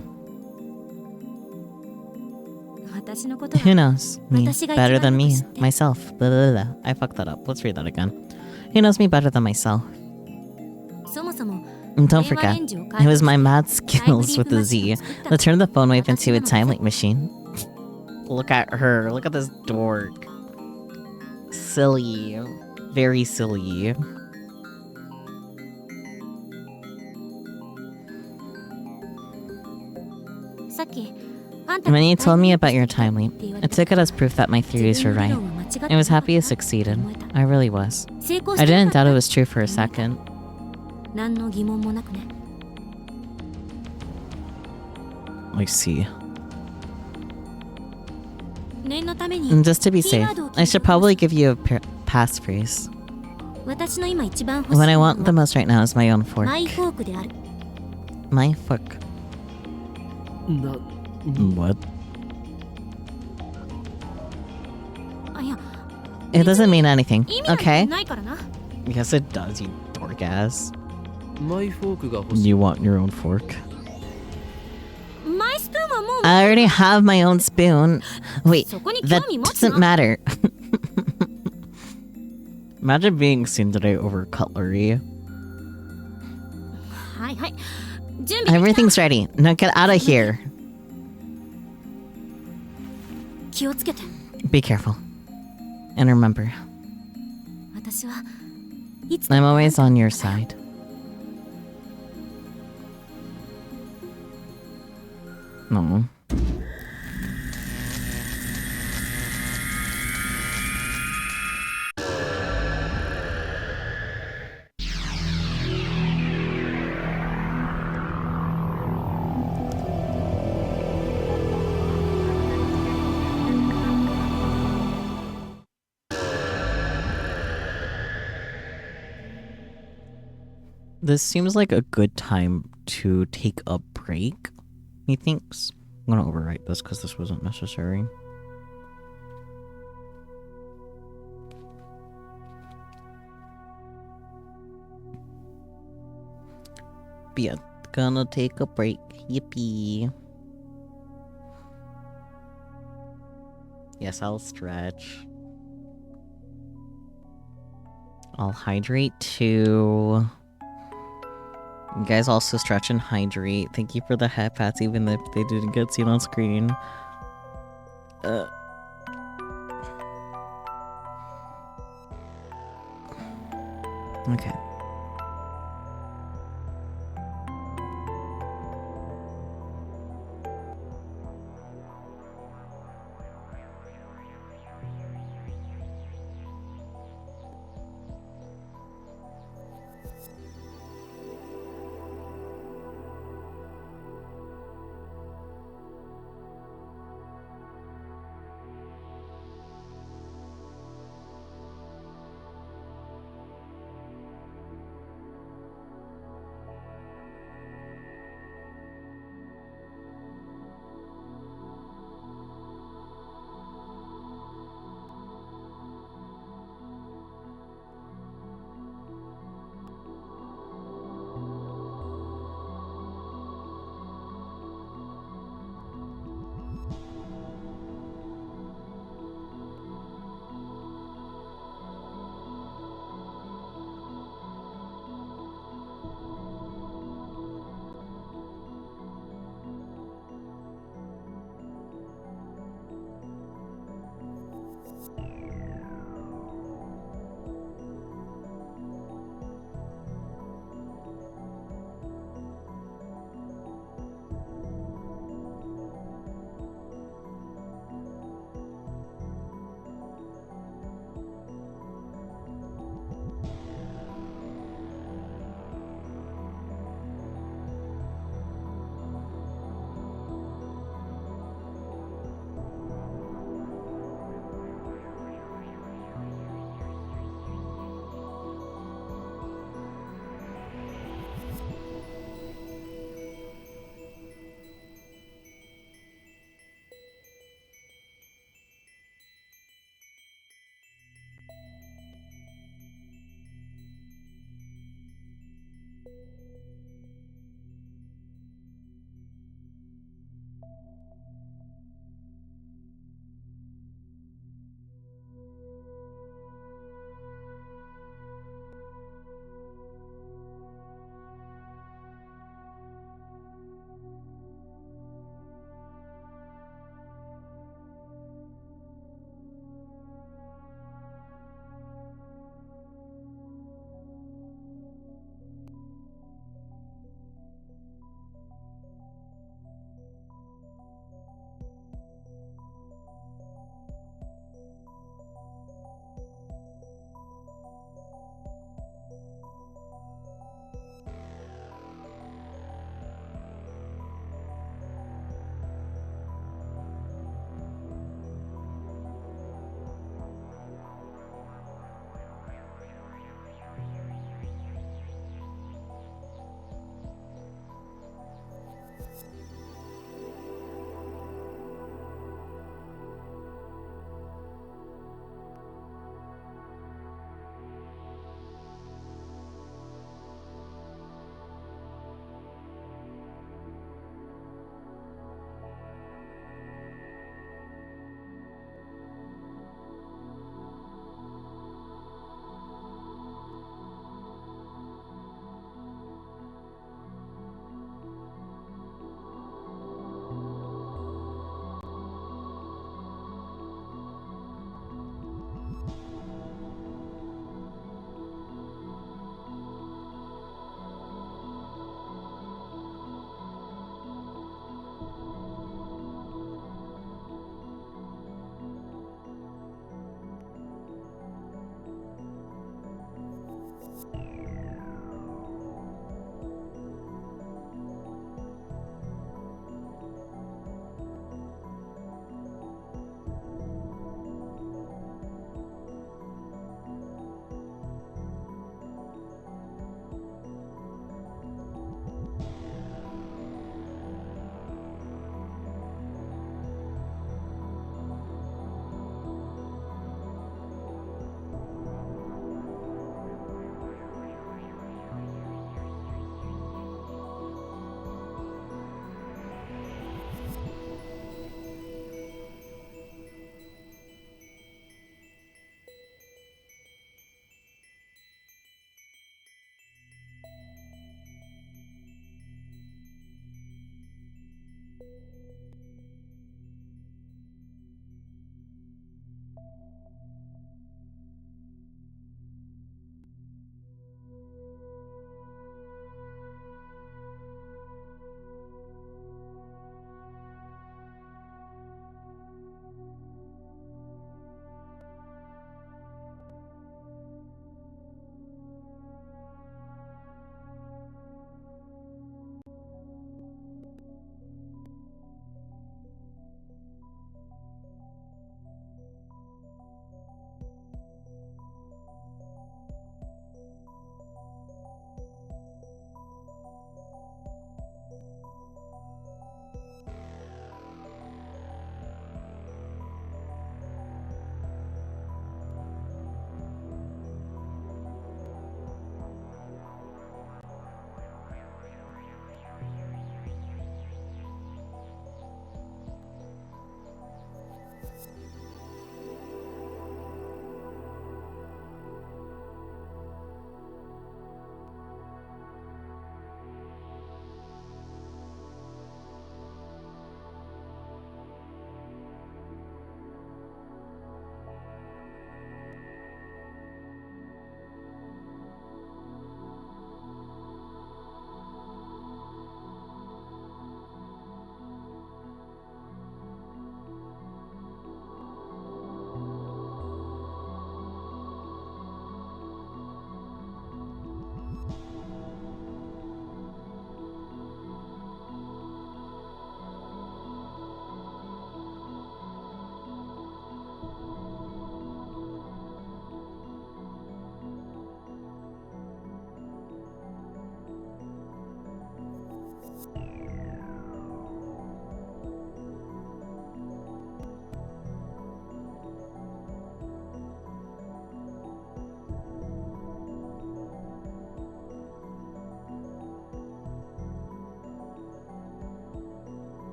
私のことは Who knows me 私が better 一番 than よく me? 知って Myself. Blah, blah, blah. I fucked that up. Let's read that again. Who knows me better than myself? そもそも And don't 電話 forget, レンジを it was my 開 mad skills with the Z that turned the phone wave into a time leap machine. Look at her. Look at this dork. Silly. Very silly. さっきあんた When you told me about your タイ time ムリ leap, ープって言わ I れて took it as proof that my theories were 自分の理 right. 論は間違って I was happy you なかったって succeeded. 思えた I really was. 成功 I してな didn't かった doubt it was true for a second. 何の疑問もなくね。 I see. 念のために And just to be safe, I should probably give you a passphrase. 私の今一番欲しい What I も want の the は most right now is my own fork. マイフォークである。 My fork. な What? It doesn't mean anything. 意味なんて Okay. ないからな。 Yes, it does, you dork ass. マイフォークが欲しい。 You want your own fork? マイスプーンはもう I already have my own spoon. Wait, そこに that 興味持つ doesn't な。 matter. Imagine being seen today over cutlery. はいはい。準備できた。 Everything's ready. Now get out of here. 気をつけて。 Be careful. And remember, 私はいつ I'm always on your side. No. This seems like a good time to take a break, methinks. I'm gonna overwrite this because this wasn't necessary. But yeah, gonna take a break. Yippee. Yes, I'll stretch. I'll hydrate too. You guys also stretch and hydrate. Thank you for the head pats, even if they didn't get seen on screen. Okay.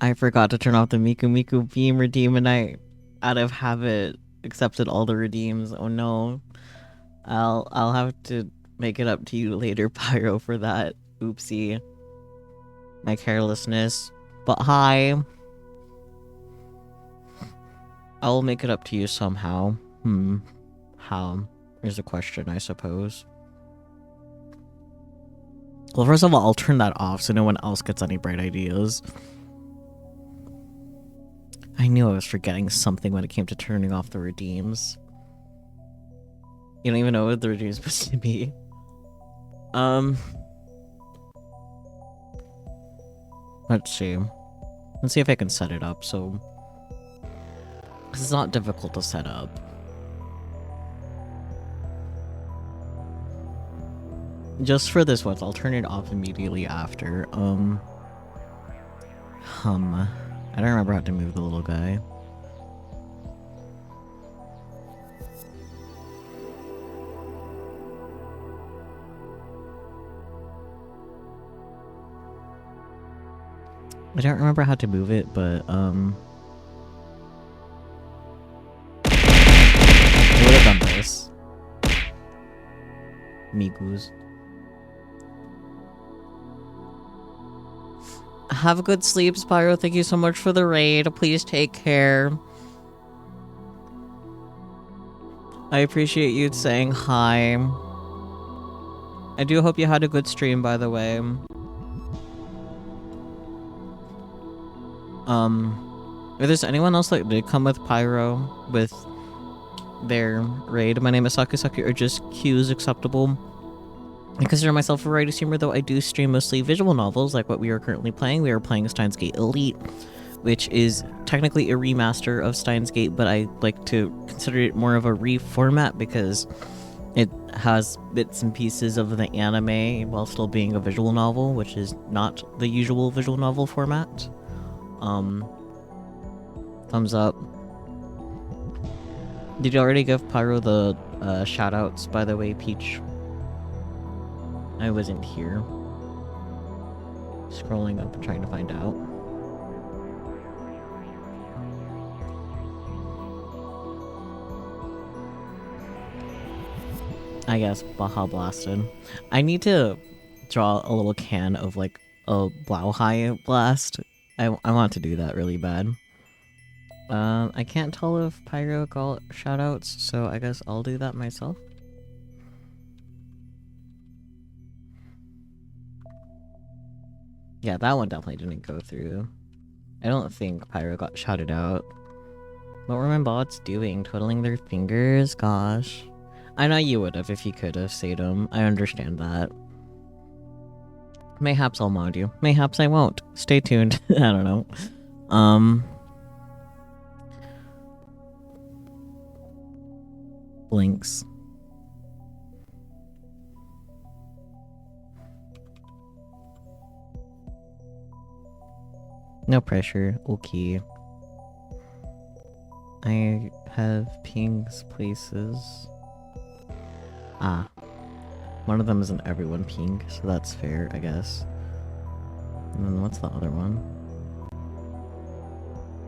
I forgot to turn off the Miku Miku beam redeem, and I, out of habit, accepted all the redeems. Oh no. I'll have to make it up to you later, Pyro, for that. Oopsie. My carelessness. But hi. I'll make it up to you somehow. How? Is the question, I suppose. Well, first of all, I'll turn that off so no one else gets any bright ideas. I knew I was forgetting something when it came to turning off the redeems. You don't even know what the redeem is supposed to be. Let's see. Let's see if I can set it up, so... It's not difficult to set up. Just for this once, I'll turn it off immediately after. I don't remember how to move the little guy. I don't remember how to move it, but, I would have done this. Migus. Have a good sleep, Spyro. Thank you so much for the raid. Please take care. I appreciate you saying hi. I do hope you had a good stream, by the way. If there's anyone else that did come with Pyro with their raid, my name is Sakusaki, or just Q is acceptable. I consider myself a variety streamer, though I do stream mostly visual novels, like what we are currently playing. We are playing Steins Gate Elite, which is technically a remaster of Steins Gate, but I like to consider it more of a reformat because It has bits and pieces of the anime while still being a visual novel, which is not the usual visual novel format. Thumbs up. Did you already give Pyro the shoutouts, by the way, Peach? I wasn't here. Scrolling up and trying to find out. I guess Baja Blasted. I need to draw a little can of like a Blauhai blast. I want to do that really bad. I can't tell if Pyro got shoutouts, so I guess I'll do that myself. Yeah, that one definitely didn't go through. I don't think Pyro got shouted out. What were my bots doing? Twiddling their fingers? Gosh. I know you would have if you could have, Sadum. I understand that. Mayhaps I'll mod you. Mayhaps I won't. Stay tuned. I don't know. Links. No pressure. Okay. I have pings places. Ah. One of them isn't everyone ping, so that's fair, I guess. And then what's the other one?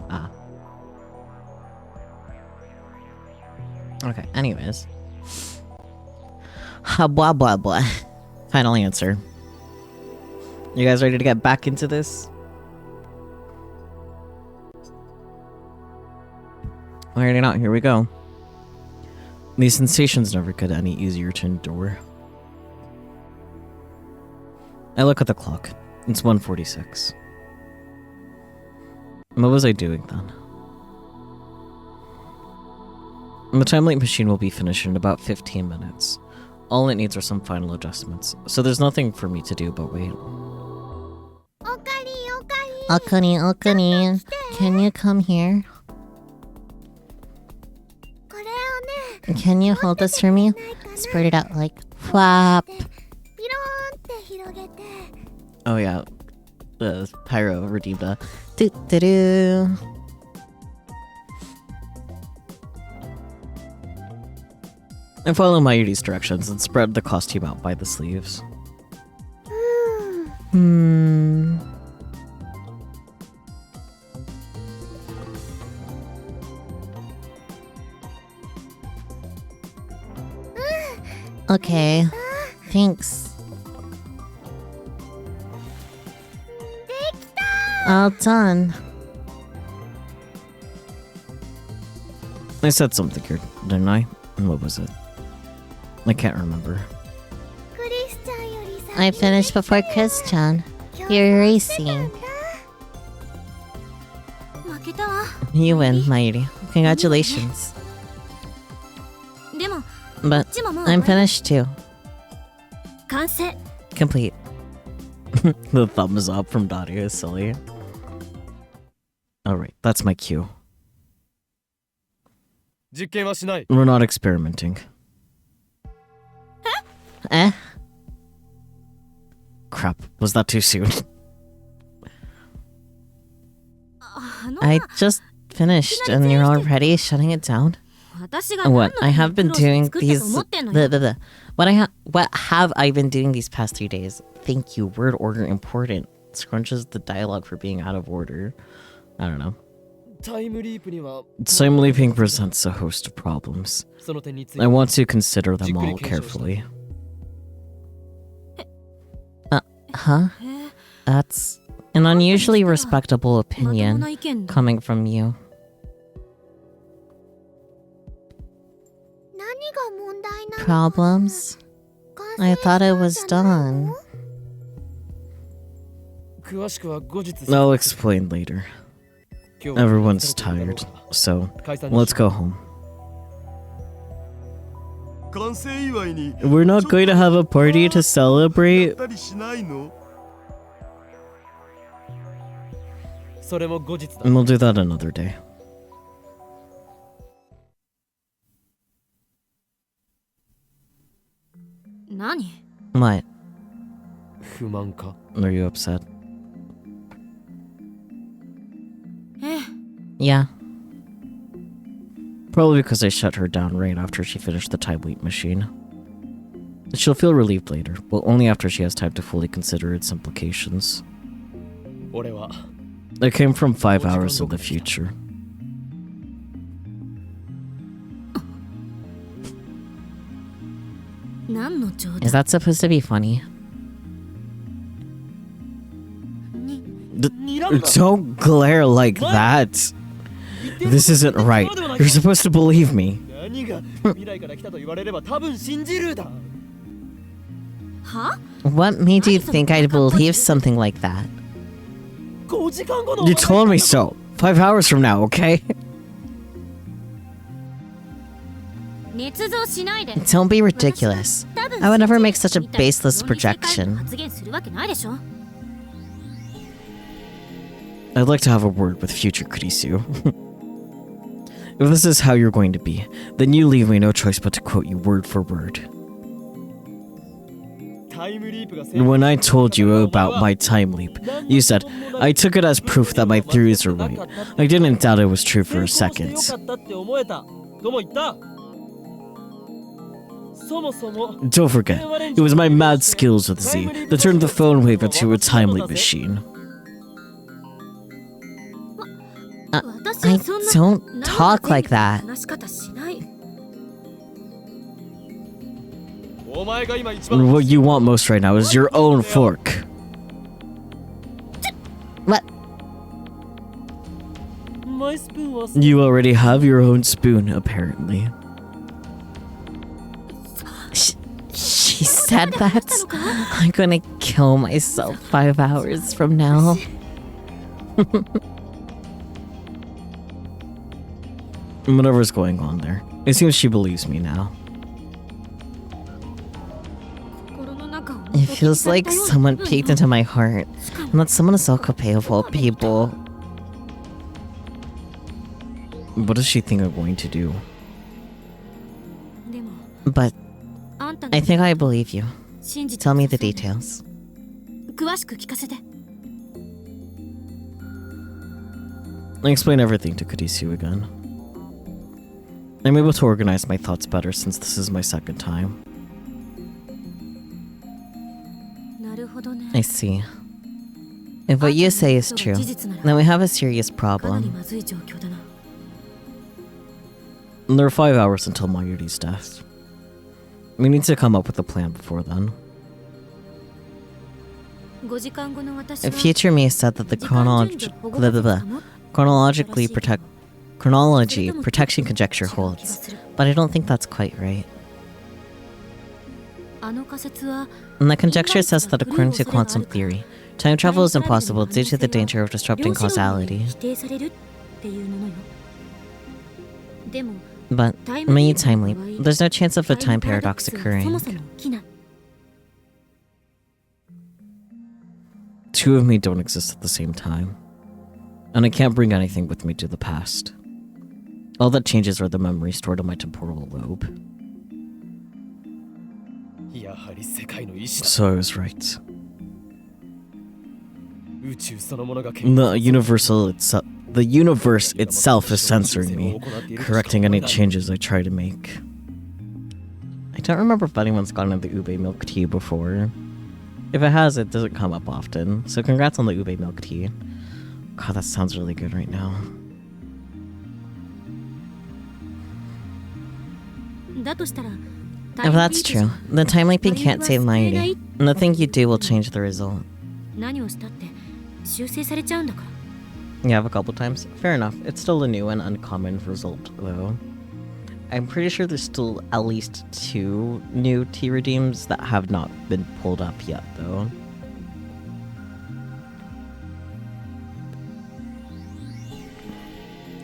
Ah. Okay, anyways. Blah blah blah. Final answer. You guys ready to get back into this? Alrighty, now, here we go. These sensations never get any easier to endure. I look at the clock. It's 1:46. What was I doing then? The time link machine will be finished in about 15 minutes. All it needs are some final adjustments, so there's nothing for me to do but wait. Okuni, can you come here? Can you hold this for me? Spread it out like flap. Oh yeah, Pyro redeemed a Do. and follow Mayuri's directions and spread the costume out by the sleeves. Okay. Thanks. All done. I said something here, didn't I? And what was it? I can't remember. I finished before Chris-chan. You're racing. You win, Mayuri. Congratulations. But I'm finished too. Complete. The thumbs up from Dottie is silly. Alright, that's my cue. 実験はしない。 We're not experimenting. Eh? Crap, was that too soon? I just finished and you're already shutting it down? What? I have been doing these... What have I been doing these past 3 days? Thank you. Word order important. Scrunches the dialogue for being out of order. I don't know. タイムリープには Time leaping presents a host of problems. その点について I want to consider them all carefully. Huh? That's an unusually respectable opinion coming from you. Problems? I thought it was done. 詳しくは後日 I'll explain later. 今日は Everyone's tired, so let's go home. 完成祝いに We're not going to have a party to celebrate. たりしないのそれも後日だ And we'll do that another day. 何 What? 不満か Are you upset? ええ Yeah. Probably because I shut her down right after she finished the time leap machine. She'll feel relieved later, but only after she has time to fully consider its implications. 俺は I came from 5 hours in the future. Is that supposed to be funny? Don't glare like that. This isn't right. You're supposed to believe me. 何が未来から来たと言われれば多分信じるだ は What made you think I'd believe something like that? 5時間後の You told me so. 5 hours from now, okay? 捏造しないで Don't be ridiculous. I would never make such a baseless projection. 発言するわけないでしょ I'd like to have a word with future Kurisu. If this is how you're going to be, then you leave me no choice but to quote you word for word. タイムリープが成功 When I told you about my time leap, you said, I took it as proof that my theories are right. I didn't doubt it was true for a 成功 second. してよかったって思えたとも言ったそもそも Don't forget, it was my mad skills with Z that turned the phone wave into a time leap machine. I 私はそんな don't talk like that. 話し方しない お前が今一番 What you want most right now is your own fork. What? マイスプーンは You already have your own spoon, apparently. She said that? I'm gonna kill myself 5 hours from now. Whatever's going on there. It seems she believes me now. 心の中を It feels like someone peeked into my heart. And that someone is so capable, people. What does she think I'm going to do? でも But あんた I think I believe you. 信じて Tell me the details. 詳しく聞かせて I explain everything to Kurisu again. I'm able to organize my thoughts better since this is my second time. なるほどね I see. If what you say is true, then we have a serious かなり problem. まずい状況だな And there are 5 hours until Mayuri's death. We need to come up with a plan before then. 5時間後の私は Future me said that the chronology protection conjecture holds, but I don't think that's quite right. あの仮説は And the conjecture says that according to quantum theory, time travel is impossible due to the danger of disrupting 量子論 causality. で否定されるっていうものよでも But タイ when ム you リープ time の leap, 場合 there's no chance of a タイ time ムパラドッ paradox クスはそも occurring. そも起きない Two of me don't exist at the same time. And I can't bring anything with me to the past. All that changes are the memories stored in my temporal lobe. やはり世界の意志だ So I was right. 宇宙そのものが The universe itself is censoring me, correcting any changes I try to make. I don't remember if anyone's gotten the ube milk tea before. If it has, it doesn't come up often. So congrats on the ube milk tea. God, that sounds really good right now. だとしたら If that's true, then time leaping can't save Mayuri. Nothing you do will change the result. 何をしたって修正されちゃうんだから Yeah, a couple times. Fair enough. It's still a new and uncommon result, though. I'm pretty sure there's still at least 2 new T redeems that have not been pulled up yet, though.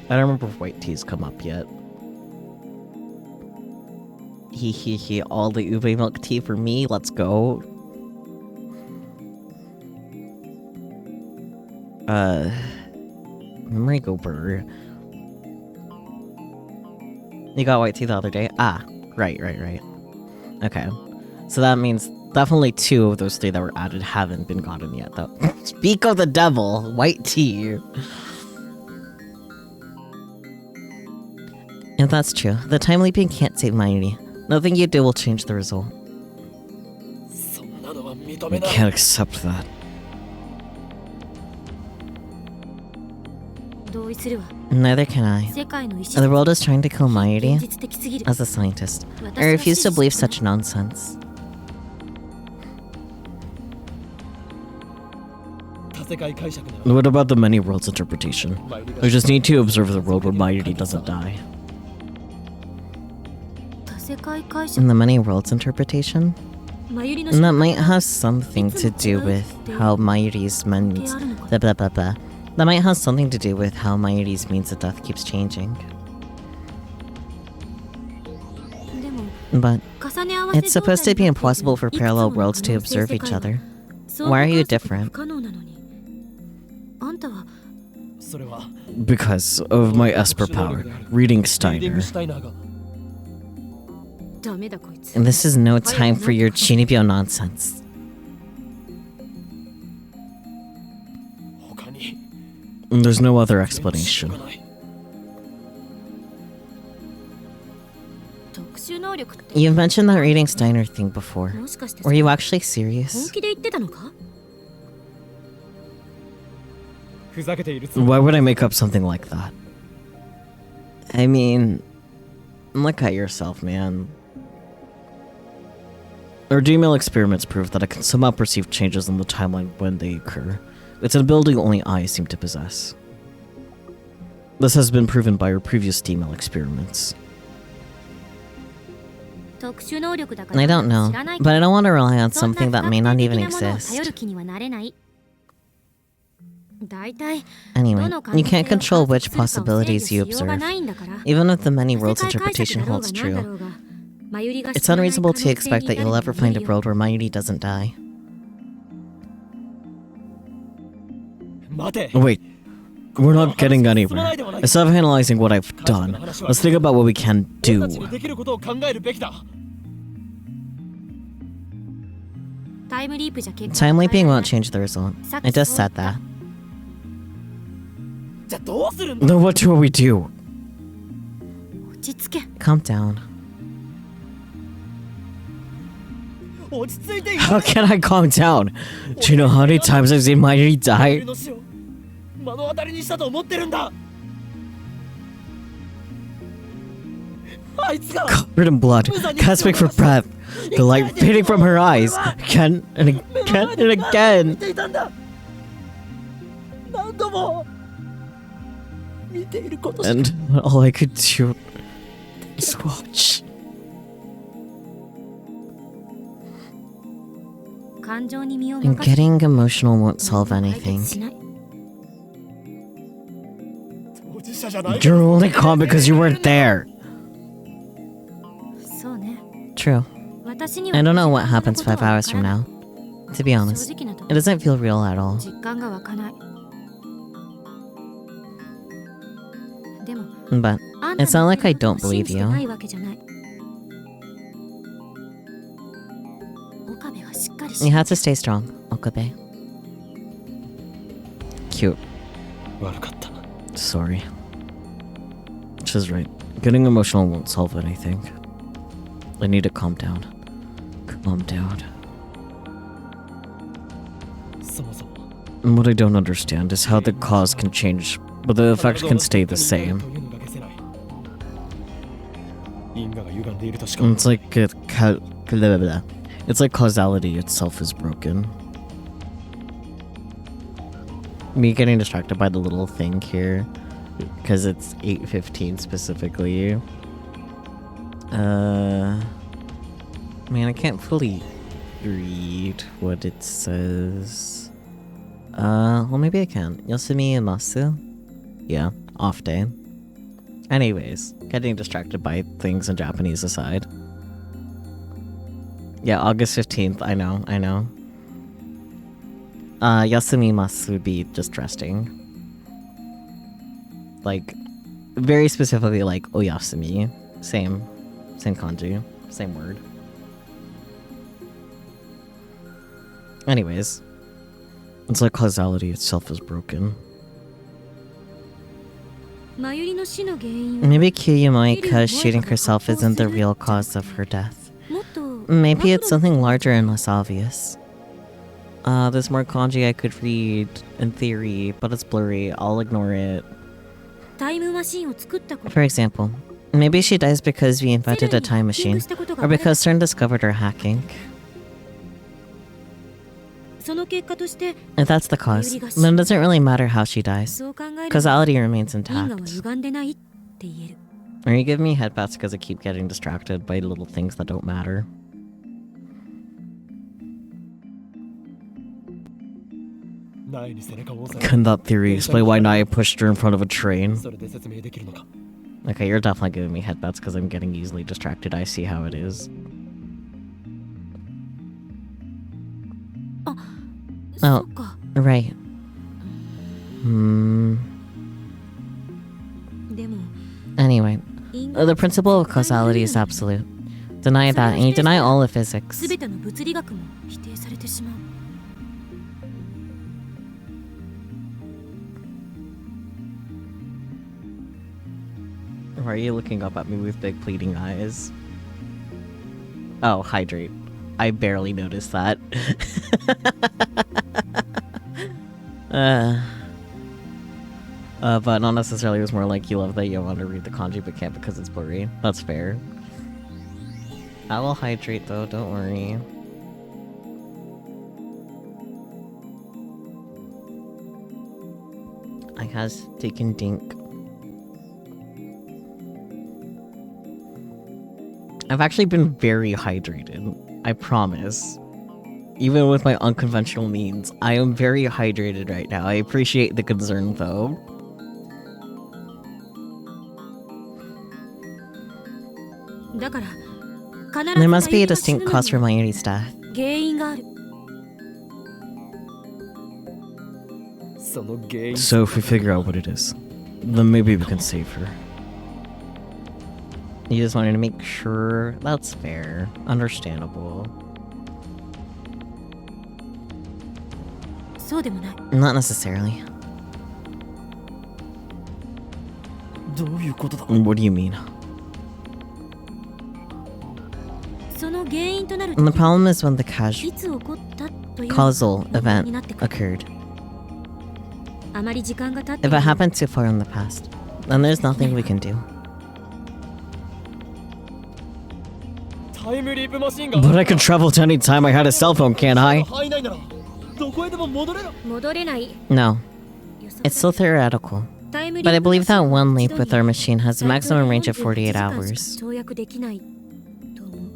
I don't remember if white teas come up yet. He, all the ube milk tea for me, let's go. Memory go burr. You got white tea the other day? Ah, right. Okay. So that means definitely 2 of those 3 that were added haven't been gotten yet, though. Speak of the devil, white tea. If that's true, the time leaping can't save Mighty. Nothing you do will change the result. そんなのは認 I めない can't accept that. 同意するわ。 Neither can I. 世界の意 The 志 world is trying to kill 現 Mighty. 実的すぎる。 As a scientist, I refuse to believe such nonsense. 多世界解釈なら What about the many worlds interpretation? We just need to observe the world where Mighty doesn't die. 多世界解釈 In the many worlds interpretation? マユリの And that might have something to do with how Mighty's means blah blah blah blah. That might have something to do with how Mighty's means of death keeps changing. でも But 重ね合わせ it's supposed to be impossible for parallel worlds to observe each other. Why are you different? 不可能なのに。あんたはそれは Because of my Esper power, reading リーディング Steiner. シュタイナーがダメだこいつ。 And this is no time for your Chinibyo nonsense. 他に There's no other しょう explanation. がない。特殊能力って You've mentioned that reading Steiner thing before. もしかして Were you actually 本 serious? 気で言ってたのか？ふざけているつもり Why would I make up something like that? I mean, look at yourself, man. Our DML experiments prove that I can somehow perceive changes in the timeline when they occur. It's an ability only I seem to possess. This has been proven by our previous DML experiments. 特殊能力だから I don't know, 知らない but I don't want to rely on そんな something that may not 不 even 確定的なものを頼 exist. る気にはなれない。だいたい Anyway, どの可 you 能性 can't を control 観 which 察するかを制御 possibilities し you ようが observe. ないんだから Even if the many 世 worlds 界解 interpretation 釈だろう holds がなんだ true, ろうがマユリが it's 知らない可 unreasonable 能 to 性 expect に that な you'll る ever のは find 無 a 理よ。 world where Mighty doesn't die. 待て Wait, we're not getting anywhere. Instead of analyzing what I've done, let's think about what we can 俺 do. たちにできることを考えるべきだ。タイムリープじゃ結果 Time は leaping 変えられ won't ない change the result. さっ I き just そう言 said った that. じゃあどうするんだ Then what do we do? 落ち着け。 Calm down. 落ち着いてい How can I calm down? Do you know how many times I've seen Mighty 俺 die? の死を目の当たりにしたと思ってるんだ。あいつが Covered in blood, gasping for breath, the light fading from her eyes, again and again and 見 again. ていたんだ。何度も見ていることしか And all I could do was watch. 感情に身を And 任せ getting emotional won't solve 解 anything. 決しない。当事者じゃない。 You're only calm because you weren't there. そうね。 True. 私には I don't know what そんな happens ことは 5 hours わから from ない now. To be honest, 正直なと it doesn't feel real at all. 実感が湧かない。でも But あんた it's not like I の言 don't うことを信じ believe てない you. わけじゃない。岡部はしっかりし You have to stay strong, Okabe. Cute. 悪かった。 Sorry. She's right. Getting emotional won't solve anything. I need to calm down. Calm down. そもそも And what I don't understand is how the cause can change, but the effect can stay the same. というのが消せない。因果が歪んでいるとしか It's like blah, blah, blah. It's like causality itself is broken. Me getting distracted by the little thing here, because it's 8:15 specifically. Man, I can't fully read what it says. Well, maybe I can. Yosumi Masu? Yeah, off day. Anyways, getting distracted by things in Japanese aside. Yeah, August 15th, I know. Yasumimasu would be just resting. Like, very specifically like oyasumi. Same kanji, same word. Anyways, it's like causality itself is broken. マユリの死の原因は Maybe Kiyumoika's shooting herself isn't the real cause of her death. もっと Maybe it's something larger and less obvious. There's more kanji I could read in theory, but it's blurry. I'll ignore it. タイムマシンを作ったこと For example, maybe she dies because we invented a time machine, or because CERN discovered her hacking. その結果として If that's the cause, then it doesn't really matter how she dies. そう考えると Causality remains 因果は intact. 歪んでないって言える Are you giving me headbats because I keep getting distracted by little things that don't matter? 苗に背中を押さ Can that theory explain why Naya pushed her in front of a train? それで説明できるのか Okay, you're definitely giving me headbats because I'm getting easily distracted. I see how it is. そうか Right. Hmm. でも Anyway, 因果 the principle of causality is absolute. Deny that, and you deny all of physics. 全ての物理学も否定されてしまう Why are you looking up at me with big pleading eyes? Oh, hydrate. I barely noticed that. But not necessarily. It was more like you love that you want to read the kanji but can't because it's blurry. That's fair. I will hydrate though, don't worry. I has taken dink. I've actually been very hydrated. I promise. Even with my unconventional means, I am very hydrated right now. I appreciate the concern though. There must be a distinct cause for Mayuri's death. 原因がある その原因 So if we figure out what it is, then maybe we can save her. You just wanted to make sure? That's fair. Understandable. そうでもない Not necessarily. どういうことだ What do you mean? その原因となる And the problem is when the いつ起こったという causal 問題に event なってくる occurred. あまり時間が経って If it happened too far in the past, then there's nothing we can do. タイムリープマシンが But I can travel to any time I had a cell phone, can't I? 範囲内ならどこへでも戻れる戻れない No, 予測 it's still theoretical. タイムリー But I プマ believe シン that は one 一 leap 度に with our machine has a maximum range of 48 48時間しか hours. 跳躍できないと思う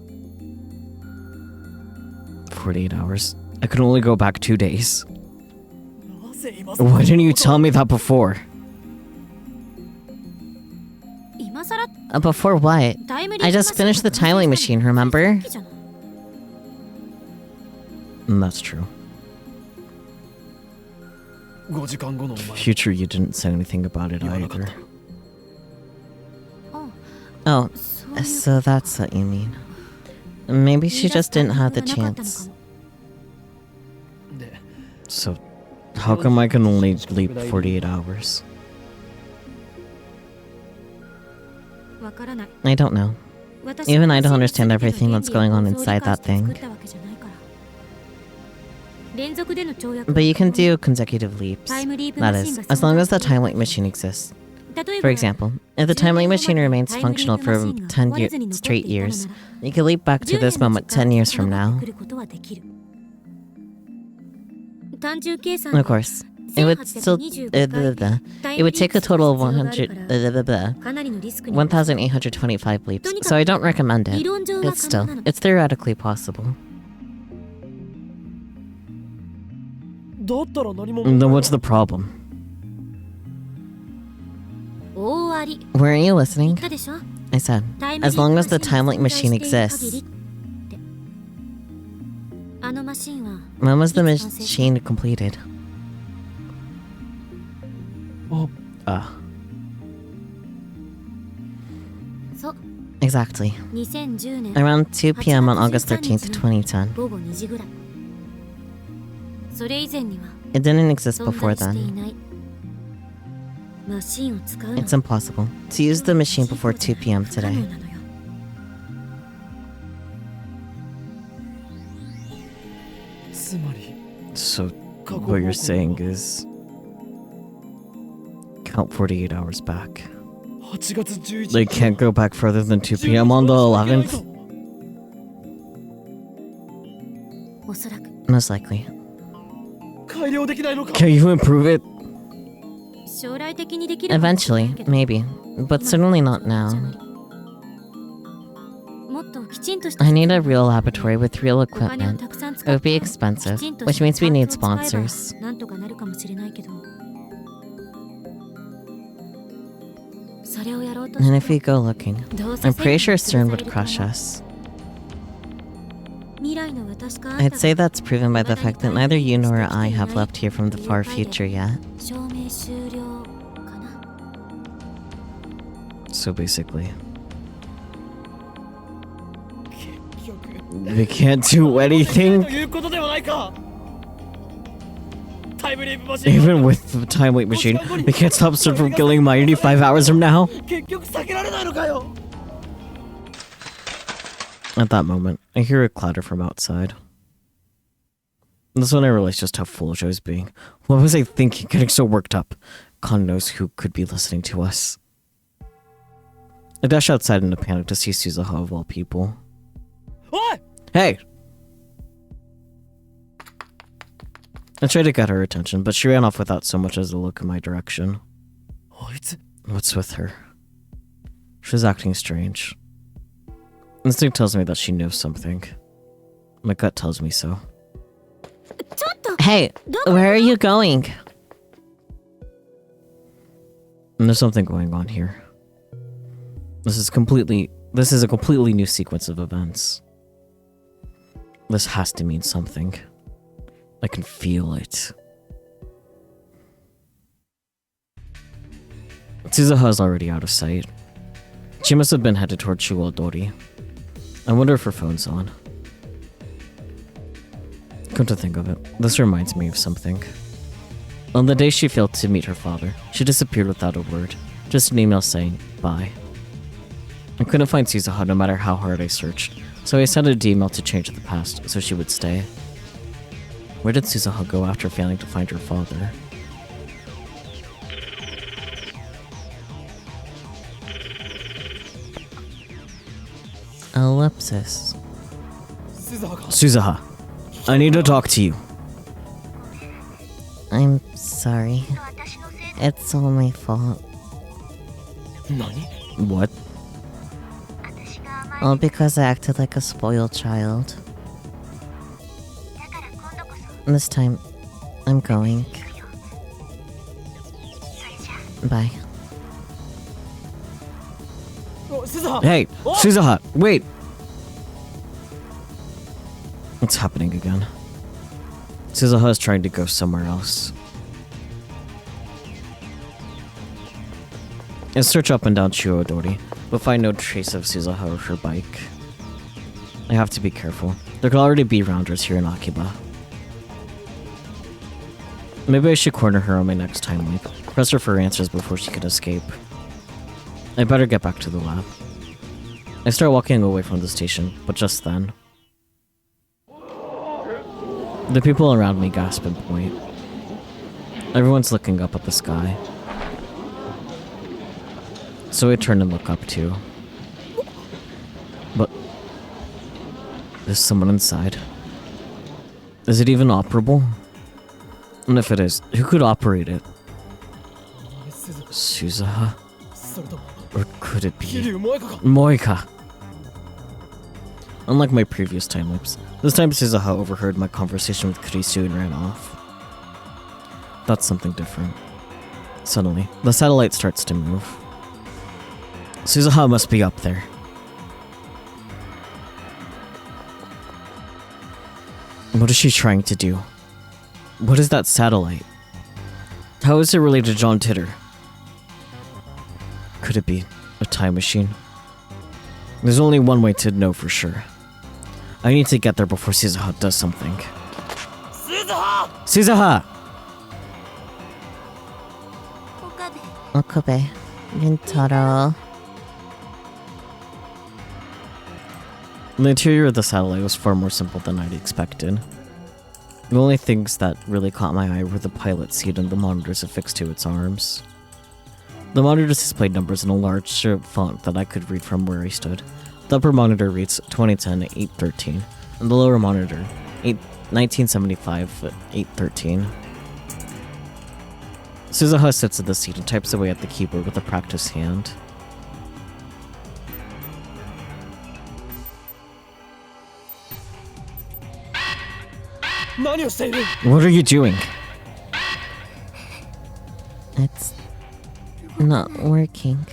48 hours? I could only go back 2 days. なぜ今さ Why didn't you tell me that before? 今さら Before what? タイムリープ I just finished the timeline machine, remember? じゃない That's true. 5時間後のお前 Future, you didn't say anything about it 言わなかっ either. あ Oh, そういう so that's what you mean. Maybe she just didn't have the 言い出すタイミングがなかったのか chance. も で So, how come I can only leap 48 hours? わからない I don't know. 私 Even は I don't 全部 understand 全て everything の that's going on 原理を inside that 想像して thing. 作ったわけじゃないから連続での跳躍 But you can do consecutive leaps. タイムリープ That マシン is, が as 存 long 在 as the している time-link machine exists. 例え For ば example, if the time-link machine remains functional for 10 straight years, you can leap back to this moment 10 years from now. 単純計算 Of course, it would still... it would take a total of かなりのリスクに 1,825 leaps, so I don't recommend it. 理論上は It's 可能 still, なの it's theoretically possible. だったら何も Then what's the problem? 大あり Weren't you 言っ listening? たでしょ I said, as long as the time-link machine exists. あのマシンは When was the machine completed? そう Exactly. 2010年 Around 2 p.m. on August 13th, 2010. 午後2時ぐらいそれ以前には It didn't exist 存 before 在してい then. ないマシンを使うの It's impossible to use the machine before 2 p.m. 不可能 today. なのよつまり So, what you're saying is... Count 48 hours back. 8月11 They can't go back further than 2 p.m. on the 11th? おそらく Most likely. 改良できないのか Can you improve it? 将来的にできるかもしれな Eventually, いけど maybe. But certainly not じゃ now. ないもっときちんとした I need a real laboratory with real お金を equipment. たくさん It 使っ would be て expensive, きちんと which した means we need パーツを使えば sponsors. なんとかなるかもしれないけどそれをやろうと And し if we go looking, てどうせ I'm pretty sure 制御 CERN さ would れると crush 思う us. 未来の私かあん I'd た say が that's proven by the fact that neither you nor I have left here from the far future yet. 証明終了かな So basically... 結局 We can't do と anything? いうことではないかタイムリープマシン Even with the time weight machine, we can't stop Sid from killing Mighty 5 hours from now? 結局避けられないのかよ At that moment, I hear a clatter from outside. That's when I realized just how foolish I was being. What was I thinking, getting so worked up? God knows who could be listening to us. I dash outside in a panic to see Suzuha of all people. おい Hey! I tried to get her attention, but she ran off without so much as a look in my direction. あいつ What's with her? She's acting strange. Instinct tells me that she knows something. My gut tells me so. ちょっと Hey, where are you going? And there's something going on here. This is a completely new sequence of events. This has to mean something. I can feel it. Suzuha is already out of sight. She must have been headed toward Chuodori. I wonder if her phone's on. Come to think of it, this reminds me of something. On the day she failed to meet her father, she disappeared without a word, just an email saying, bye. I couldn't find Suzuha no matter how hard I searched, so I sent an email to change the past so she would stay. Where did Suzuha go after failing to find her father? Ellipsis. 鈴葉か Suzuha, I need to talk to you. I'm sorry. It's all my fault. 何 What? All because I acted like a spoiled child. This time, I'm going. Bye. お鈴葉 Hey, Suzuha, wait! It's happening again. Suzuha is trying to go somewhere else. I search up and down Chuodori, but find no trace of Suzuha or her bike. I have to be careful. There could already be rounders here in Akiba. Maybe I should corner her on my next time leap, press her for answers before she could escape. I better get back to the lab. I start walking away from the station, but just then... The people around me gasp and point. Everyone's looking up at the sky. So I turn and look up too. But... There's someone inside. Is it even operable? And if it is, who could operate it? 鈴葉 Suzuha? それとも Or could it 桐 be 生萌香か Moika? Unlike my previous time loops, this time Suzuha overheard my conversation with Kurisu and ran off. That's something different. Suddenly, the satellite starts to move. Suzuha must be up there. What is she trying to do? What is that satellite? How is it related to John Titter? Could it be a time machine? There's only one way to know for sure. I need to get there before Suzuha does something. 鈴 Suzuha! Okabe. Okabe. Rintaro. The interior of the satellite was far more simple than I'd expected. The only things that really caught my eye were the pilot seat and the monitors affixed to its arms. The monitors displayed numbers in a large font that I could read from where I stood. The upper monitor reads 2010-813, and the lower monitor 1975-813. Suzuha sits at the seat and types away at the keyboard with a practiced hand. What are you doing? It's not working.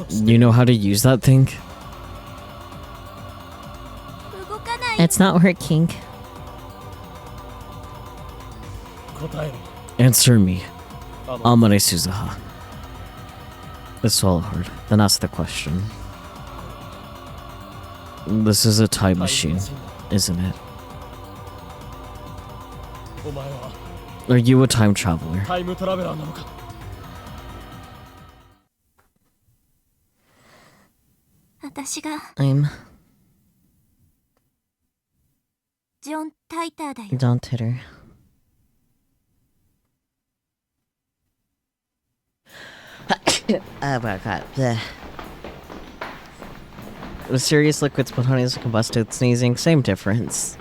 You know how to use that thing? It's not working. Answer me. Amane Suzuha. I swallow hard, then ask the question. This is a time machine, isn't it? Are you a time traveler? I'm John Titor だよ。 John Titor. Oh my god. Blech. Mysterious liquid spontaneously combusted, sneezing, same difference.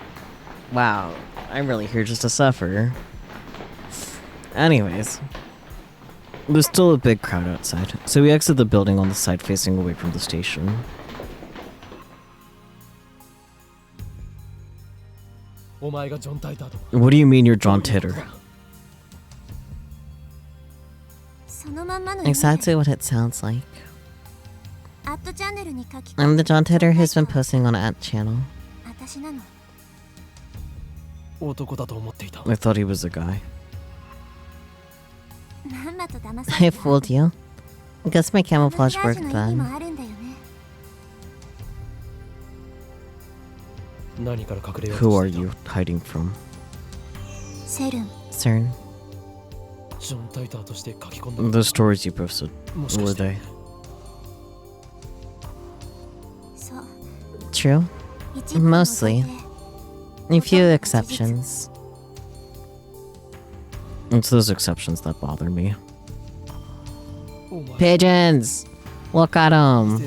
Wow, I'm really here just to suffer. Anyways. There's still a big crowd outside, so we exit the building on the side facing away from the station. What do you mean you're John Titor? Exactly what it sounds like. アットチャンネルに書き I'm the John Titor who's been posting on At channel. 私なの。 I thought he was a guy. まんまと騙さ I れた。 fooled you. I guess my カモフラ camouflage ージュ worked の意味 then. もあるんだよね。 Who are you hiding from? セルン。 CERN. The stories you posted, what were they? そう。 True. 一部を除いて A few exceptions. It's those exceptions that bother me. Pigeons! Look at them.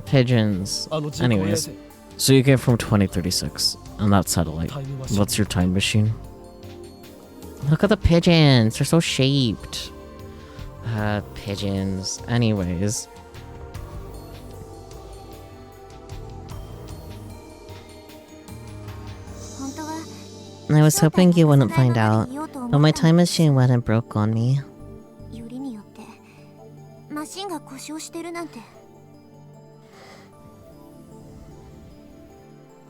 Pigeons. Anyways, so you came from 2036, and that satellite. What's your time machine? Look at the pigeons. They're so shaped. Pigeons. Anyways. I was hoping you wouldn't find out, but my time machine went and broke on me. よりによってマシンが故障してるなんて。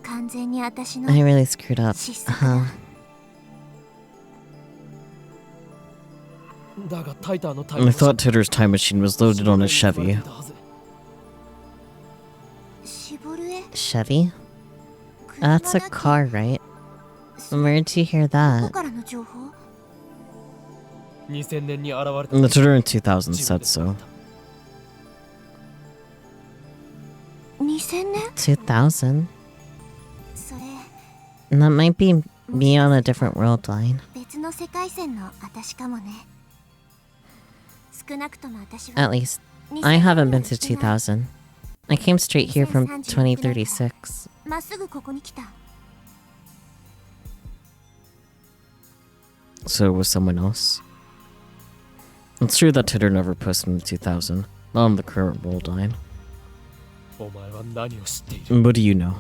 完全に私の I really screwed up. 失策だ。 I thought Titor's time machine was loaded on a Chevy. シボルエ Chevy? That's a car, right? Where'd you hear ど that? こからの情報？ The Titor in 2000 said so. 2000年？ 2000? それ That might be me on a different world line. 別の世界線の私かもね。少なくとも私は At least, I haven't been to 2000. I came straight here from 2036. まっすぐここに来た。 So it was someone else. It's true that Titor never posted in 2000, not on the current world line. What do you know?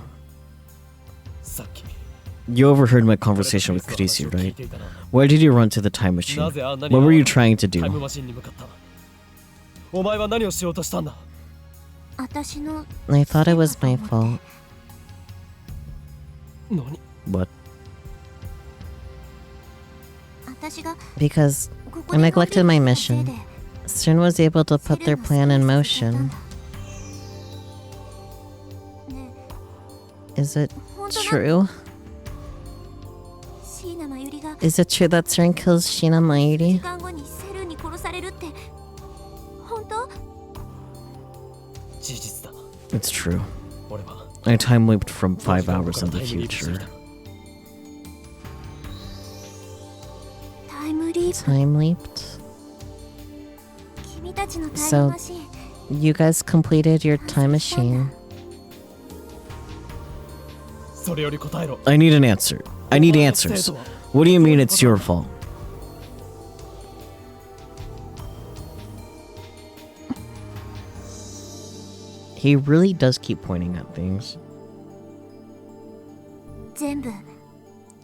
You overheard my conversation with Krisi, right? Why did you run to the time machine? What were you trying to do? 私の I thought it was my fault. What? 私が Because ここ I に neglected my 乗っていたせい mission. で CERN was able to put their plan in motion. ねえ Is it 本当だ true? 椎名真由里が Is it true that Stern kills Shina 時 Mayuri? 間後にセルに殺されるって本当？事実だ。 It's true. 俺は I time looped from 5 hours in the future. タイムリープ Time leaped. 君たちのタイ So- ムマシン You guys completed your time machine. それより答えろ。 I need an answer. I need answers. What do you mean it's your fault? He really does keep pointing at things. 全部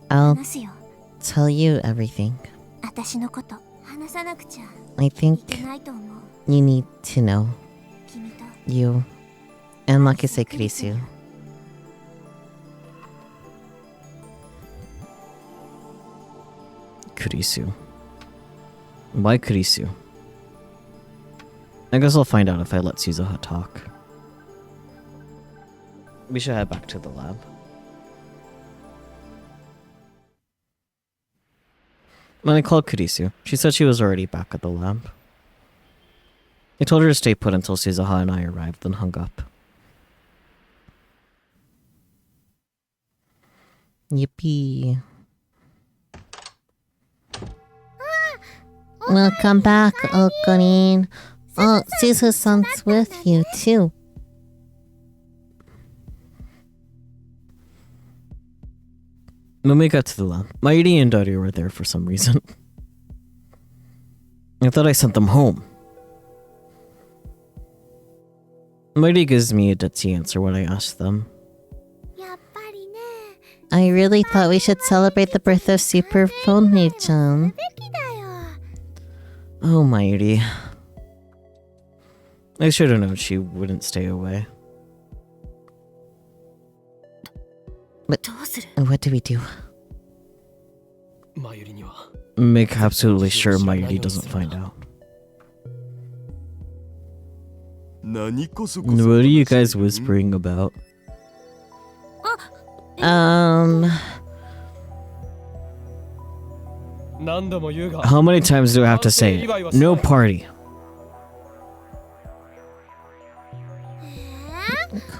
I'll 話すよ tell you everything. 私のこと話さなくちゃ I い think けないと思う you need to know. 君と You and Makise Kurisu. Kurisu. Why Kurisu? I guess I'll find out if I let Suzuha talk. We should head back to the lab. When I called Kurisu, she said she was already back at the lab. I told her to stay put until Suzuha and I arrived, then hung up. Yippee. Welcome back, Okarin. Oh, Suzu-san's with you, too. When we got to the lab, Mayuri and Dario were there for some reason. I thought I sent them home. Mayuri gives me a ditzy answer when I ask them. やっぱりね I really thought we should celebrate the birth of Super Phone-chan. べきだよ Oh, Mayuri. I should have known she wouldn't stay away. どうする What do we do? マユリには Make absolutely sure Mayuri doesn't find out. 何こそこ What そ are you guys whispering about? Um, 何度も言うが How many times do I have to say it? No party.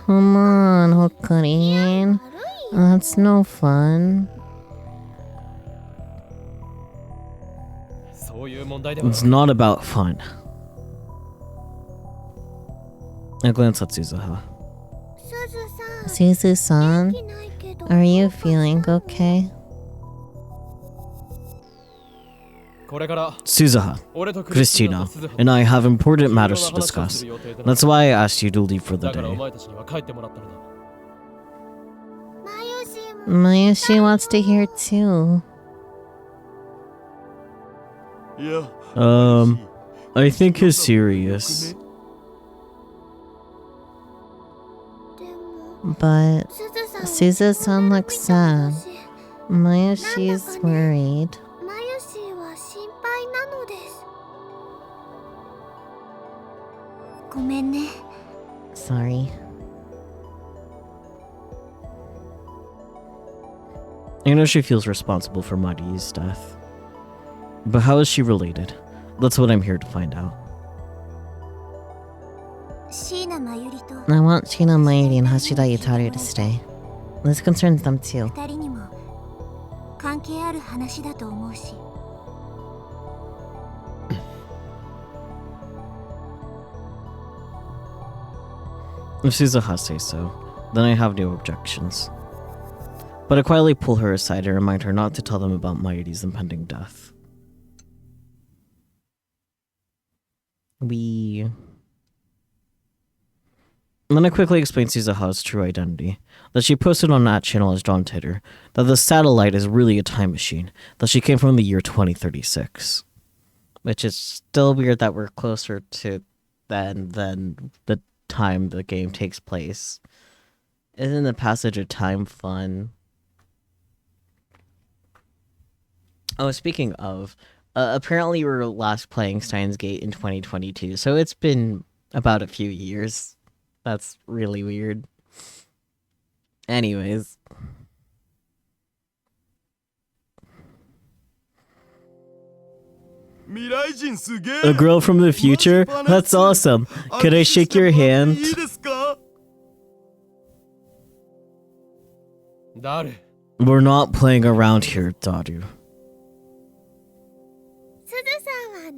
come on, Okarin. That's no fun. そういう問題では It's not about fun. I glance at Suzuha. すずさん Suzu-san, 元気ないけど are you feeling okay? これから Suzuha, 俺とクリスティーナ Christina, と鈴葉 and I have important 重要な matters to 話を discuss. する予定だ That's why I asked you to leave for the だからお day. 前たちには帰ってもらったのだ Mayushi wants to hear too. いや I think he's serious. でも But すずさん Suzu-san looks sad. Mayushi's worried. マユシーは心配なのですごめんね Sorry. I know she feels responsible for Mari's death. But how is she related? That's what I'm here to find out. 椎名真由里と I want Shina Mayuri and Hashida Yutaru to stay. This concerns them too. 二人にも関係ある話だと思うし If Suzuha says so, then I have no objections. But I quietly pull her aside and remind her not to tell them about Mayuri's impending death. Then I quickly explain Suzuha's true identity, that she posted on that channel as John Titter, that the satellite is really a time machine, that she came from the year 2036. Which is still weird that we're closer to then than the time the game takes place. Isn't the passage of time fun? Oh, speaking of, apparently we were last playing Steins Gate in 2022, so it's been about a few years. That's really weird. Anyways. A girl from the future? That's awesome. Could I shake your hand? 誰 We're not playing around here, Daru.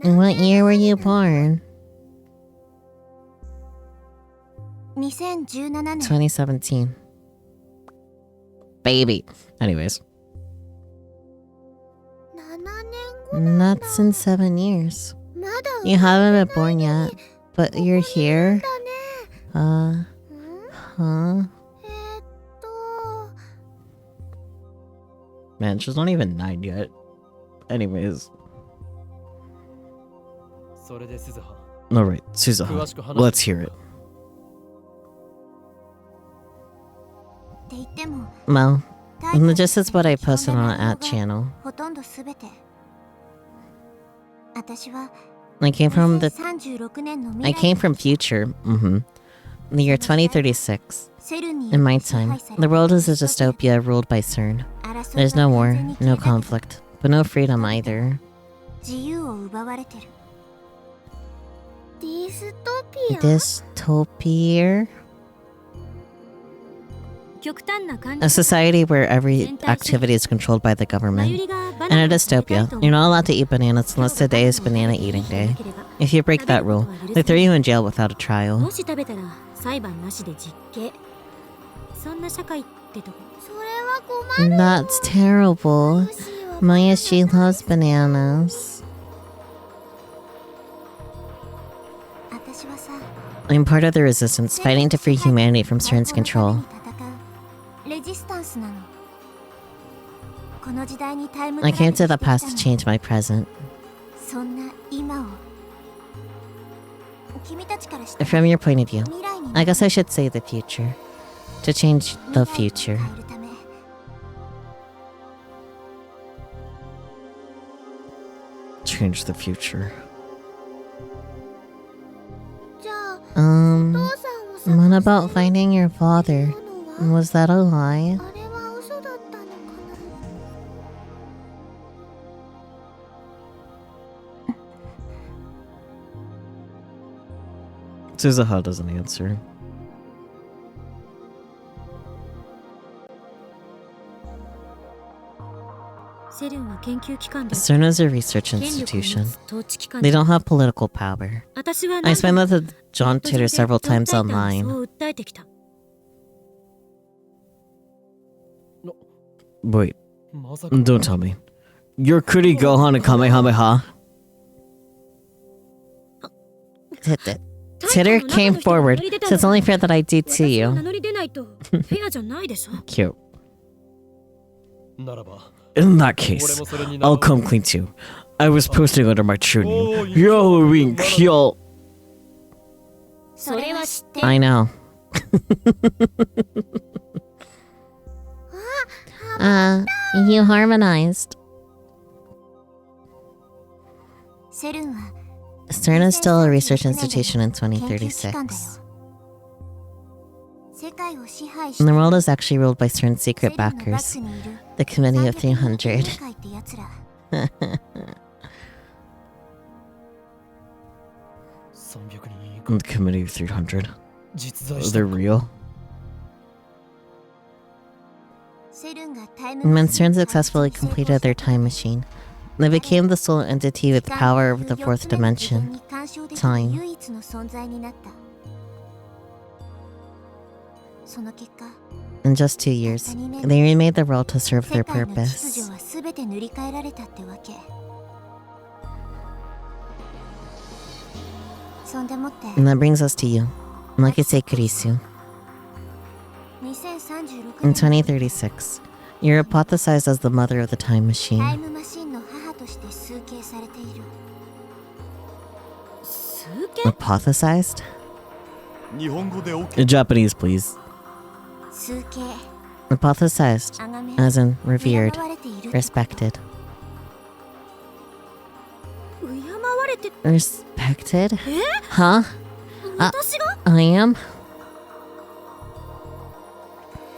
What year were you born? 2017年 2017. Baby. Anyways. 7年後 That's in 7 years. まだ You haven't been born yet, but you're here? だね Huh? と Man, she's not even 9 yet. Anyways. それで鈴葉 Alright, Suzuha. Let's hear it. って言っても Well, タイプ just as what I posted on our channel. ほとんどすべて私は I came from 36年の I 未来 came from future. The year 2036. セルに In my time, the world is a dystopia ruled by CERN. 争いが There's no 完 war, 全に no 消えた conflict, but no freedom either. 自由を奪われてるディストピア Dystopia? 極端な感 A じ society where every activity is controlled by the government. In a dystopia, you're not allowed to eat bananas unless today is banana eating day. If you break that rule, they throw you in jail without a trial. もし食べたら裁判なしで実刑そんな社会ってとこそれは困る That's terrible. Maya, she loves bananas. 私はさ I'm part of the resistance, fighting to free humanity from CERN's control. レジスタンスなのこの時代にタイム I came to the past to change my present. そんな今を君たちからして From your point of view, 未来に I guess I should say the future. To change the future. 変えるため Change the future. じゃあ Um, お父さんを what 探 about finding your father? すのは Was that a lie? あれは嘘だったのかな Suzuha doesn't answer. セルンは研究機関で CERN is a research 権力を持 institution. つ統治機関 They don't have political power. 私は I 何度 spent も that to John Twitter several times そう online. 訴えてきた Wait, まさか don't tell me. You're Kuri Gohan and Kamehameha. Titter came forward, so it's only fair that I do to 私が you. 名乗り出ないとフェアじゃないでしょ Cute. ならば In that 俺 case, もそれに I'll come clean too. I was posting under my true name. Yo, wink, yo. それは知って I know. You harmonized. セルンは CERN is still a research institution in 研究機関だよ 2036. 世界を支配して And the world is actually ruled by CERN's セ secret ルンのバッ backers, クにいる the Committee of 300 300. 世界ってやつら300人以下 The Committee of 300. 実在した They're real. セルンがタイム When CERN successfully completed their time machine, they became the sole entity with power over the fourth dimension. Time. 唯一の存在になったその結果 In just 2 years, they remade the world to serve 世 their 界の秩 purpose. 序は全て塗り替えられたってわけそんでもって And that brings us to you. Like I say, Kurisu. 2036 In 年 2036, you're hypothesized as the mother of the time タイ machine. ムマシンの母として崇敬されている崇敬 Hypothesized? 日本語で OK In Japanese, please. 崇敬 Hypothesized, 崇め as in revered, 敬われている respected. 敬われて Respected? Huh? 私が I am?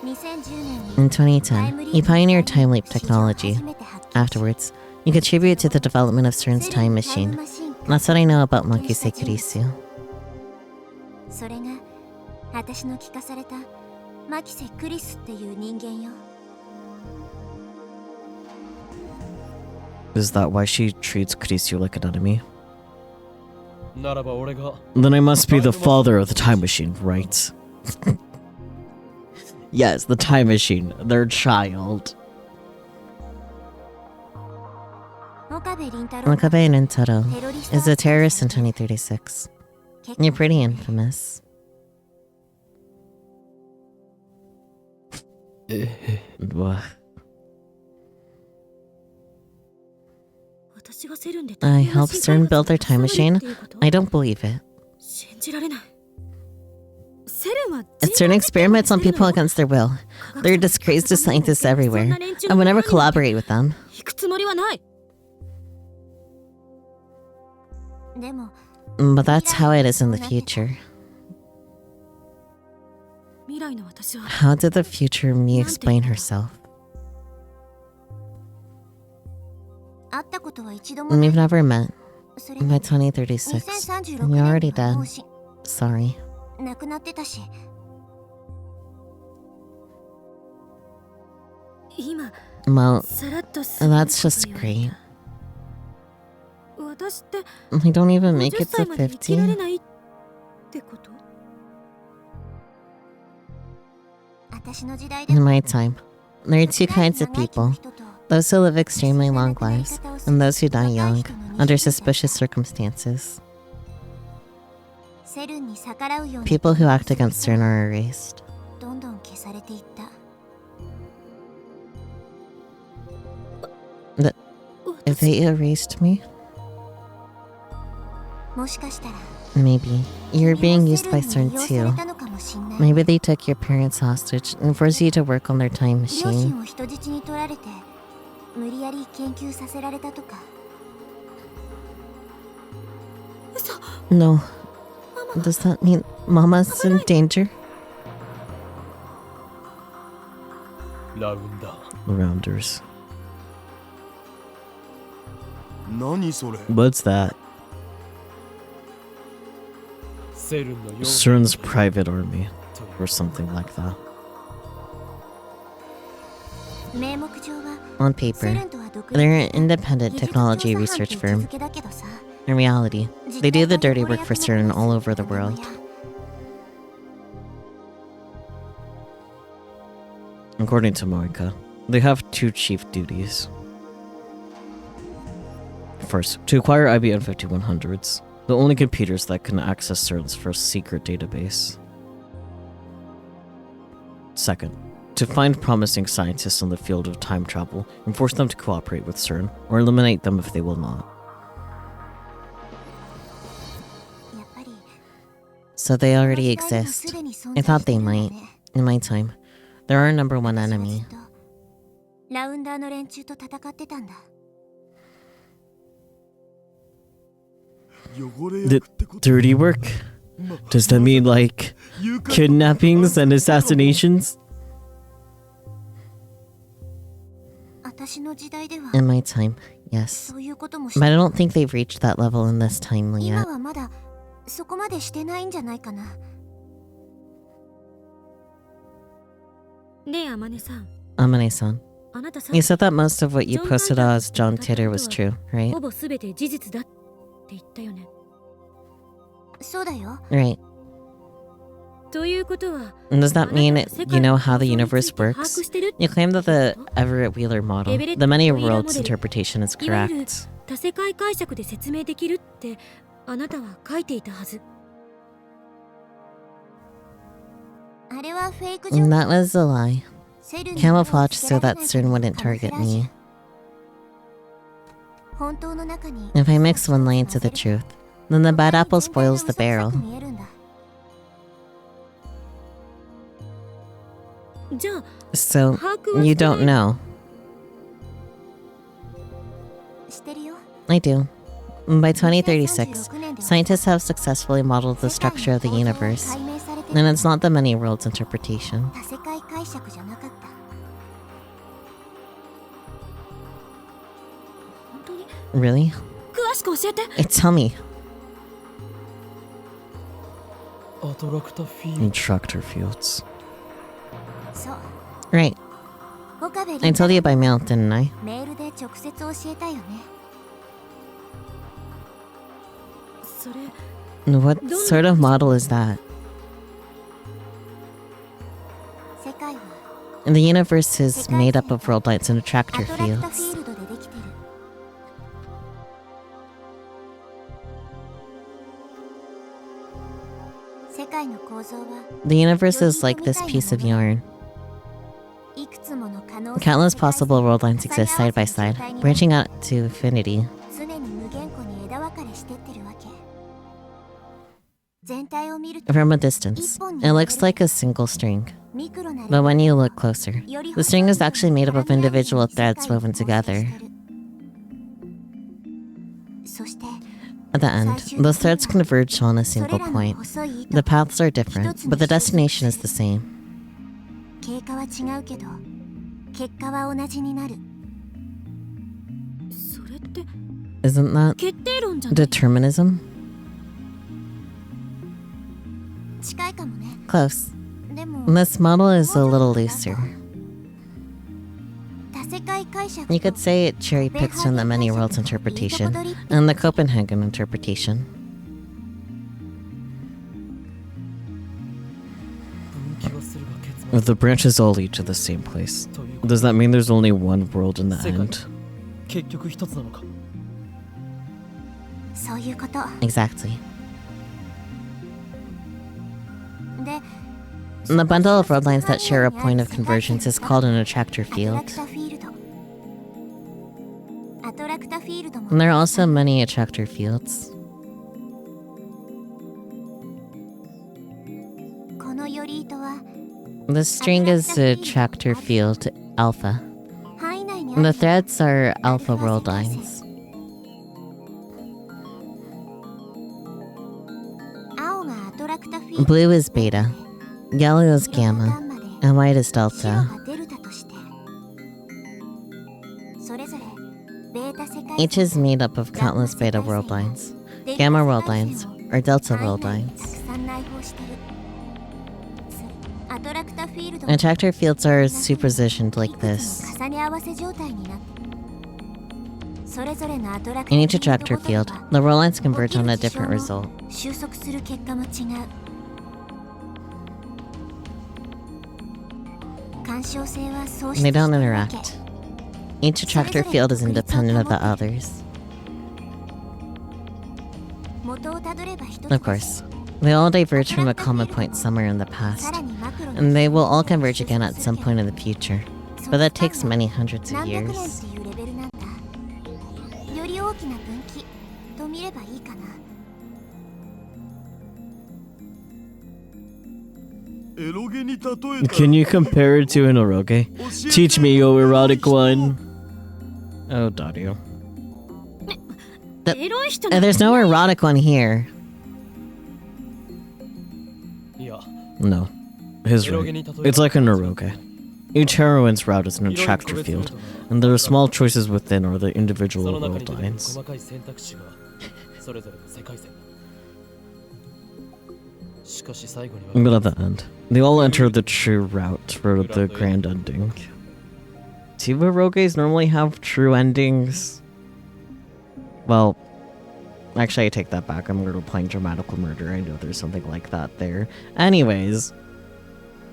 In 2010, he pioneered time leap technology. Afterwards, he contributed to the development of CERN's time machine. That's what I know about Monkey Sekirisu. それが私の聞かされたマキセ・クリスっていう人間よ。 Is that why she treats Chrisu like an enemy? ならば俺が Then I must be the father of the time machine, right? Yes, the time machine, their child. 岡部倫太郎 Wakabe Nintaro is a terrorist in 2036. You're pretty infamous. Ugh. I helped CERN build their time machine? I don't believe it. CERN experiments on people against their will. They're a disgrace to scientists everywhere. I would never collaborate with them. でも But that's how it is in the future. How did the future me explain herself? 会ったことは一度もない We've never met. それ By 2036, 2036 you're already 年 dead. の方針 Sorry. 亡くなってたし今 Well, さらっと that's just great. 私って I don't even make 50 it 歳 to まで生きられ 50. ないってこと私の時代で In も my time, there are two kinds of people. Those who live extremely long lives, and those who die young, under suspicious circumstances. セルンに逆らうように People who act against CERN are erased. どんどん消されていった If they erased me, もしかしたら maybe you're being used by CERN 利用され too. たのかもしんない Maybe they took your parents hostage and forced you to work on their time 両 machine. 親を人質に取られて無理やり研究させられたとか No. Does that mean Mama's in danger? ラウンダー Rounders. 何それ What's that? セルンの CERN's private army, or something like that. 名目上は On セ paper, ルンとは独 they're 立 an independent 技術 technology 調査班 research って位置 firm. づけだけどさ In reality, they do the dirty work for CERN all over the world. According to Moika, they have two chief duties. First, to acquire IBM 5100s, the only computers that can access CERN's first secret database. Second, to find promising scientists in the field of time travel and force them to cooperate with CERN, or eliminate them if they will not. やっぱり So they already この世界には exist. すでに存 I 在 thought して they いるんだ might. ね In my time, they're our number one 私はず enemy. っとラウンダーの連中と戦ってたんだ 汚れ The 役ってこと dirty work? Does that mean like 誘拐 kidnappings and assassinations? 私の時代では In my time, yes. そういうこともし But I don't think they've reached that level in this time 今 yet. はまだそこまでしてないんじゃないかなねえ、あまねさん Amane-san, あなたさ you said that most of what you posted as John Titter was true, right? ほぼすべて事実だって言ったよねそうだよ Right. ということは And does that mean you know how the universe works? You claim that the Everett Wheeler model, the many worlds interpretation, is いわゆる correct. 多世界解釈で説明できるってあなたは書いていたはずあれはフェイク And that was a lie. Camouflage so that CERN wouldn't target me. 本当の中に If I mix one lie into the truth, then the bad apple spoils the barrel. じゃあ So, 把握は you してない don't know. してるよ I do. By 2036, scientists have successfully modeled the structure of the universe, and it's not the many worlds interpretation. 多世界解釈じゃなかった。本当に Really? 詳しく教えて。Tell me. アトラクタフィール Instructor fields. そう。 Right. 岡部 I told you by mail, didn't I? メールで直接教えたよね。それ What sort of model is that? 世界は The universe is made up of world lights and ア attractor トラクタフィ fields. ールドでできてる。世界の構造は The universe is like this piece of yarn. いくつもの可能性 Countless possible world lines exist side by side, branching out to infinity. 常に無限個に枝分かれしてってるわけ。全体を見ると From a distance, it looks like a single string. ミクロな But when you look closer, the string is actually made up of individual threads woven together. そして At the end, those threads converge on a それ single らの point. 細い糸 The paths are different, but the destination is the same. 経過は違うけど結果は同じになる。それって Isn't that 決定論じゃない。 determinism? 近いかもね。 Close. でも This model is a little looser. 多世界解釈 You could say it cherry picks from the many worlds interpretation and the Copenhagen interpretation. 分岐はするが結 If the branches all lead to the same place, 末ということ does that mean there's only one world in the 世界 end? 結局一つなのか。そういうこと。 Exactly. で And the bundle of world lines that share a point of convergence is called an attractor アトラ field. クタフィールド。アトラクタフィールドも And there are also many attractor fields. このより糸は The string is the attractor field alpha, 範囲内にあ and る the threads are alpha world lines. 青がアトラクタフィールド Blue is beta, yellow is 色の gamma, 段まで and white is 白 delta. がデルタとしてそれぞれベータ世界 Each is made up of countless beta world lines. Gamma world lines are delta world た lines. くさん内包してる。アトラクタフィールド Attractor fields are superpositioned like いく this. つも重ね合わせ状態になってる。それぞれのアトラクタ In フ each ィール attractor ドごとに field, は the world lines converge on a different result. 収束する結果も違う。干渉性はそうし They て don't してるわけ。 interact. Each attractor field is independent of the others. 元をたどれば一つ Of course, they all diverge from a common point somewhere in the さ past, らにマクロな and they will all converge again at some point in the future. But that takes many hundreds of 何百年 years. っていうレベルなんだ。より大きな分岐と見ればいいかな。エロゲに例えた Can you compare it to an eroge? Teach me, you erotic one. Oh, Dario. エロい人 There's no erotic one here. いや、 No. His エロ right. ゲに例え It's like an eroge. Each heroine's route is an 色々 attractor 区別する field, とな and there are small choices within or the そ individual の中に world 出てくる lines. 細かい選択肢がそれぞれの世界線だ。しかし最後に But は at the end, they all enter the true route for the grand ending. Do eroges normally have true endings? Well, actually, I take that back. I'm going to playing dramatical murder. I know there's something like that there. Anyways,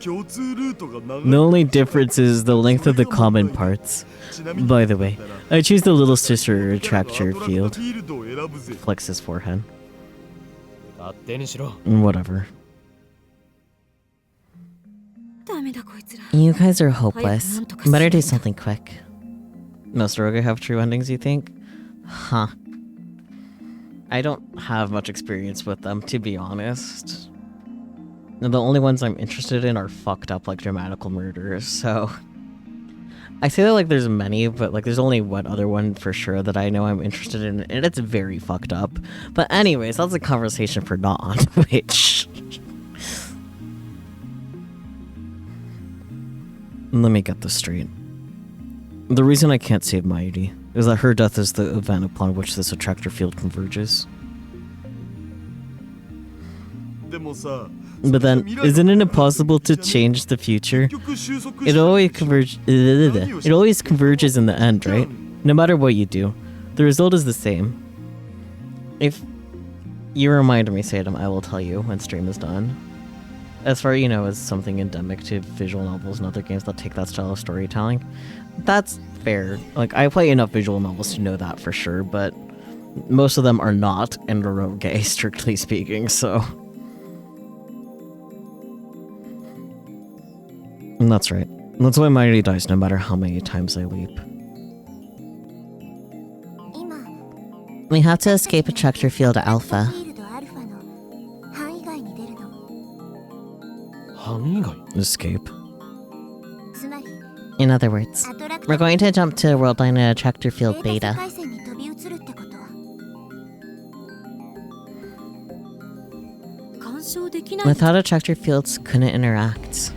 共通ルートが長い the only difference is the length of the common parts. ちなみに By the way, I choose the little sister 僕らの attractor アトラクタ field. フィールドを選ぶぜ Flex his forehead. 勝手にしろ。 Whatever. ダメだこいつら。 You guys are hopeless. Better do something quick. Must Rogue have true endings, you think? Huh. I don't have much experience with them, to be honest. And the only ones I'm interested in are fucked up, like, dramatical murders, so... I say that like there's many, but like there's only one other one for sure that I know I'm interested in, and it's very fucked up. But anyways, that's a conversation for not on Twitch. Let me get this straight. The reason I can't save Mayuri is that her death is the event upon which this attractor field converges. でもさ、 But then, isn't it impossible to change the future? It always converges in the end, right? No matter what you do, the result is the same. If you remind me, Sadam, I will tell you when stream is done. As far as you know, is something endemic to visual novels and other games that take that style of storytelling. That's fair. Like, I play enough visual novels to know that for sure, but most of them are not Enderoge, strictly speaking, so... And that's right. That's why Mayuri dies no matter how many times I weep. We have to escape attractor field Alpha. 範囲外に出るの。範囲外 Escape. つまり In other words, アトラク we're going to jump to a world line in attractor デ field ータ Beta. 世界線に飛び移るってこと。干渉できない。 Without attractor fields, couldn't interact.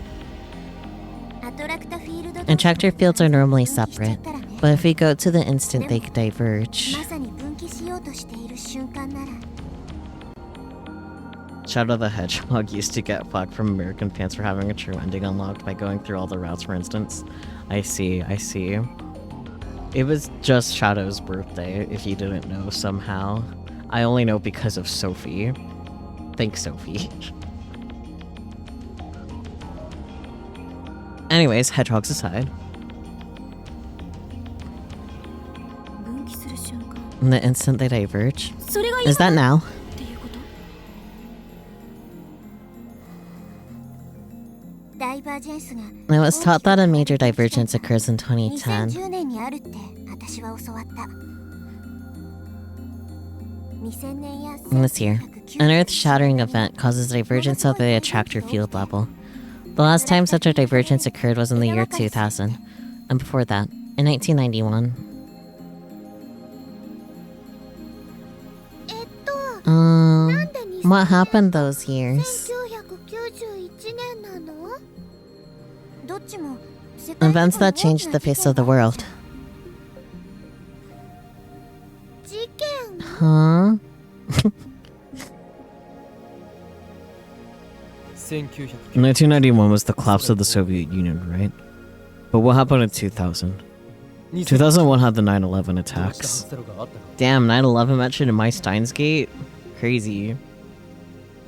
アトラクタフィールド Attractor fields are normally 分岐しちゃ separate, ったらね。 but if we go to the instant they diverge. まさに分岐しようとしている瞬間なら。 Shadow the Hedgehog used to get flack from American fans for having a true ending unlocked by going through all the routes, for instance. I see. It was just Shadow's birthday, if you didn't know somehow. I only know because of Sophie. Thanks, Sophie. Anyways, hedgehogs aside. 分岐する瞬間。 The instant they diverge. それが Is that now? っていうこと。ダイバージェンスが I was taught that a major divergence occurs in 2010. 2010年にあるって私は教わった。2000年や This year, an earth-shattering event causes divergence of the attractor field level. The last time such a divergence occurred was in the year 2000, and before that, in 1991. なんで What happened those years? 1991年なの？どっちも世界 Events that changed the face of the world. 事件 Huh? 1991 was the collapse of the Soviet Union, right? But what happened in 2000? 2001 had the 9/11 attacks. Damn, 9/11 mentioned in my Steins Gate? Crazy.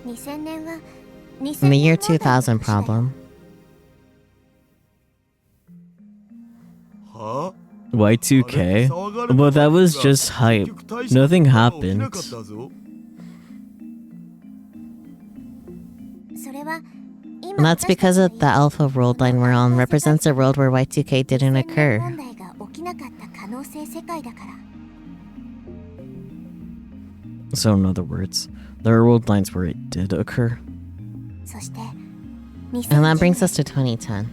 2000年は In the year 2000 problem. は Y2K? But that was just hype. Nothing happened. それは And that's because of the Alpha world line we're on represents a world where Y2K didn't occur. 問題が起きなかった可能性世界だから。 So in other words, there are world lines where it did occur. そして And that brings us to 2010.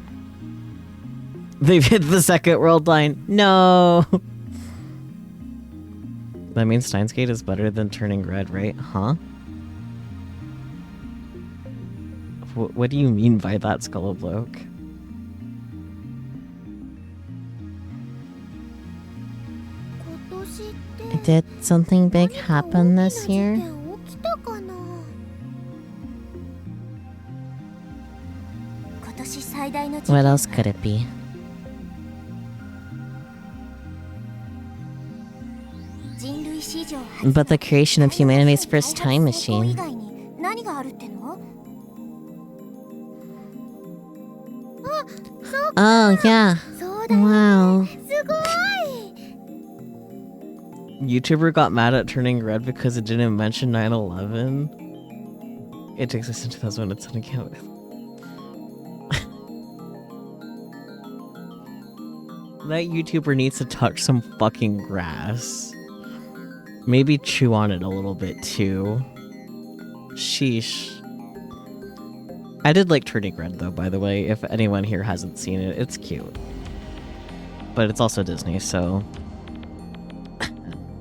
They've hit the second world line. No! That means Steins Gate is better than turning red, right? Huh? What do you mean by that, Skullabloke? Did something big happen this year? 起きたかな。今年最大の事件 What else could it be? 人類史上 But the creation of humanity's first time 以 machine. 外に何があるっての？ Oh, yeah. そうだよ。 Wow. すごい。 YouTuber got mad at turning red because it didn't mention 9/11. It takes us in 2001 it's on account. That YouTuber needs to touch some fucking grass. Maybe chew on it a little bit too. Sheesh. I did like turning red though, by the way, if anyone here hasn't seen it. It's cute. But it's also Disney, so...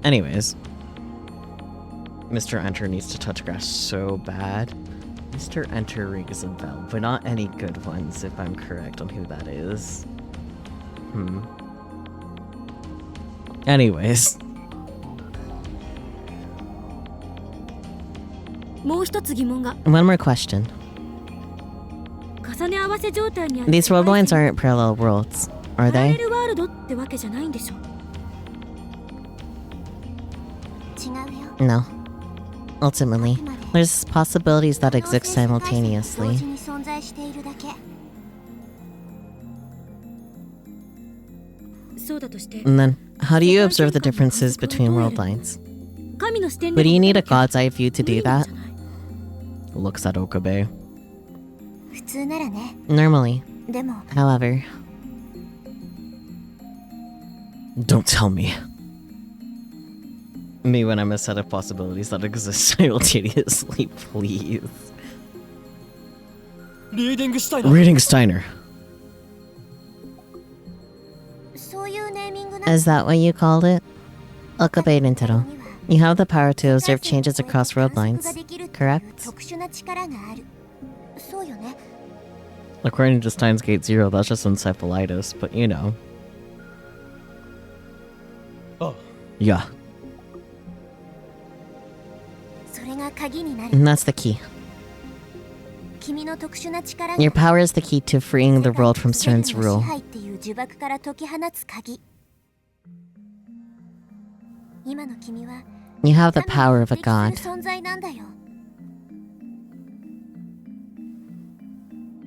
Anyways. Mr. Enter needs to touch grass so bad. Mr. Enter rings a bell, but not any good ones, if I'm correct on who that is. Anyways. もう一つ疑問が One more question. 重ね合わせ状態にある These world lines aren't parallel worlds, are パラレ they? ルワールドってわけじゃないんでしょ違うよ No. Ultimately, there's possibilities that exist simultaneously. 同時に存在しているだけそうだとして And then, how do you observe the differences between world lines? 神の視点 But で do you need a god's eye view to do that? Looks at Okabe. 普通ならね Normally, でも however, Don't tell me. Me when I'm a set of possibilities that exist simultaneously, please. リーディングしたいな Reading Steiner. そういうネーミング is that what you called it? Okabe Nintendo. You have the power to observe changes across world lines, correct? 特殊な力があるそうよね According to Steins Gate Zero, that's just encephalitis, but you know. あ Yeah. それが鍵になる And that's the key. 君の特殊な力 Your power is the key to freeing the world from CERN's rule. 支配っていう呪縛から解き放つ鍵今の君は You have the power of a god. 存在なんだよ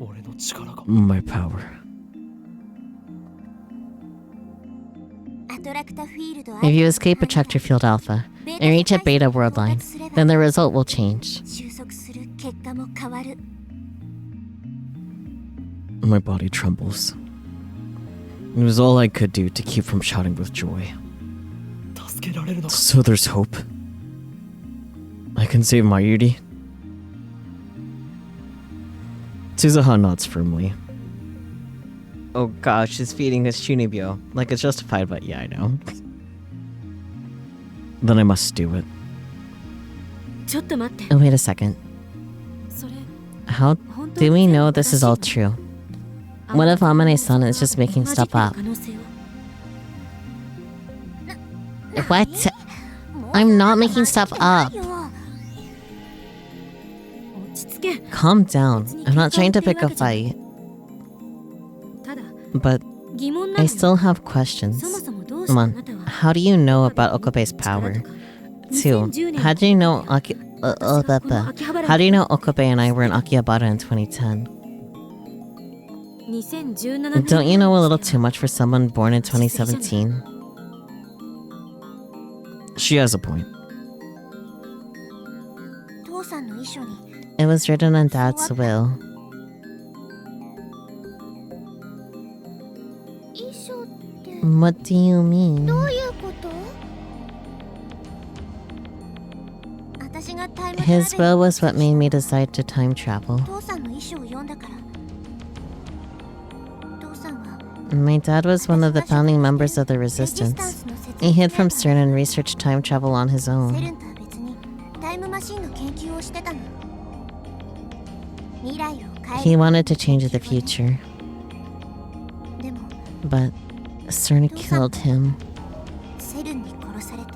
俺の力が My power. アトラクタフィールド If you escape Attractor Field Alpha and reach a beta world line, then the result will change. 収束する結果も変わる My body trembles. It was all I could do to keep from shouting with joy. 助けられるのか So there's hope. I can save my Yuri. Suzuha nods firmly. Oh gosh, she's feeding his Chunibyo. Like it's justified, but yeah, I know. Then I must do it. ちょっと待って Oh, wait a second. それ How do we know this is all true? What if Amane-san is just making stuff up? 可能性は What? I'm not making stuff up. 落ち着け Calm down. I'm not trying to pick a fight. ただ But 疑問な I の still have questions. そもそもどうしてあ One, なたは how do you know about Okabe's power? Two, how do you know how do you know Okabe and I were in Akihabara in 2010? 2017年 Don't you know a little too much for someone born in 2017? She has a point. 父さんの遺書に It was written on Dad's will. 遺書って What do you mean? どういうこと私がタイムトラベル His will was what made me decide to time travel. 父さんの遺書を読んだから父さんは My dad was one of the founding members of the resistance. He hid from CERN and researched time travel on his セル own. ンとは別にタイムマシンの研究をしてたの未来を変え He る wanted to change the future, でも but CERN killed him. セルンに殺されて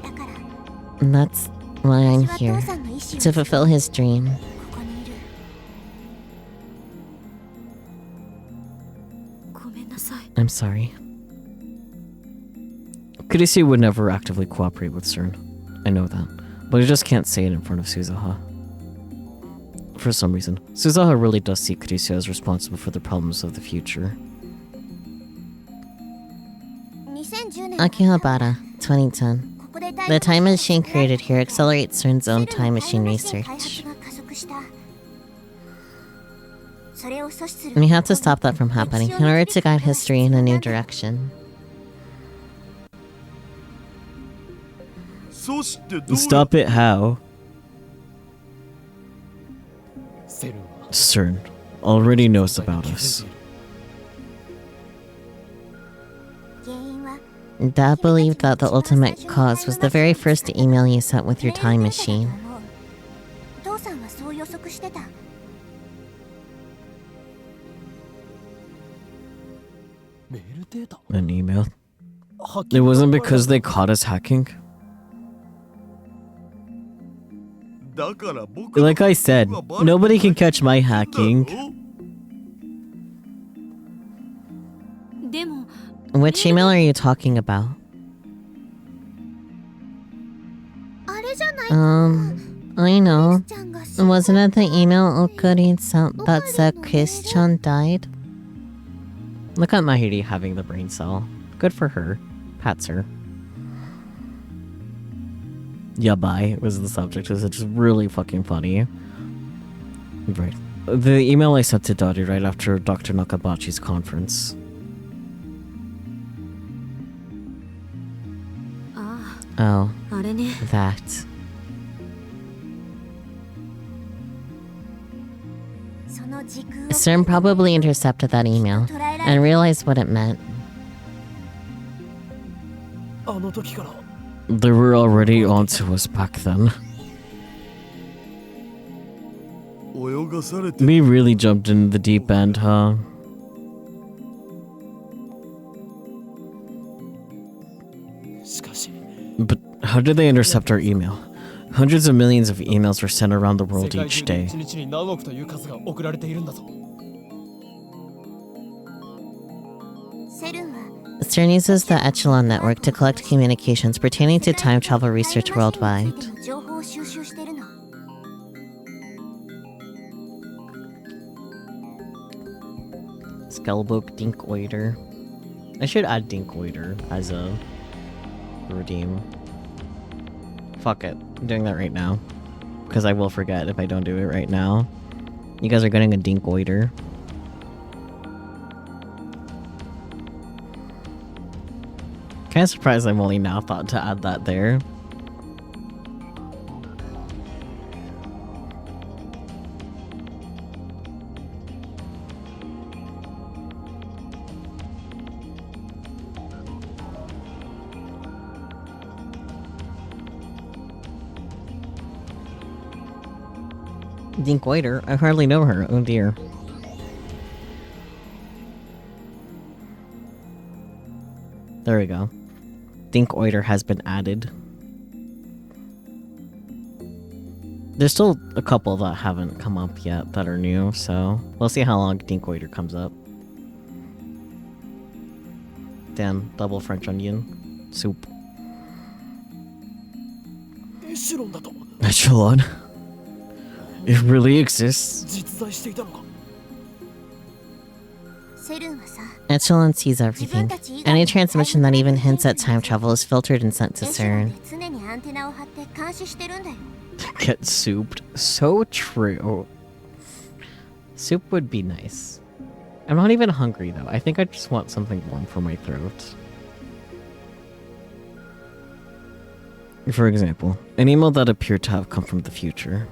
だから And that's why I'm 私は here, 父さんの意思を to fulfill his dream. ここにいるごめんなさい I'm sorry. Kurisi would never actively cooperate with CERN. I know that. But he just can't say it in front of Suzuha. For some reason, Suzuha really does see Kurisi as responsible for the problems of the future. 2010年 Akihabara, 2010. ここで The time machine created here accelerates CERN's own time machine research. 加速したそれを阻止する We have to stop that from happening in order to guide history in a new direction. そしてどう Stop it, how? セルンは CERN already knows about us. 原因は Dad believed that the ultimate cause was the very first email you sent with your time machine. 父さんはそう予測してた。 メールデータ An email. ハッキ It ング wasn't because they caught us hacking. だから僕の Like I said, nobody can catch my hacking. でも Which email are you talking about? あれじゃない I know. ちゃんが Wasn't it the email Okurin sent that said Chris-chan died? Look at Mahiri having the brain cell. Good for her. Pats her. Yabai was the subject. It was just really fucking funny. Right. The email I sent to Dottie right after Dr. Nakabachi's conference. あ Oh, あ、あれね。 that. CERN probably intercepted that email and realized what it meant. あの時から They were already onto us back then. 泳がされて We really jumped in the deep end, huh? しかし But how did they intercept our email? Hundreds of millions of emails were sent around the 世 world 界 each 中で day. 1日に何億という数が送られているんだぞ セルンは CERN uses the Echelon network to collect communications pertaining to time travel research worldwide. 情報を収集してるの。 Skellbook Dinkoider. I should add Dinkoider as a redeem. Fuck it. I'm doing that right now. Because I will forget if I don't do it right now. You guys are getting a Dinkoider. Kinda surprised I'm only now thought to add that there. Dinkoider? I hardly know her. Oh dear. There we go. Dinkoider has been added. There's still a couple that haven't come up yet that are new, so we'll see how long Dinkoider comes up. Damn, double French onion. Soup. エシュロンだと Echelon. It really exists. 実在していたのか セルンはさ、 Echelon sees everything. Any transmission that even hints at time travel is filtered and sent to エシュロン CERN. で常にアンテナを張って監視してるんだよ。 Get souped. So true. Soup would be nice. I'm not even hungry though. I think I just want something warm for my throat. For example, an email that appeared to have come from the future.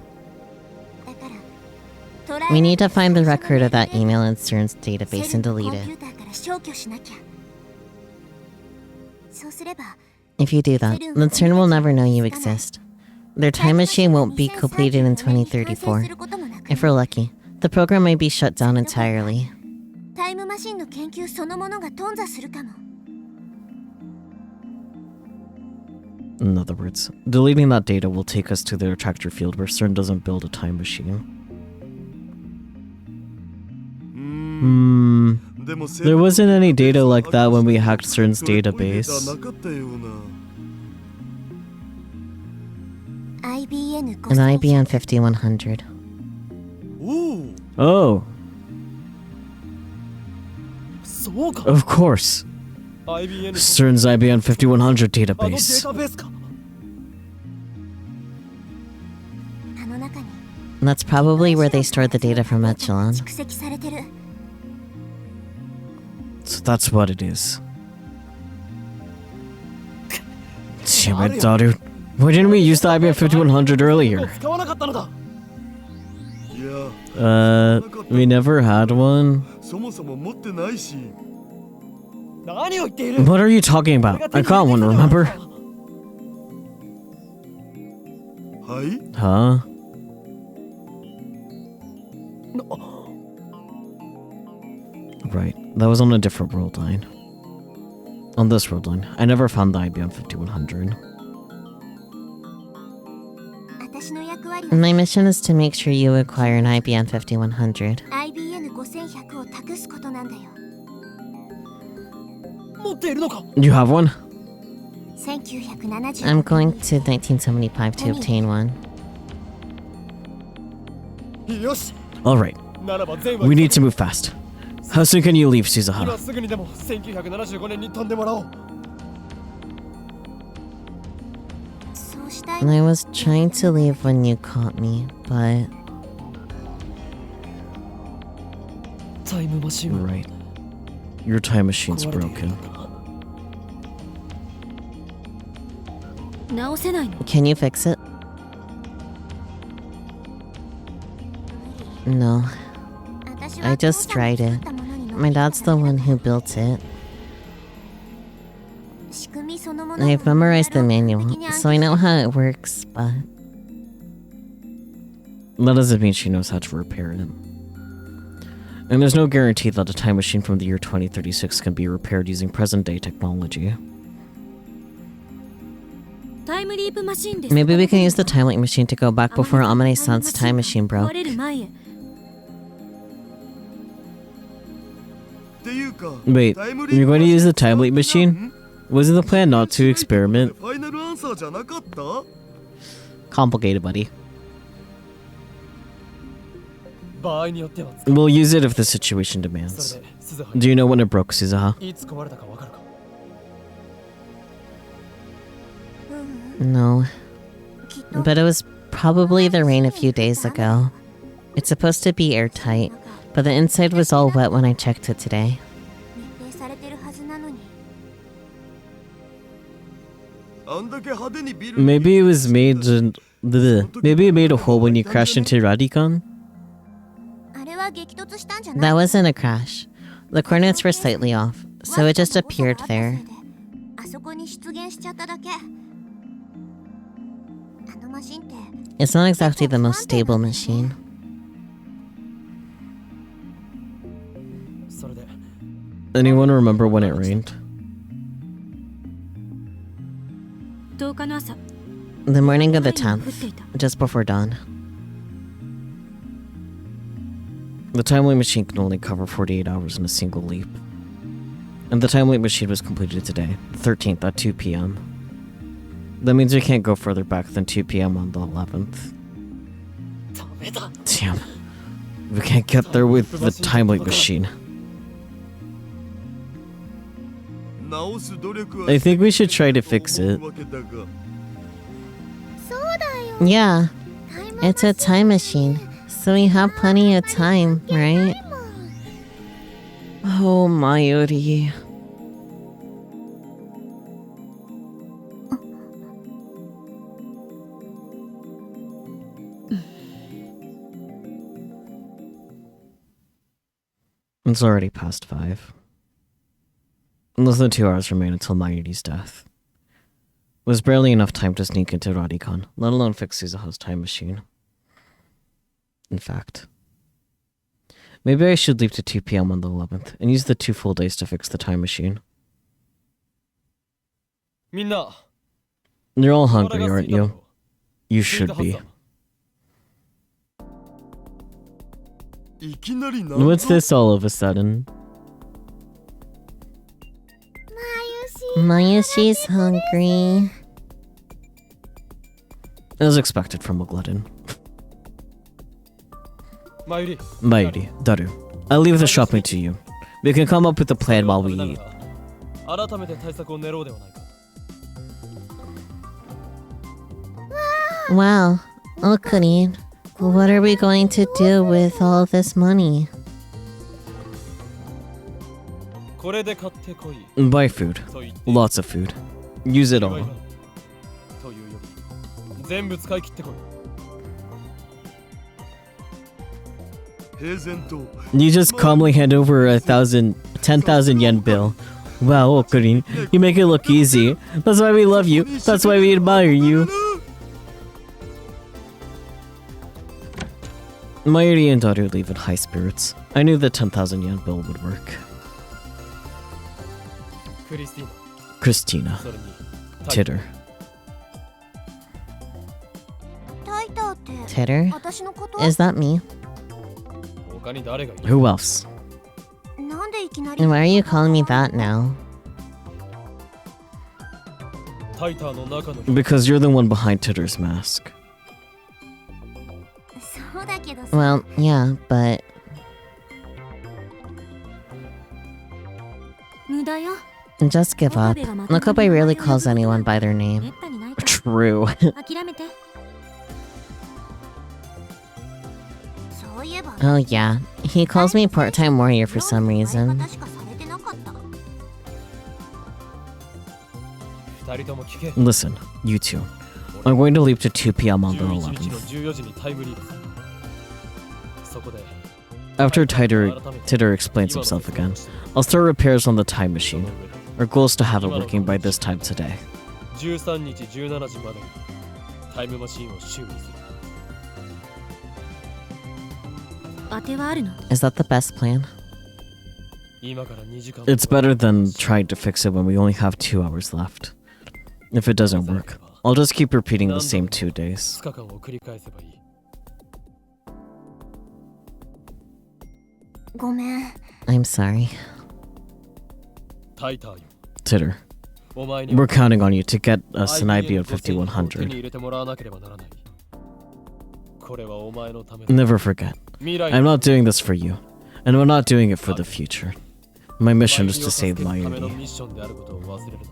だから、 We need to find the record of that email in CERN's database セル and ン delete コンピュ it. ーターから消去しなきゃ。そうすれば、 If you do that, then CERN will never know you exist. Their time machine won't be completed in 2034. することもなく If we're lucky, the program may be shut down entirely. タイムマシンの研究そのものが頓挫するかも。 In other words, deleting that data will take us to the attractor field where CERN doesn't build a time machine. でも There wasn't any data like that when we hacked CERN's database. なかったような IBN An IBM 5100. おお Oh, そうか of course. IBN の CERN's IBM 5100あのデー database. タベースかあの中に That's probably where they stored the data from Echelon. 蓄積されてる。 So that's what it is. Damn it, Daru. Why didn't we use the IBM 5100 earlier? 使わなかったのだいや We never had one. そもそも持ってないし何を言っている What are you talking about? I got one, remember? はい Huh? Right, that was on a different road line. On this road line, I never found the IBM 5100. 私の役割は My mission is to make sure you acquire an IBM 5100. IBN5100 を託すことなんだよ。持っているのか You have one? 1970 I'm going to 1975 to obtain one. よし Alright, ならば全話 we need to move fast. How soon can you leave, Suzuha? 今すぐにでも1975年に飛んでもらおう そうしたい And I was trying to leave when you caught me, but タイムマシンは Right. Your time machine's 壊れている broken. のか直せないの can you fix it? No, 私 I just tried it. My dad's the one who built it. 仕組みそのもの I've memorized the manual, so I know how it works, but That doesn't mean she knows how to repair it. And there's no guarantee that a time machine from the year 2036 can be repaired using present-day technology. タイムリープマシンです maybe we can use the time-link machine to go back before Amane-san's time machine 壊 broke. れる前へっていうか Wait, タイムリー you're プ going to use the マ time シン leap machine? Was it the plan not to experiment? ファイナルアンサーじゃなかった Complicated, buddy. 場合によっては使 We'll use it if the situation う demands. それで鈴葉 Do you know when it broke, Suzuha? いつ壊れたかわかるか No, きっと but it was probably the rain a few days ago. It's supposed to be airtight, but the inside was all wet when I checked it today. 密閉されてるはずなのにあんだけ派手にビル Maybe it was made in... Maybe it made a hole when you crashed into Radicon? あれは激突したんじゃない That wasn't a crash. The coordinates were slightly off, so it just appeared there. あそこに出現しちゃっただけあのマシンって It's not exactly the most stable machine. それで Anyone remember when it rained? 10日の朝 The morning of the 降ってい 10th, た just before dawn. The time leap machine can only cover 48 hours in a single leap. And the time leap machine was completed today, the 13th at 2 p.m. That means we can't go further back than 2 p.m. on the 11th. ダメだ Damn. We can't get there with the time leap machine. 直す努力は I think we should try to fix it. わけだが Yeah, it's a time machine, so we have plenty of time, right? Oh, Mayuri. It's already past 5. Less than 2 hours remain until Mayuri's death. It was barely enough time to sneak into Radicon, let alone fix Suzuha's time machine. In fact, maybe I should leave to 2 p.m. on the 11th and use the 2 full days to fix the time machine. みんな You're all お腹 hungry, が空 aren't いただろ you? う You 空いた should はず be. だいきなりなん What's this all of a sudden? Mayushi's hungry. As expected from a glutton. マユリ Mayuri, Daru, I'll leave the shopping to you. We can come up with a plan while we eat. 改めて対策を練ろうではないか Wow, Okurin, what are we going to do with all this money? これで買ってこい Buy food. と言って Lots of food. Use it 祝い all. だというより全部使い切ってこい 平然と You just calmly hand over 10,000 yen bill. Wow, Okarin, you make it look easy. That's why we love you. That's why we admire you. My and daughter leave in high spirits. I knew the 10,000 yen bill would work. クリスティーナ Christina. それに Titter. タイターって Titter? 私のこと Is that me? 他に誰がいる Who else? なんでいきなり And why are you calling me that now? タイターの中の人 Because you're the one behind Titter's mask. そうだけどさ Well, yeah, but 無駄よ just give up. Nokobe rarely calls anyone by their め name. ったにないか True. ら諦めてそういえば Oh yeah, he calls me part-time warrior for some 使い reason. 方しかされてなかった 二人とも聞け Listen, you two. I'm going to leave to 2 p.m. on the 11日の 11th. 14時にタイムリーですそこで After Titter explains himself again, I'll start repairs on the time machine. Our goal is to have it working by this time today. 13日17時までにタイムマシンを修理する当てはあるの Is that the best plan? 今から2時間 It's better than trying to fix it when we only have 2 hours left. If it doesn't work, I'll just keep repeating the same 2 days. 2日間を繰り返せばいいごめん I'm sorry. タイターよ Titter, お前に we're counting on you to get us an IBM IBM 手に 5100. 入れてもらわなければならないこれはお前のため Never forget, 未来 I'm not doing this for you, and I'm not doing it for the future. My mission is to save ための Mayuri. ミッションであることを忘れるな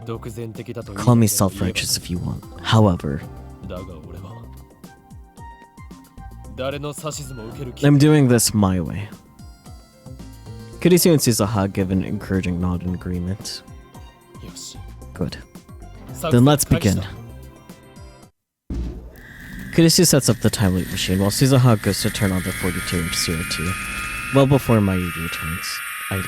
独善的だと言う Call me だけを言えば self-righteous if you want. However, だが俺は誰の指図も受ける気 I'm doing this my way. Kurisu and Suzaha give an encouraging nod in agreement. よし Good. 作 Then 戦 let's 開始 begin. だ Kurisu sets up the time loop machine while Suzaha goes to turn on the 42-inch CO2. Well before Mayuri returns, I leap.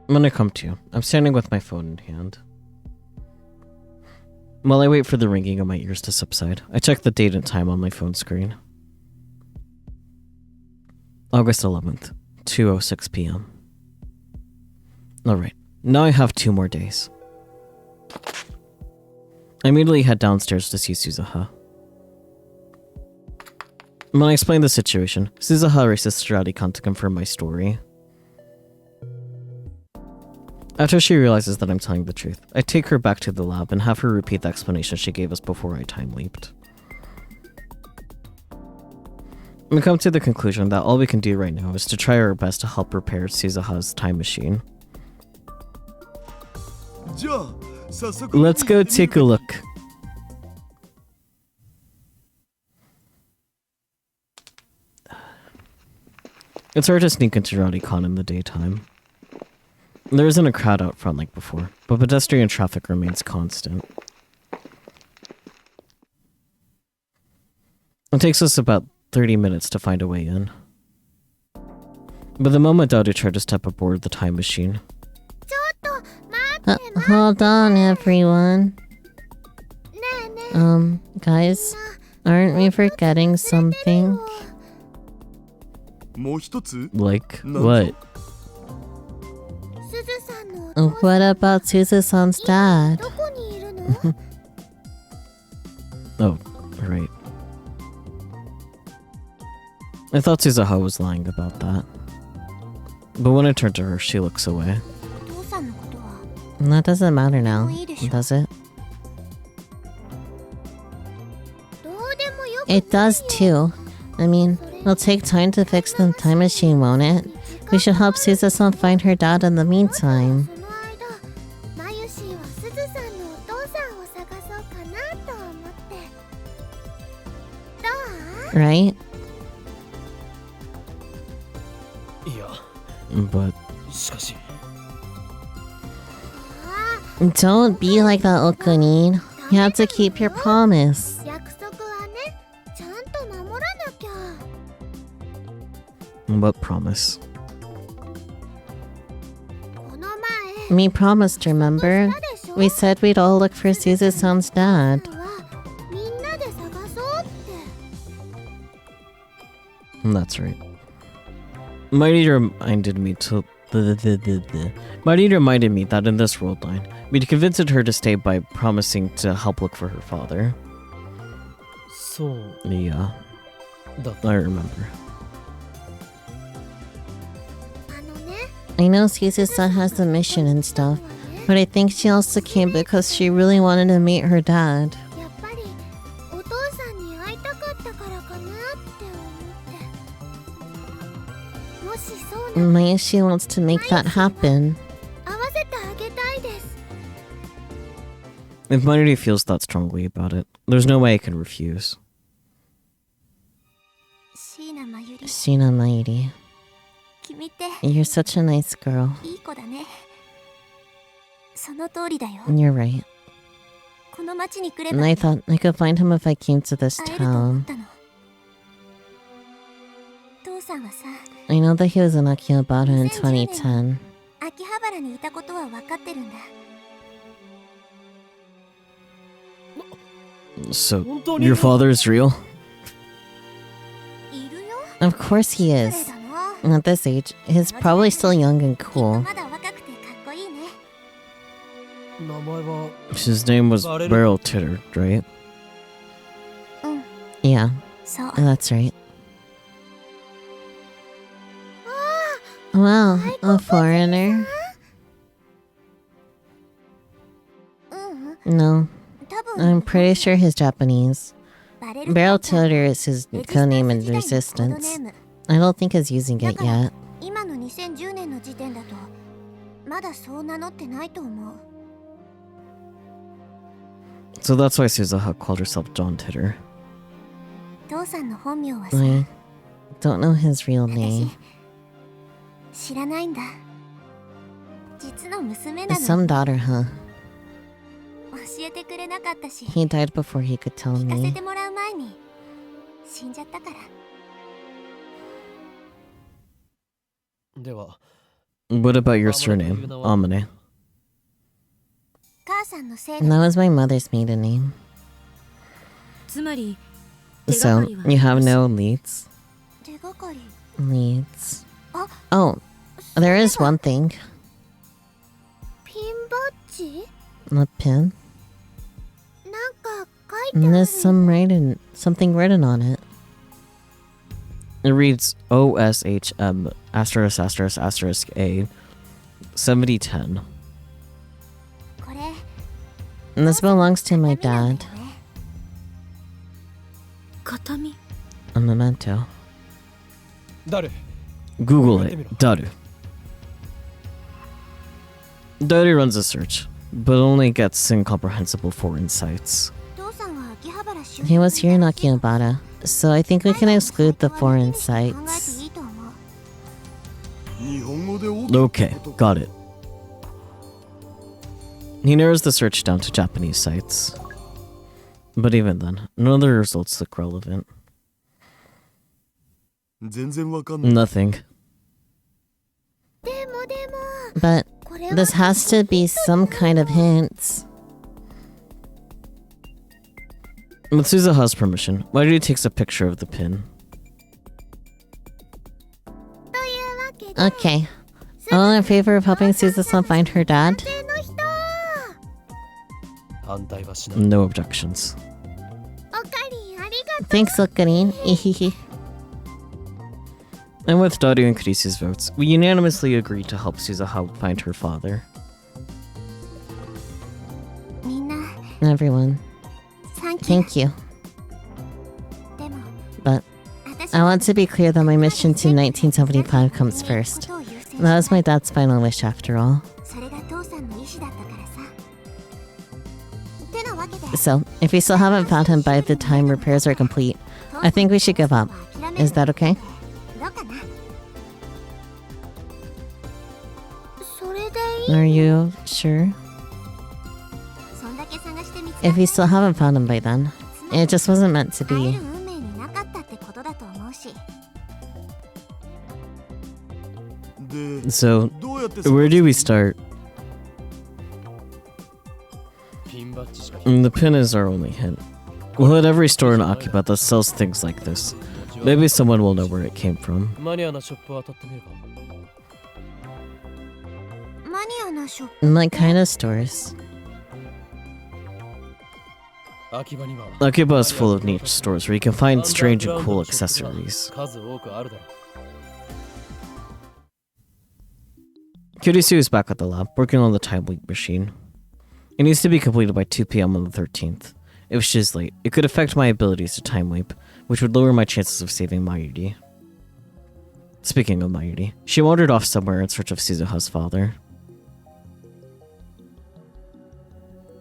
When I come to, I'm standing with my phone in hand. While I wait for the ringing of my ears to subside, I check the date and time on my phone screen. August 11th, 2:06 p.m. Alright, now I have 2 more days. I immediately head downstairs to see Suzaha. When I explain the situation, Suzaha races to Radicon to confirm my story. After she realizes that I'm telling the truth, I take her back to the lab and have her repeat the explanation she gave us before I time leaped. We come to the conclusion that all we can do right now is to try our best to help repair Suzaha's time machine. じゃあ早速 Let's go take a look. It's hard to sneak into Radicon in the daytime. There isn't a crowd out front like before, but pedestrian traffic remains constant. It takes us about 30 minutes to find a way in. But the moment Daru tried to step aboard the time machine, Hold on, everyone. Guys, aren't we forgetting something? もう一つ like, No. what? すずさんの What about Suzu-san's dad? どこにいるの Oh, right. I thought Suzaha was lying about that. But when I turned to her, she looks away. お父さんのことは That doesn't matter now, does it? どうでもよく It does too. I mean, it'll take time to fix the time machine, won't it? We should help Suzu-san find her dad in the meantime. その間マユシーはすずさんのお父さんを探そうかなと思ってど right? いや But しかし Don't be like that, Okunin. You have to keep your promise. 約束はね、ちゃんと守らなきゃ。 what promise? この前 We promised, remember? したでしょ We said we'd all look for Suzu-san's dad. みんなで探そうって。 That's right. Mighty reminded me to Mighty reminded me that in this world line, we'd convinced her to stay by promising to help look for her father. そう Yeah, だった I remember. あのね、 I know Suzu-san has the mission and stuff, but I think she also came because she really wanted to meet her dad. やっぱりお父さんに会いたかったからかなって思って。もしそうなら Maybe she wants to make that happen. 会わせてあげたいです。 If Mighty feels that strongly about it, there's no way I can refuse. 椎名真由里、 Shina Mighty, 君って you're such a nice girl. いい子だね。その通りだよ。 You're right. この町に来れ And ば I thought I could find him if I came to this 会えると思っ town. たの。父さんはさ、 I know that he was in Akihabara in 2010. 秋葉原にいたことは分かってるんだ。 So, your father is real? いるよ。 Of course he 失礼 is. だな。 At this age, he's probably still young and cool. まだ若くてかっこいいね。名前は His name was Barrel Titter, right? うん、 Yeah, そう。 that's right. Wow, a foreigner? うん、 No, 多分 I'm pretty sure he's Japanese. バレる Barrel Titter is his レジスタンス codename in 時代のコードネ Resistance. ーム。 I don't think he's using it yet. 今の2010年の時点だとまだそう名乗ってないと思う。 So that's why Suzuha called herself John Titter. 父さんの本名はさ、 I don't know his real 私 name. 知らないんだ。実の娘なの。 Some daughter, huh? 教えてくれなかったし、 He died before he could tell 聞かせ me. てもらう前に死んじゃったから。では What about your surname, Amane? 母さんのせい And だ。 that was my mother's maiden name. つまり So, you have no leads? 手がかり。 Leads. Oh. Oh, there is one thing. ピンバッジ？ A pin. なんか書いてあ And る。 there's something written on it. It reads OSHM asterisk asterisk asterisk A 7010. これ And this belongs to my dad. 形見。 A memento. 誰 Google it, Daru. Daru runs a search, but only gets incomprehensible foreign sites. 父さんは秋葉原周 He was here in Akihabara, so I think we can exclude the foreign 考えて sites. いいと思う。日本語で Okay, got it. He narrows the search down to Japanese sites. But even then, none of the results look relevant. 全然わかんない Nothing. でも But これは this has to be some kind of hints. With Suzuha's permission, Mairi takes a picture of the pin. というわけで Okay. All in favor of helping Suzu-san find her dad? 男性の人反対はしない No objections. おかりんありがと Thanks, Okarin. Ihihi. And with Daru and Kurisu's votes, we unanimously agree to help Suzuha find her father. う。みんな Everyone, サンキュー。 thank you. でも But 私 I want to be clear that my mission to 1975 comes first. That was my dad's final wish after all. それが父さんの意志だったからさ。So, if we still haven't found him by the time repairs are complete, I think we should give up. Is that okay? Are you sure? If we still haven't found him by then, it just wasn't meant to be. So, where do we start? ピンバッジしか The pin is our only hint. We'll hit every store in Akiba that sells things like this. Maybe someone will know where it came from. マニアなショップを当たってみるか Like kind of stores. 秋葉には Akiba is full of niche stores where you can find strange and cool accessories. 数多くあるだろう Kurisu is back at the lab, working on the time leap machine. It needs to be completed by 2 p.m. on the 13th. If she's late, it could affect my abilities to time leap, which would lower my chances of saving Mayuri. Speaking of Mayuri, she wandered off somewhere in search of Suzuha's father.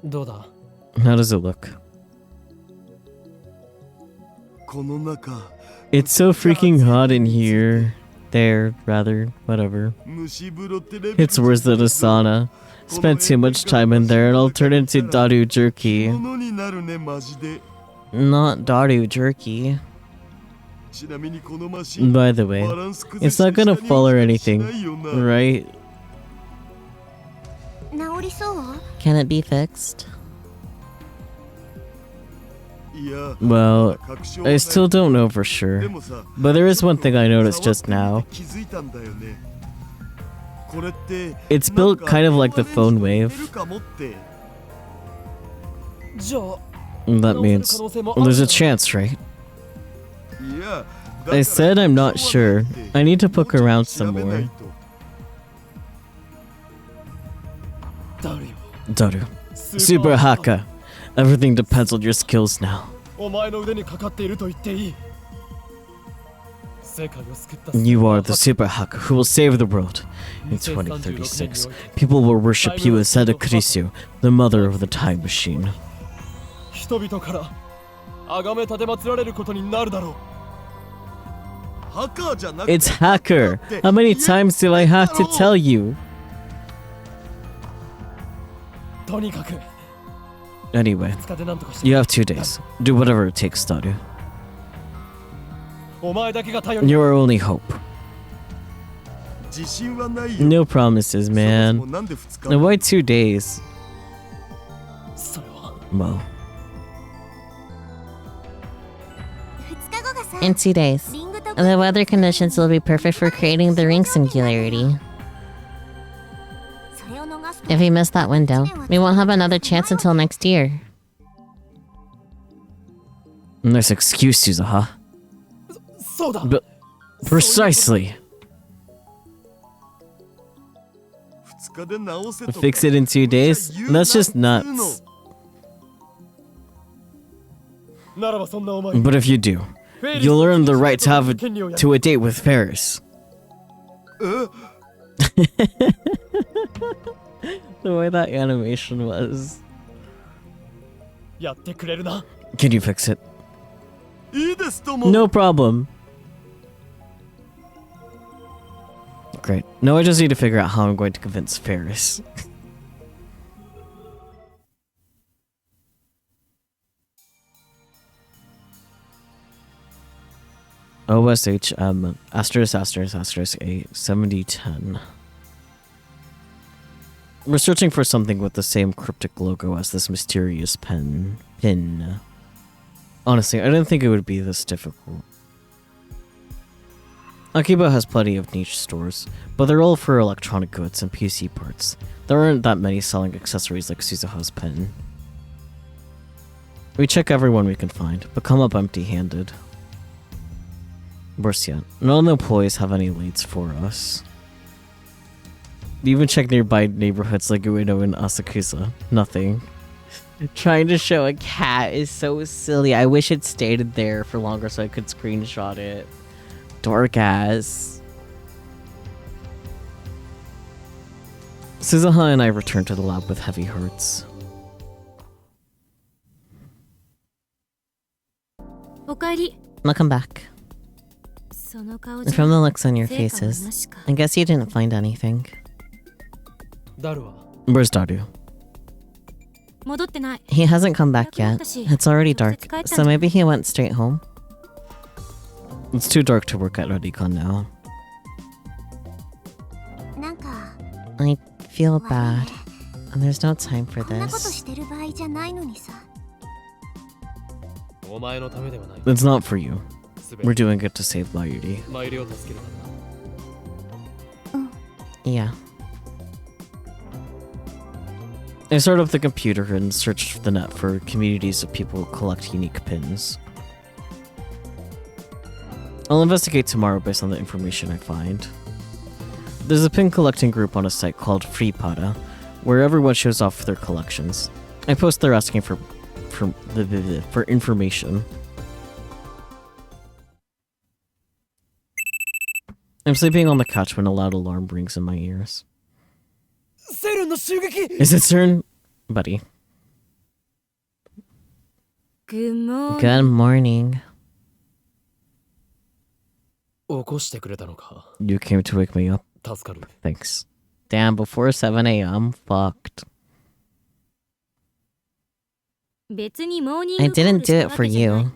どうだ How does it look? この中 It's so freaking hot in here. There, rather, whatever. 蒸し風呂ってレベル It's worse than a sauna. Spent too much time in there and I'll turn into Daru jerky. ものになるねマジで Not Daru jerky. ちなみにこのマシン By the way, バランス崩 it's not して gonna 下に fall or 落ちたり anything, しないよな right? Can it be fixed? いや Well, 確証 I は still don't know for で sure. もさ But there is one thing I noticed just now. 気づいたんだよねこれって It's built kind of like the phone 出 wave. るかもって じゃあ That means there's a chance, right? いや I said I'm not sure. I need to poke around some 調べない more. 誰よ Daru. Super Haka. Everything depends on your skills now. お前の腕にかかっていると言っていい世界を救った You are the Super Haka who will save the world. In 2036, people will worship you as Seda Kurisu, the mother of the time machine. 人々から崇め立て祀られることになるだろう ハッカーじゃなくて It's Hacker! How many times do I have to tell you? とにかく Anyway, 2日で何とかして you have 2 days. Do whatever it takes, Daru. お前だけが頼り You're our only hope. 自信はないよ No promises, そもそも man. なんで2日 And why 2 days? それは Well, In 2 days. The weather conditions will be perfect for creating the ring singularity. If we miss that window, we won't have another chance until next year. nice excuse, Suzuha. そうだ But precisely. 2日で直せと Fix it in 2 days? That's just nuts. ならばそんなお前 But if you do, you'll earn the right to have to a date with Ferris. The way that animation was. やってくれるな Can you fix it? いいですとも No problem. Great. Now I just need to figure out how I'm going to convince Ferris. OSHM ***** A 7010. We're searching for something with the same cryptic logo as this mysterious pin. Honestly, I didn't think it would be this difficult. Akiba has plenty of niche stores, but they're all for electronic goods and PC parts. There aren't that many selling accessories like Suzuha's pin. We check everyone we can find, but come up empty-handed. Worse yet, none of the employees have any leads for us. We even check nearby neighborhoods like Ueno and Asakusa. Nothing. Trying to show a cat is so silly. I wish it stayed there for longer so I could screenshot it. Dork ass. Suzuha and I returned to the lab with heavy hearts. かえり。 Welcome back. その顔じゃ From the looks on your 成果はな faces, しか。 I guess you didn't find anything. ダルは Where's Daru? 戻ってない。 He hasn't come back yet. It's already dark, so maybe he went straight home. It's too dark to work at Radicon now. なんか I feel bad, and there's no time for こんなこと this. してる場合じゃないのにさ。お前のためではない。 It's not for you. すべ We're て doing it to save Mayuri. マイリを助けるためだ。 Yeah. I started up the computer and searched the net for communities of people who collect unique pins. I'll investigate tomorrow based on the information I find. There's a pin collecting group on a site called Freepada, where everyone shows off their collections. I post there asking for information. I'm sleeping on the couch when a loud alarm rings in my ears. セルンの襲撃 Is it turn, buddy? Good morning. Good morning. 起こしてくれたのか。 You came to wake me up. 助かる。 Thanks. Damn, before 7 a.m. Fucked. 別にモーニング I コール didn't した do わ it for けじゃない。 you.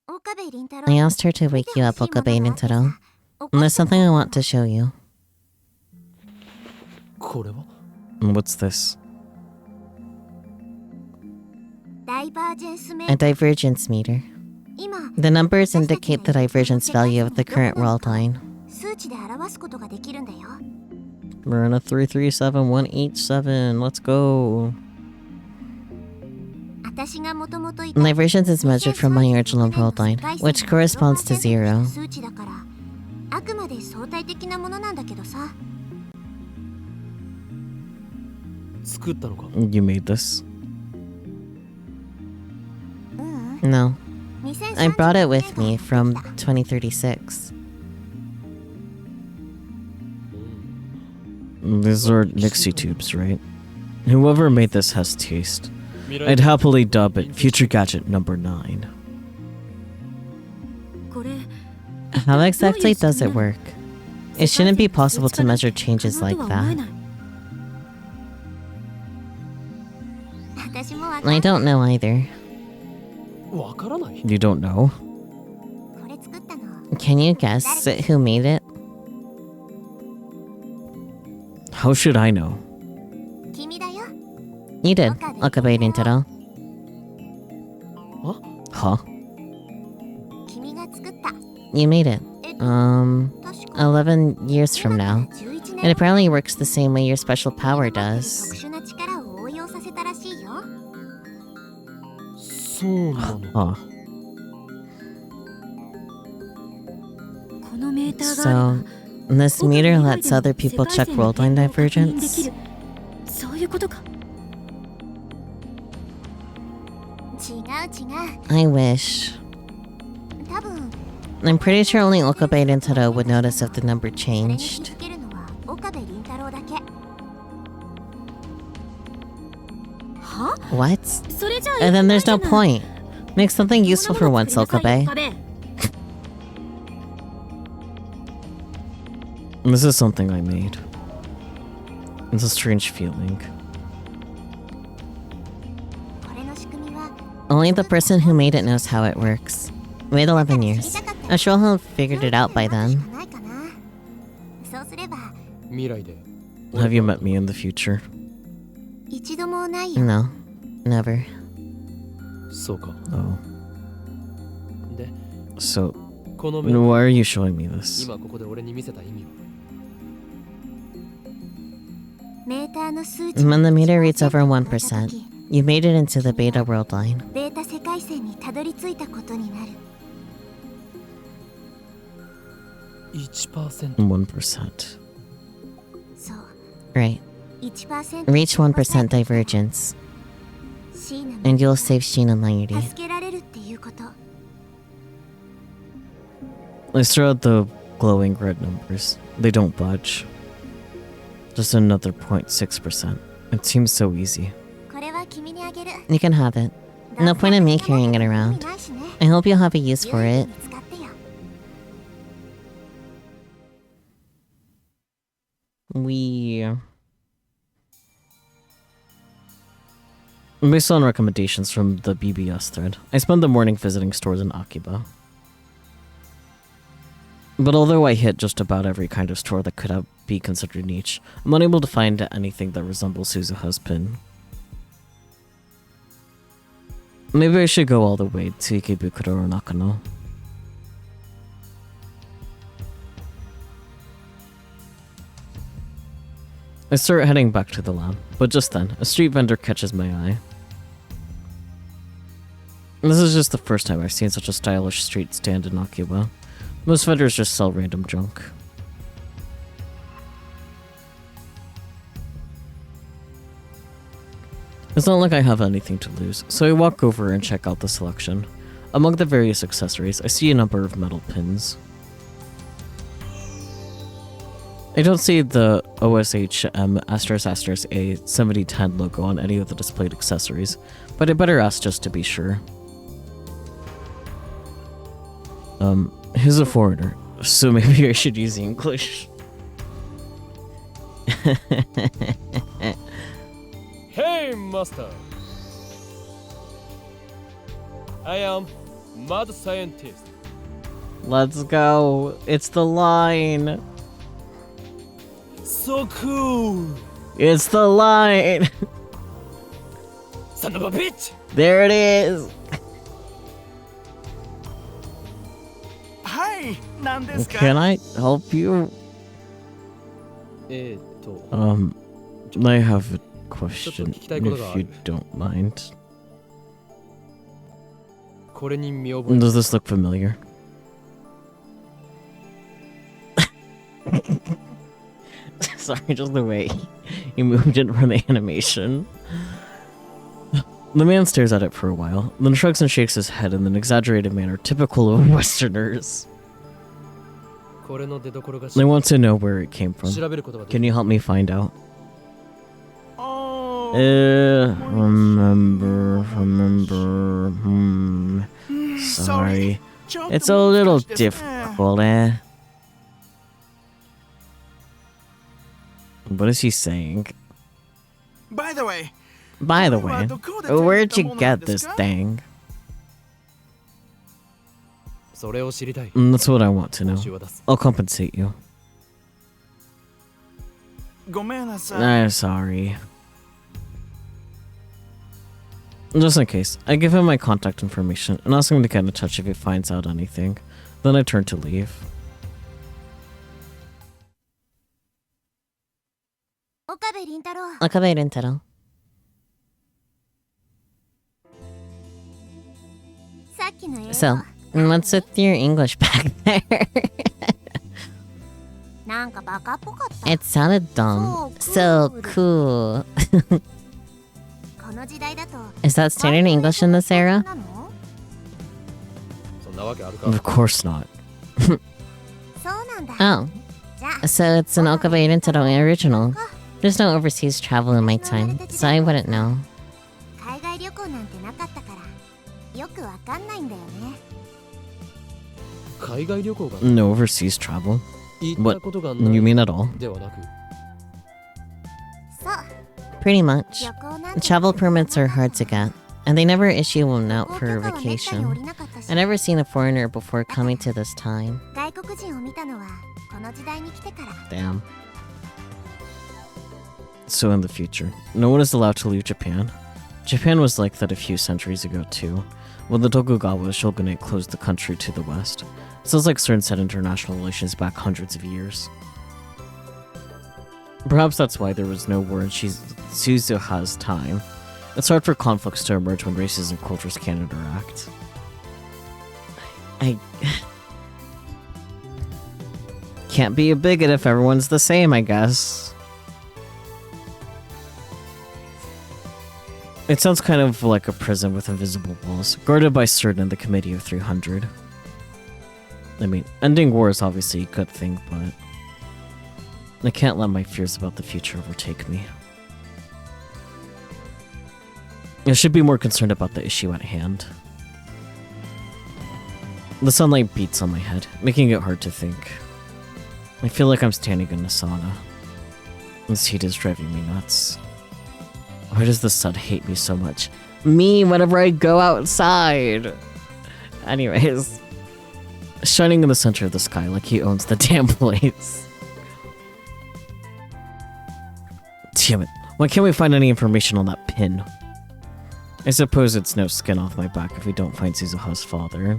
岡部倫太郎 I asked her to wake you up, Okabe Nintaro. And there's something I want to show you. これは What's this? ダイバージェンスメ A divergence meter. 今 The numbers indicate the divergence value of the current world line. 数値で表すことができるんだよ。 We're on a 337187. Let's go. 私がもともといた Divergence is measured from my original world line, which corresponds to 0. 数値だからあくまで相対的なものなんだけどさ。作ったのか。 You made this. うん No, 2030 I brought it with me from 2036. These are Nixie tubes, right? Whoever made this has taste. 未来 I'd happily dub it Future Gadget number 9. これ How exactly does it work? It shouldn't be possible to measure changes like that. 私もわかんな I い。 don't know either. わからない。 You don't know? これ作ったの Can you guess who made it? How should I know? 君だよ。 You did, Okabe Nintaro. Huh? 君が作った。 You made it. 確か 11 years from now. 11 It 年 apparently works the same way your special power 特 does. 殊な力を応用させたらしいよ。そうなの。 Huh. このメーターがあ So, this meter lets other people check world line divergence? そういうことか。違う違う。 I wish. 多分 I'm pretty sure only Okabe Nintaro would notice if the number それに気 changed. づけるのは岡部倫太郎だけ。は？ What? それじゃあ And then there's no 意味ないじ point. Make something ゃない useful for once, こんなもの作り Okabe. なさいよ This is something I made. It's a strange feeling. これの仕組みは Only the person who made it knows how it works. Wait 11 years. I'm sure he'll have figured it out by しか then. ないかな。そうすれば未来で。 Have you met me in the future? 一度もないよ。 No, never. そうか。 Oh. で、 So, この目 why are you showing me this? 今ここで俺に見せた意味は。メーターの数値 When the meter reads 1% over を超えた 1%, 時 you made it into the beta world line. ベータ世界線にたどり着いたことになる。 1%。 1%. そう Right. 1% Reach 1% divergence, シーナも and you'll save Shin and Layuri. 助けられるっていうこと。 I stare at the glowing red numbers. They don't budge. Just another 0.6%. It seems so easy. これは君にあげる。 You can have it. No point in me carrying it around. I hope you'll have a use for it. Based on recommendations from the BBS thread, I spend the morning visiting stores in Akiba. But although I hit just about every kind of store that could be considered niche, I'm unable to find anything that resembles Suzuha's pin. Maybe I should go all the way to Ikebukuro or Nakano. I start heading back to the lab, but just then, a street vendor catches my eye. This is just the first time I've seen such a stylish street stand in Akiba. Most vendors just sell random junk. It's not like I have anything to lose, so I walk over and check out the selection. Among the various accessories, I see a number of metal pins. I don't see the OSHM **A 7010 logo on any of the displayed accessories, but I better ask just to be sure. He's a foreigner, so maybe I should use English. Hey, master! I am mad scientist. Let's go. It's the line. So cool! It's the line. Son of a bitch! There it is. Hi, Can I help you? I have a question, if you don't mind. Does this look familiar? Sorry, just the way he moved it from the animation. The man stares at it for a while, then shrugs and shakes his head in an exaggerated manner typical of Westerners. I want to know where it came from. Can you help me find out? Remember. Sorry. It's a little difficult, eh? What is he saying? By the way, where'd you get this thing? That's what I want to know. I'll compensate you. I'm sorry. Just in case, I give him my contact information and ask him to get in touch if he finds out anything. Then I turn to leave. Okabe Rintaro. So, what's with your English back there? It sounded dumb. So cool. Is that standard English in this era? Of course not. Oh. So it's an Okabe Rintaro original. There's no overseas travel in my time, so I wouldn't know. No overseas travel? What? You mean at all? Pretty much. Travel permits are hard to get, and they never issue one out for a vacation. I never seen a foreigner before coming to this time. Damn. So in the future, no one is allowed to leave Japan. Japan was like that a few centuries ago too, when the Tokugawa shogunate closed the country to the west. Sounds like CERN set international relations back hundreds of years. Perhaps that's why there was no war in Suzuha's time. It's hard for conflicts to emerge when races and cultures can't interact. I can't be a bigot if everyone's the same, I guess. It sounds kind of like a prison with invisible walls, guarded by CERN and the Committee of 300. I mean, ending war is obviously a good thing, but I can't let my fears about the future overtake me. I should be more concerned about the issue at hand. The sunlight beats on my head, making it hard to think. I feel like I'm standing in a sauna. This heat is driving me nuts. Why does the sun hate me so much? Me, whenever I go outside! Anyways. Shining in the center of the sky like he owns the damn place. Damn it. Why can't we find any information on that pin? I suppose it's no skin off my back if we don't find Suzuha's father.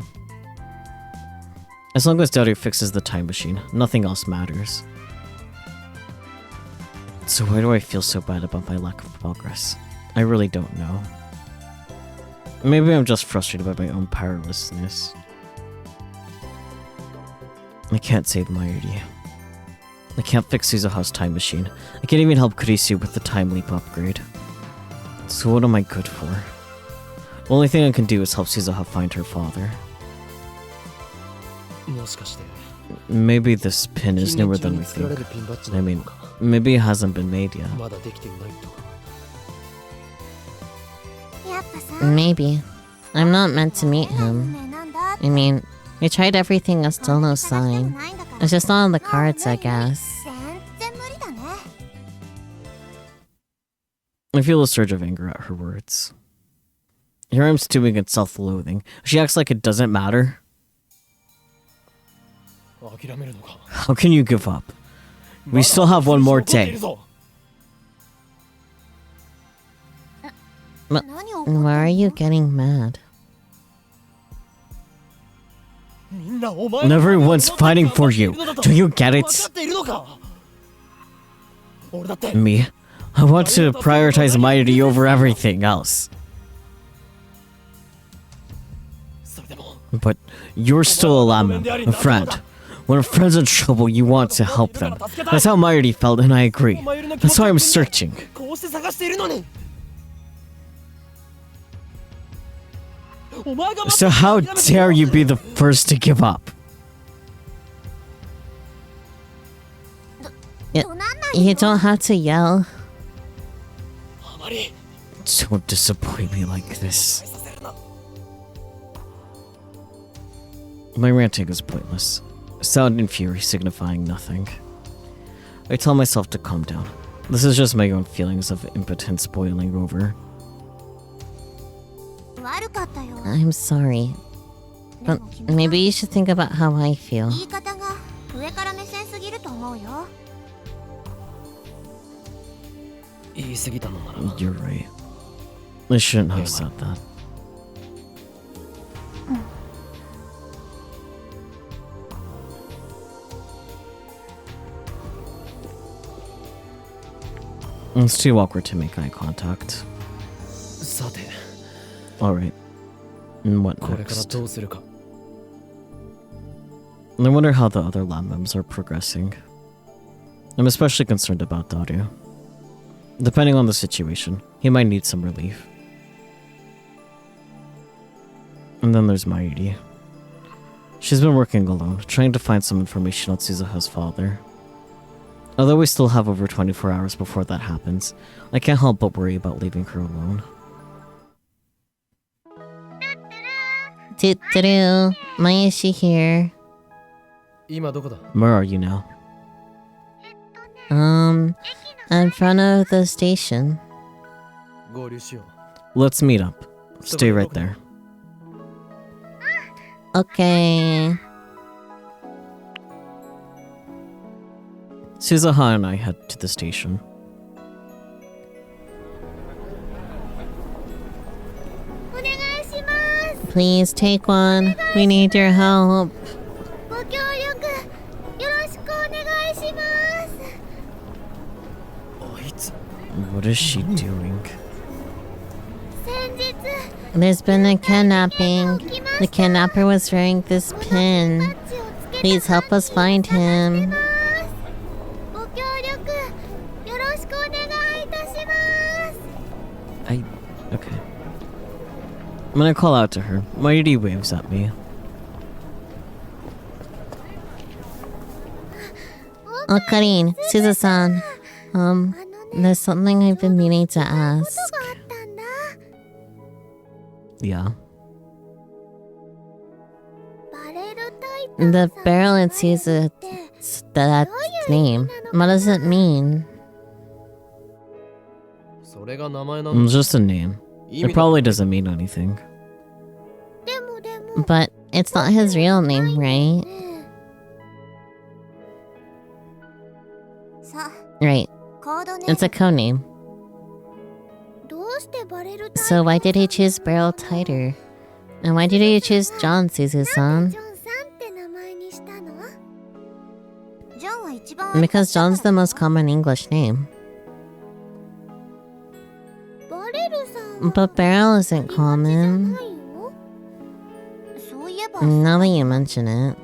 As long as Daru fixes the time machine, nothing else matters. So why do I feel so bad about my lack of progress? I really don't know. Maybe I'm just frustrated by my own powerlessness. I can't save Mayuri. I can't fix Suzuha's time machine. I can't even help Kurisu with the time leap upgrade. So what am I good for? The only thing I can do is help Suzuha find her father. Maybe this pin is newer than we think. I mean, maybe it hasn't been made yet. Maybe. I'm not meant to meet him. I mean, we tried everything and still no sign. It's just not on the cards, I guess. I feel a surge of anger at her words. Here I'm stewing in self-loathing. She acts like it doesn't matter. How can you give up? We still have one more day. Why are you getting mad? And everyone's fighting for you. Do you get it? Me? I want to prioritize Mayuri over everything else. But you're still a layman, a friend. When a friend's in trouble, you want to help them. That's how Mayuri felt, and I agree. That's why I'm searching. So how dare you be the first to give up? You don't have to yell. Don't disappoint me like this. My ranting is pointless. Sound and fury signifying nothing. I tell myself to calm down. This is just my own feelings of impotence boiling over. I'm sorry. But maybe you should think about how I feel. You're right. I shouldn't have said that. It's too awkward to make eye contact. Alright. And what next? I wonder how the other lab members are progressing. I'm especially concerned about Daru. Depending on the situation, he might need some relief. And then there's Mayuri. She's been working alone, trying to find some information on Suzuha's father. Although we still have over 24 hours before that happens, I can't help but worry about leaving her alone. Toot-toot-oo. Mayashi here. Where are you now? In front of the station. Let's meet up. Stay right there. Okay. Suzuha and I head to the station. Please take one. We need your help. What is she doing? There's been a kidnapping. The kidnapper was wearing this pin. Please help us find him. Okay. When I call out to her, Mayuri waves at me. Oh, Karin, Suzu-san. There's something I've been meaning to ask. Yeah. The barrel it sees that name. What does it mean? それが名前なんだ。 It's just a name. It probably doesn't mean anything. But it's not his real name, right? Right. It's a codename. So why did he choose Barrel Tighter? And why did he choose John, Suzu-san? Because John's the most common English name. But Barrel isn't common. Now that you mention it.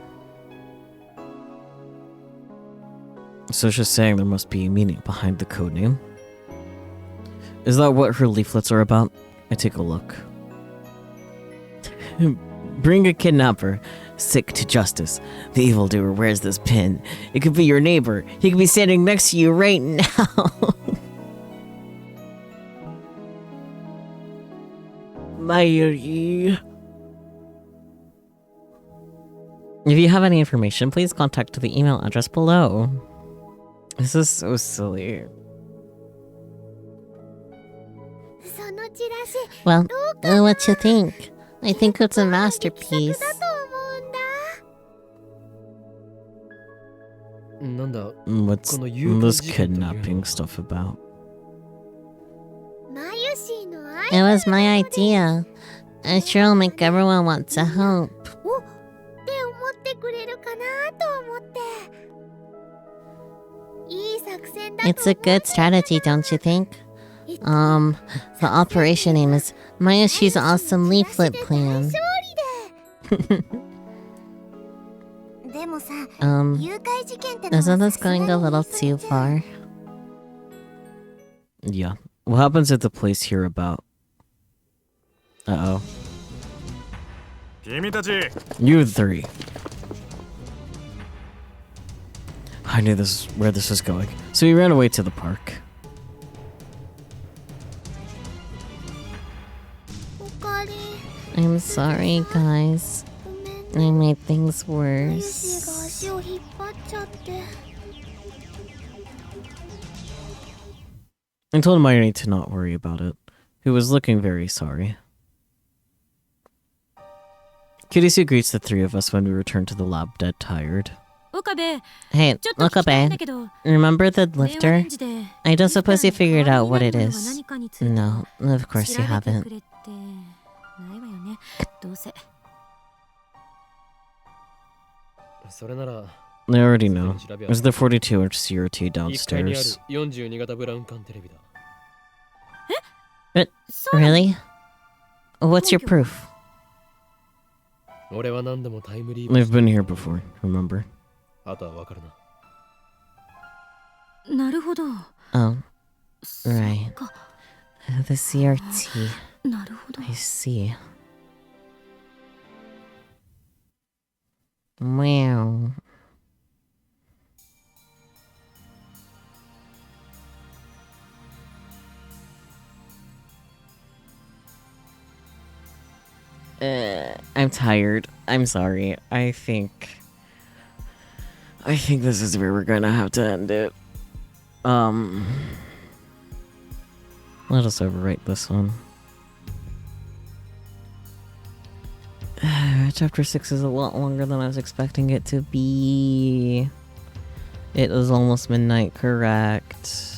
So it's just saying there must be a meaning behind the codename. Is that what her leaflets are about? I take a look. Bring a kidnapper. Sick to justice. The evildoer wears this pin. It could be your neighbor. He could be standing next to you right now. Mayuri. If you have any information, please contact the email address below. This is so silly. Well, what you think? I think it's a masterpiece. なんだ What's this kidnapping stuff about? It was my idea. I sure will make everyone want to help. It's a good strategy, don't you think? The operation name is Mayoshi's Awesome Leaflet Plan. Isn't this going a little too far? Yeah. What happens if the police hear about? Uh-oh. You three. I knew where this was going. So he ran away to the park. I'm sorry, guys. I made things worse. I told Mayuri to not worry about it, who was looking very sorry. Kirisu greets the three of us when we return to the lab dead tired. Hey, Okabe, remember the lifter? I don't suppose you figured out what it is. No, of course you haven't. I already know. There's the 42-inch CRT downstairs. Really? What's your proof? I've been here before, remember? Oh, right. The CRT. I see. Wow. I'm tired. I'm sorry. I think this is where we're gonna have to end it. Let us overwrite this one. Chapter 6 is a lot longer than I was expecting it to be. It was almost midnight, correct.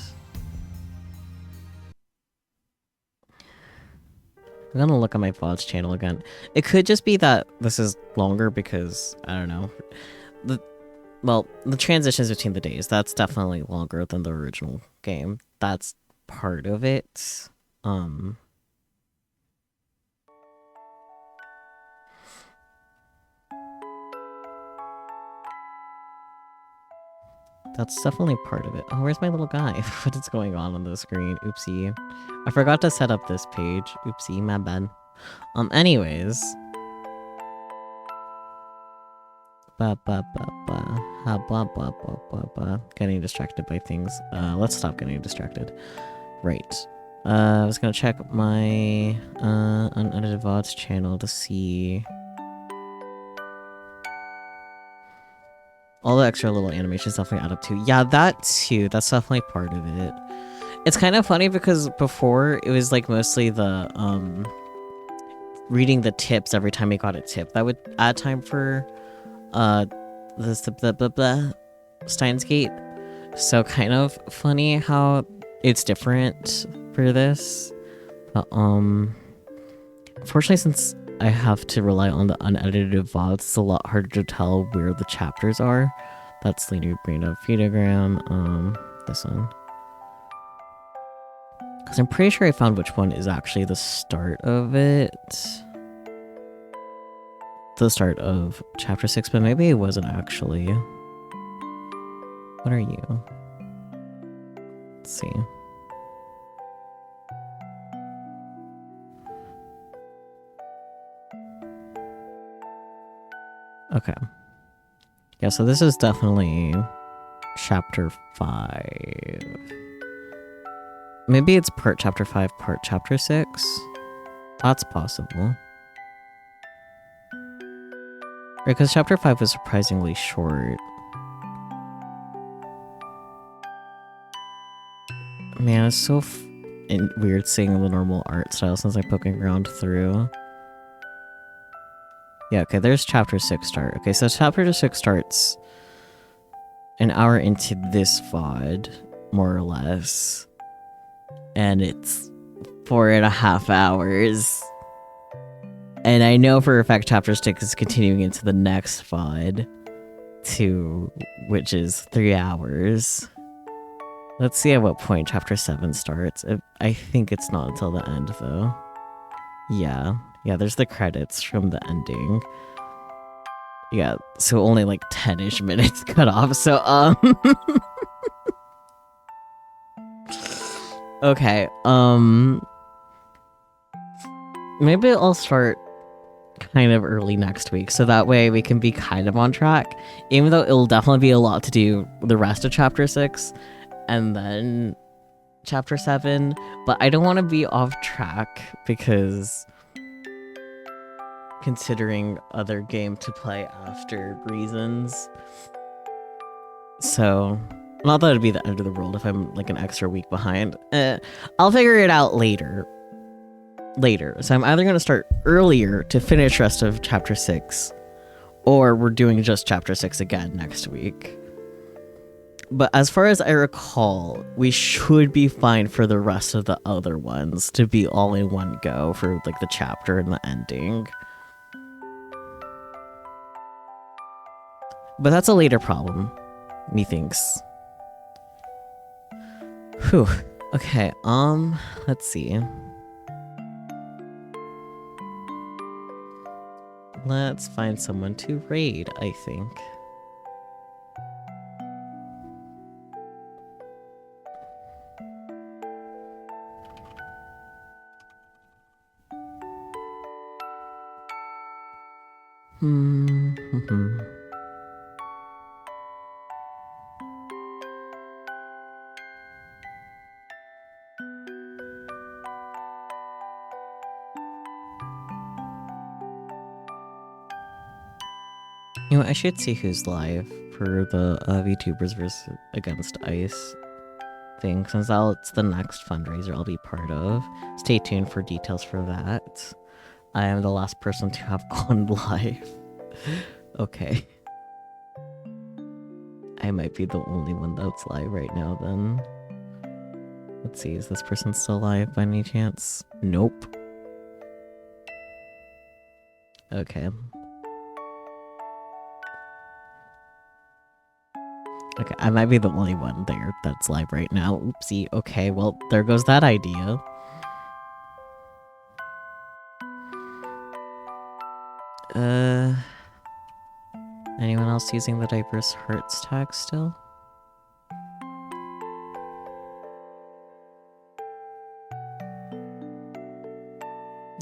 I'm gonna look at my Vods channel again. It could just be that this is longer because, I don't know. The transitions between the days, that's definitely longer than the original game. That's part of it. That's definitely part of it. Oh, where's my little guy? What is going on the screen? Oopsie. I forgot to set up this page. Oopsie, my bad. Anyways. Getting distracted by things. Let's stop getting distracted. Right. I was gonna check my Unedited Vods channel to see all the extra little animations definitely add up to. Yeah, that too. That's definitely part of it. It's kind of funny because before it was like mostly the reading the tips every time we got a tip. That would add time for the Steins Gate. So kind of funny how it's different for this. But unfortunately, since I have to rely on the unedited VODs, it's a lot harder to tell where the chapters are. That's Linear Brain of Photogram, this one. Because I'm pretty sure I found which one is actually the start of it. The start of chapter 6, but maybe it wasn't actually. What are you? Let's see. Okay. Yeah, so this is definitely chapter 5. Maybe it's part chapter 5, part chapter 6. That's possible. Because chapter 5 was surprisingly short. Man, it's so weird seeing the normal art style since I'm poking around through. Yeah, okay, there's chapter 6 start. Okay, so chapter 6 starts an hour into this VOD, more or less. And it's 4.5 hours. And I know for a fact chapter 6 is continuing into the next VOD, which is 3 hours. Let's see at what point chapter 7 starts. I think it's not until the end, though. Yeah, there's the credits from the ending. Yeah, so only like 10-ish minutes cut off, so, okay, maybe I'll start kind of early next week, so that way we can be kind of on track, even though it'll definitely be a lot to do the rest of chapter 6, and then chapter 7, but I don't want to be off track, because considering other game to play after reasons. So, not that it'd be the end of the world if I'm like an extra week behind. I'll figure it out later. So I'm either going to start earlier to finish rest of chapter 6, or we're doing just chapter 6 again next week. But as far as I recall, we should be fine for the rest of the other ones to be all in one go for like the chapter and the ending. But that's a later problem, methinks. Whew. Okay, let's see. Let's find someone to raid, I think. You know, I should see who's live for the VTubers versus Against Ice thing, since that's the next fundraiser I'll be part of. Stay tuned for details for that. I am the last person to have gone live. Okay. I might be the only one that's live right now then. Let's see, is this person still live by any chance? Nope. Okay. Okay, I might be the only one there that's live right now. Oopsie. Okay, well, there goes that idea. Anyone else using the diverse hearts tag still?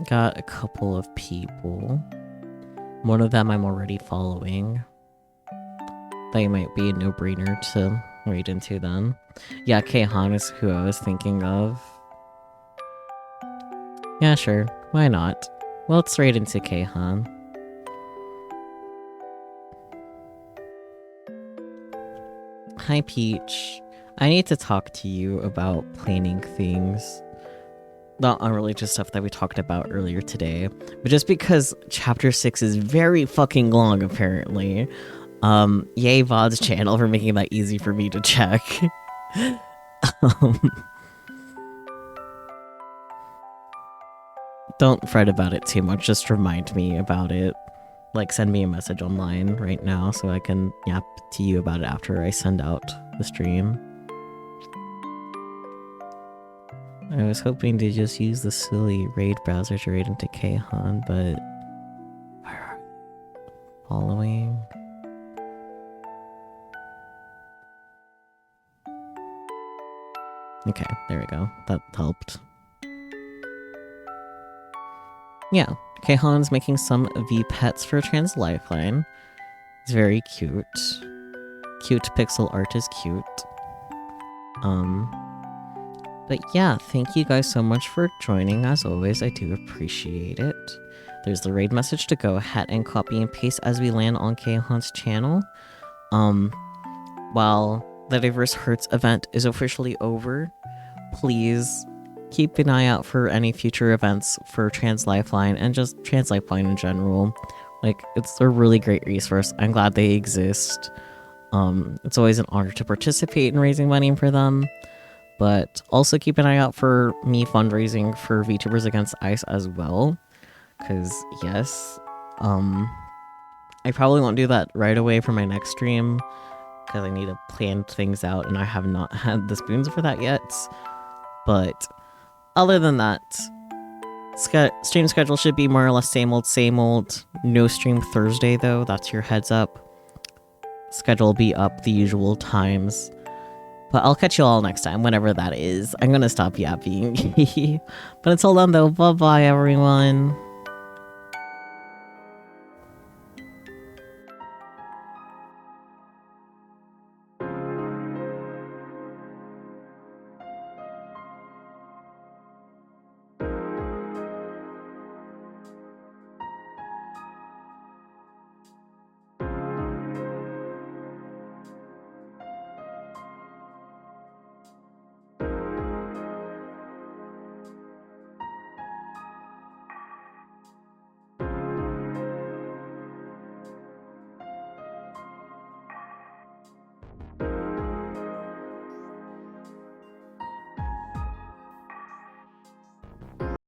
Got a couple of people. One of them I'm already following. They might be a no-brainer to read into then. Yeah, Keihan is who I was thinking of. Yeah, sure. Why not? Well, it's right into Keihan. Hi, Peach. I need to talk to you about planning things. Not unrelated stuff that we talked about earlier today, but just because chapter 6 is very fucking long, apparently. Yay Vods channel for making that easy for me to check. Don't fret about it too much, just remind me about it. Like, send me a message online right now so I can yap to you about it after I send out the stream. I was hoping to just use the silly raid browser to raid into Keihan, but... Following... Okay, there we go. That helped. Yeah, Keihan's making some V-pets for Trans Lifeline. It's very cute. Cute pixel art is cute. But yeah, thank you guys so much for joining. As always, I do appreciate it. There's the raid message to go ahead and copy and paste as we land on Keihan's channel. While the Diverse Hertz event is officially over, please keep an eye out for any future events for Trans Lifeline and just Trans Lifeline in general. Like, it's a really great resource. I'm glad they exist. It's always an honor to participate in raising money for them. But also keep an eye out for me fundraising for VTubers Against Ice as well. Because, yes, I probably won't do that right away for my next stream. Because I need to plan things out and I have not had the spoons for that yet. But other than that, stream schedule should be more or less same old. No stream Thursday though, that's your heads up. Schedule will be up the usual times. But I'll catch you all next time, whenever that is. I'm gonna stop yapping. But until then though, bye bye everyone.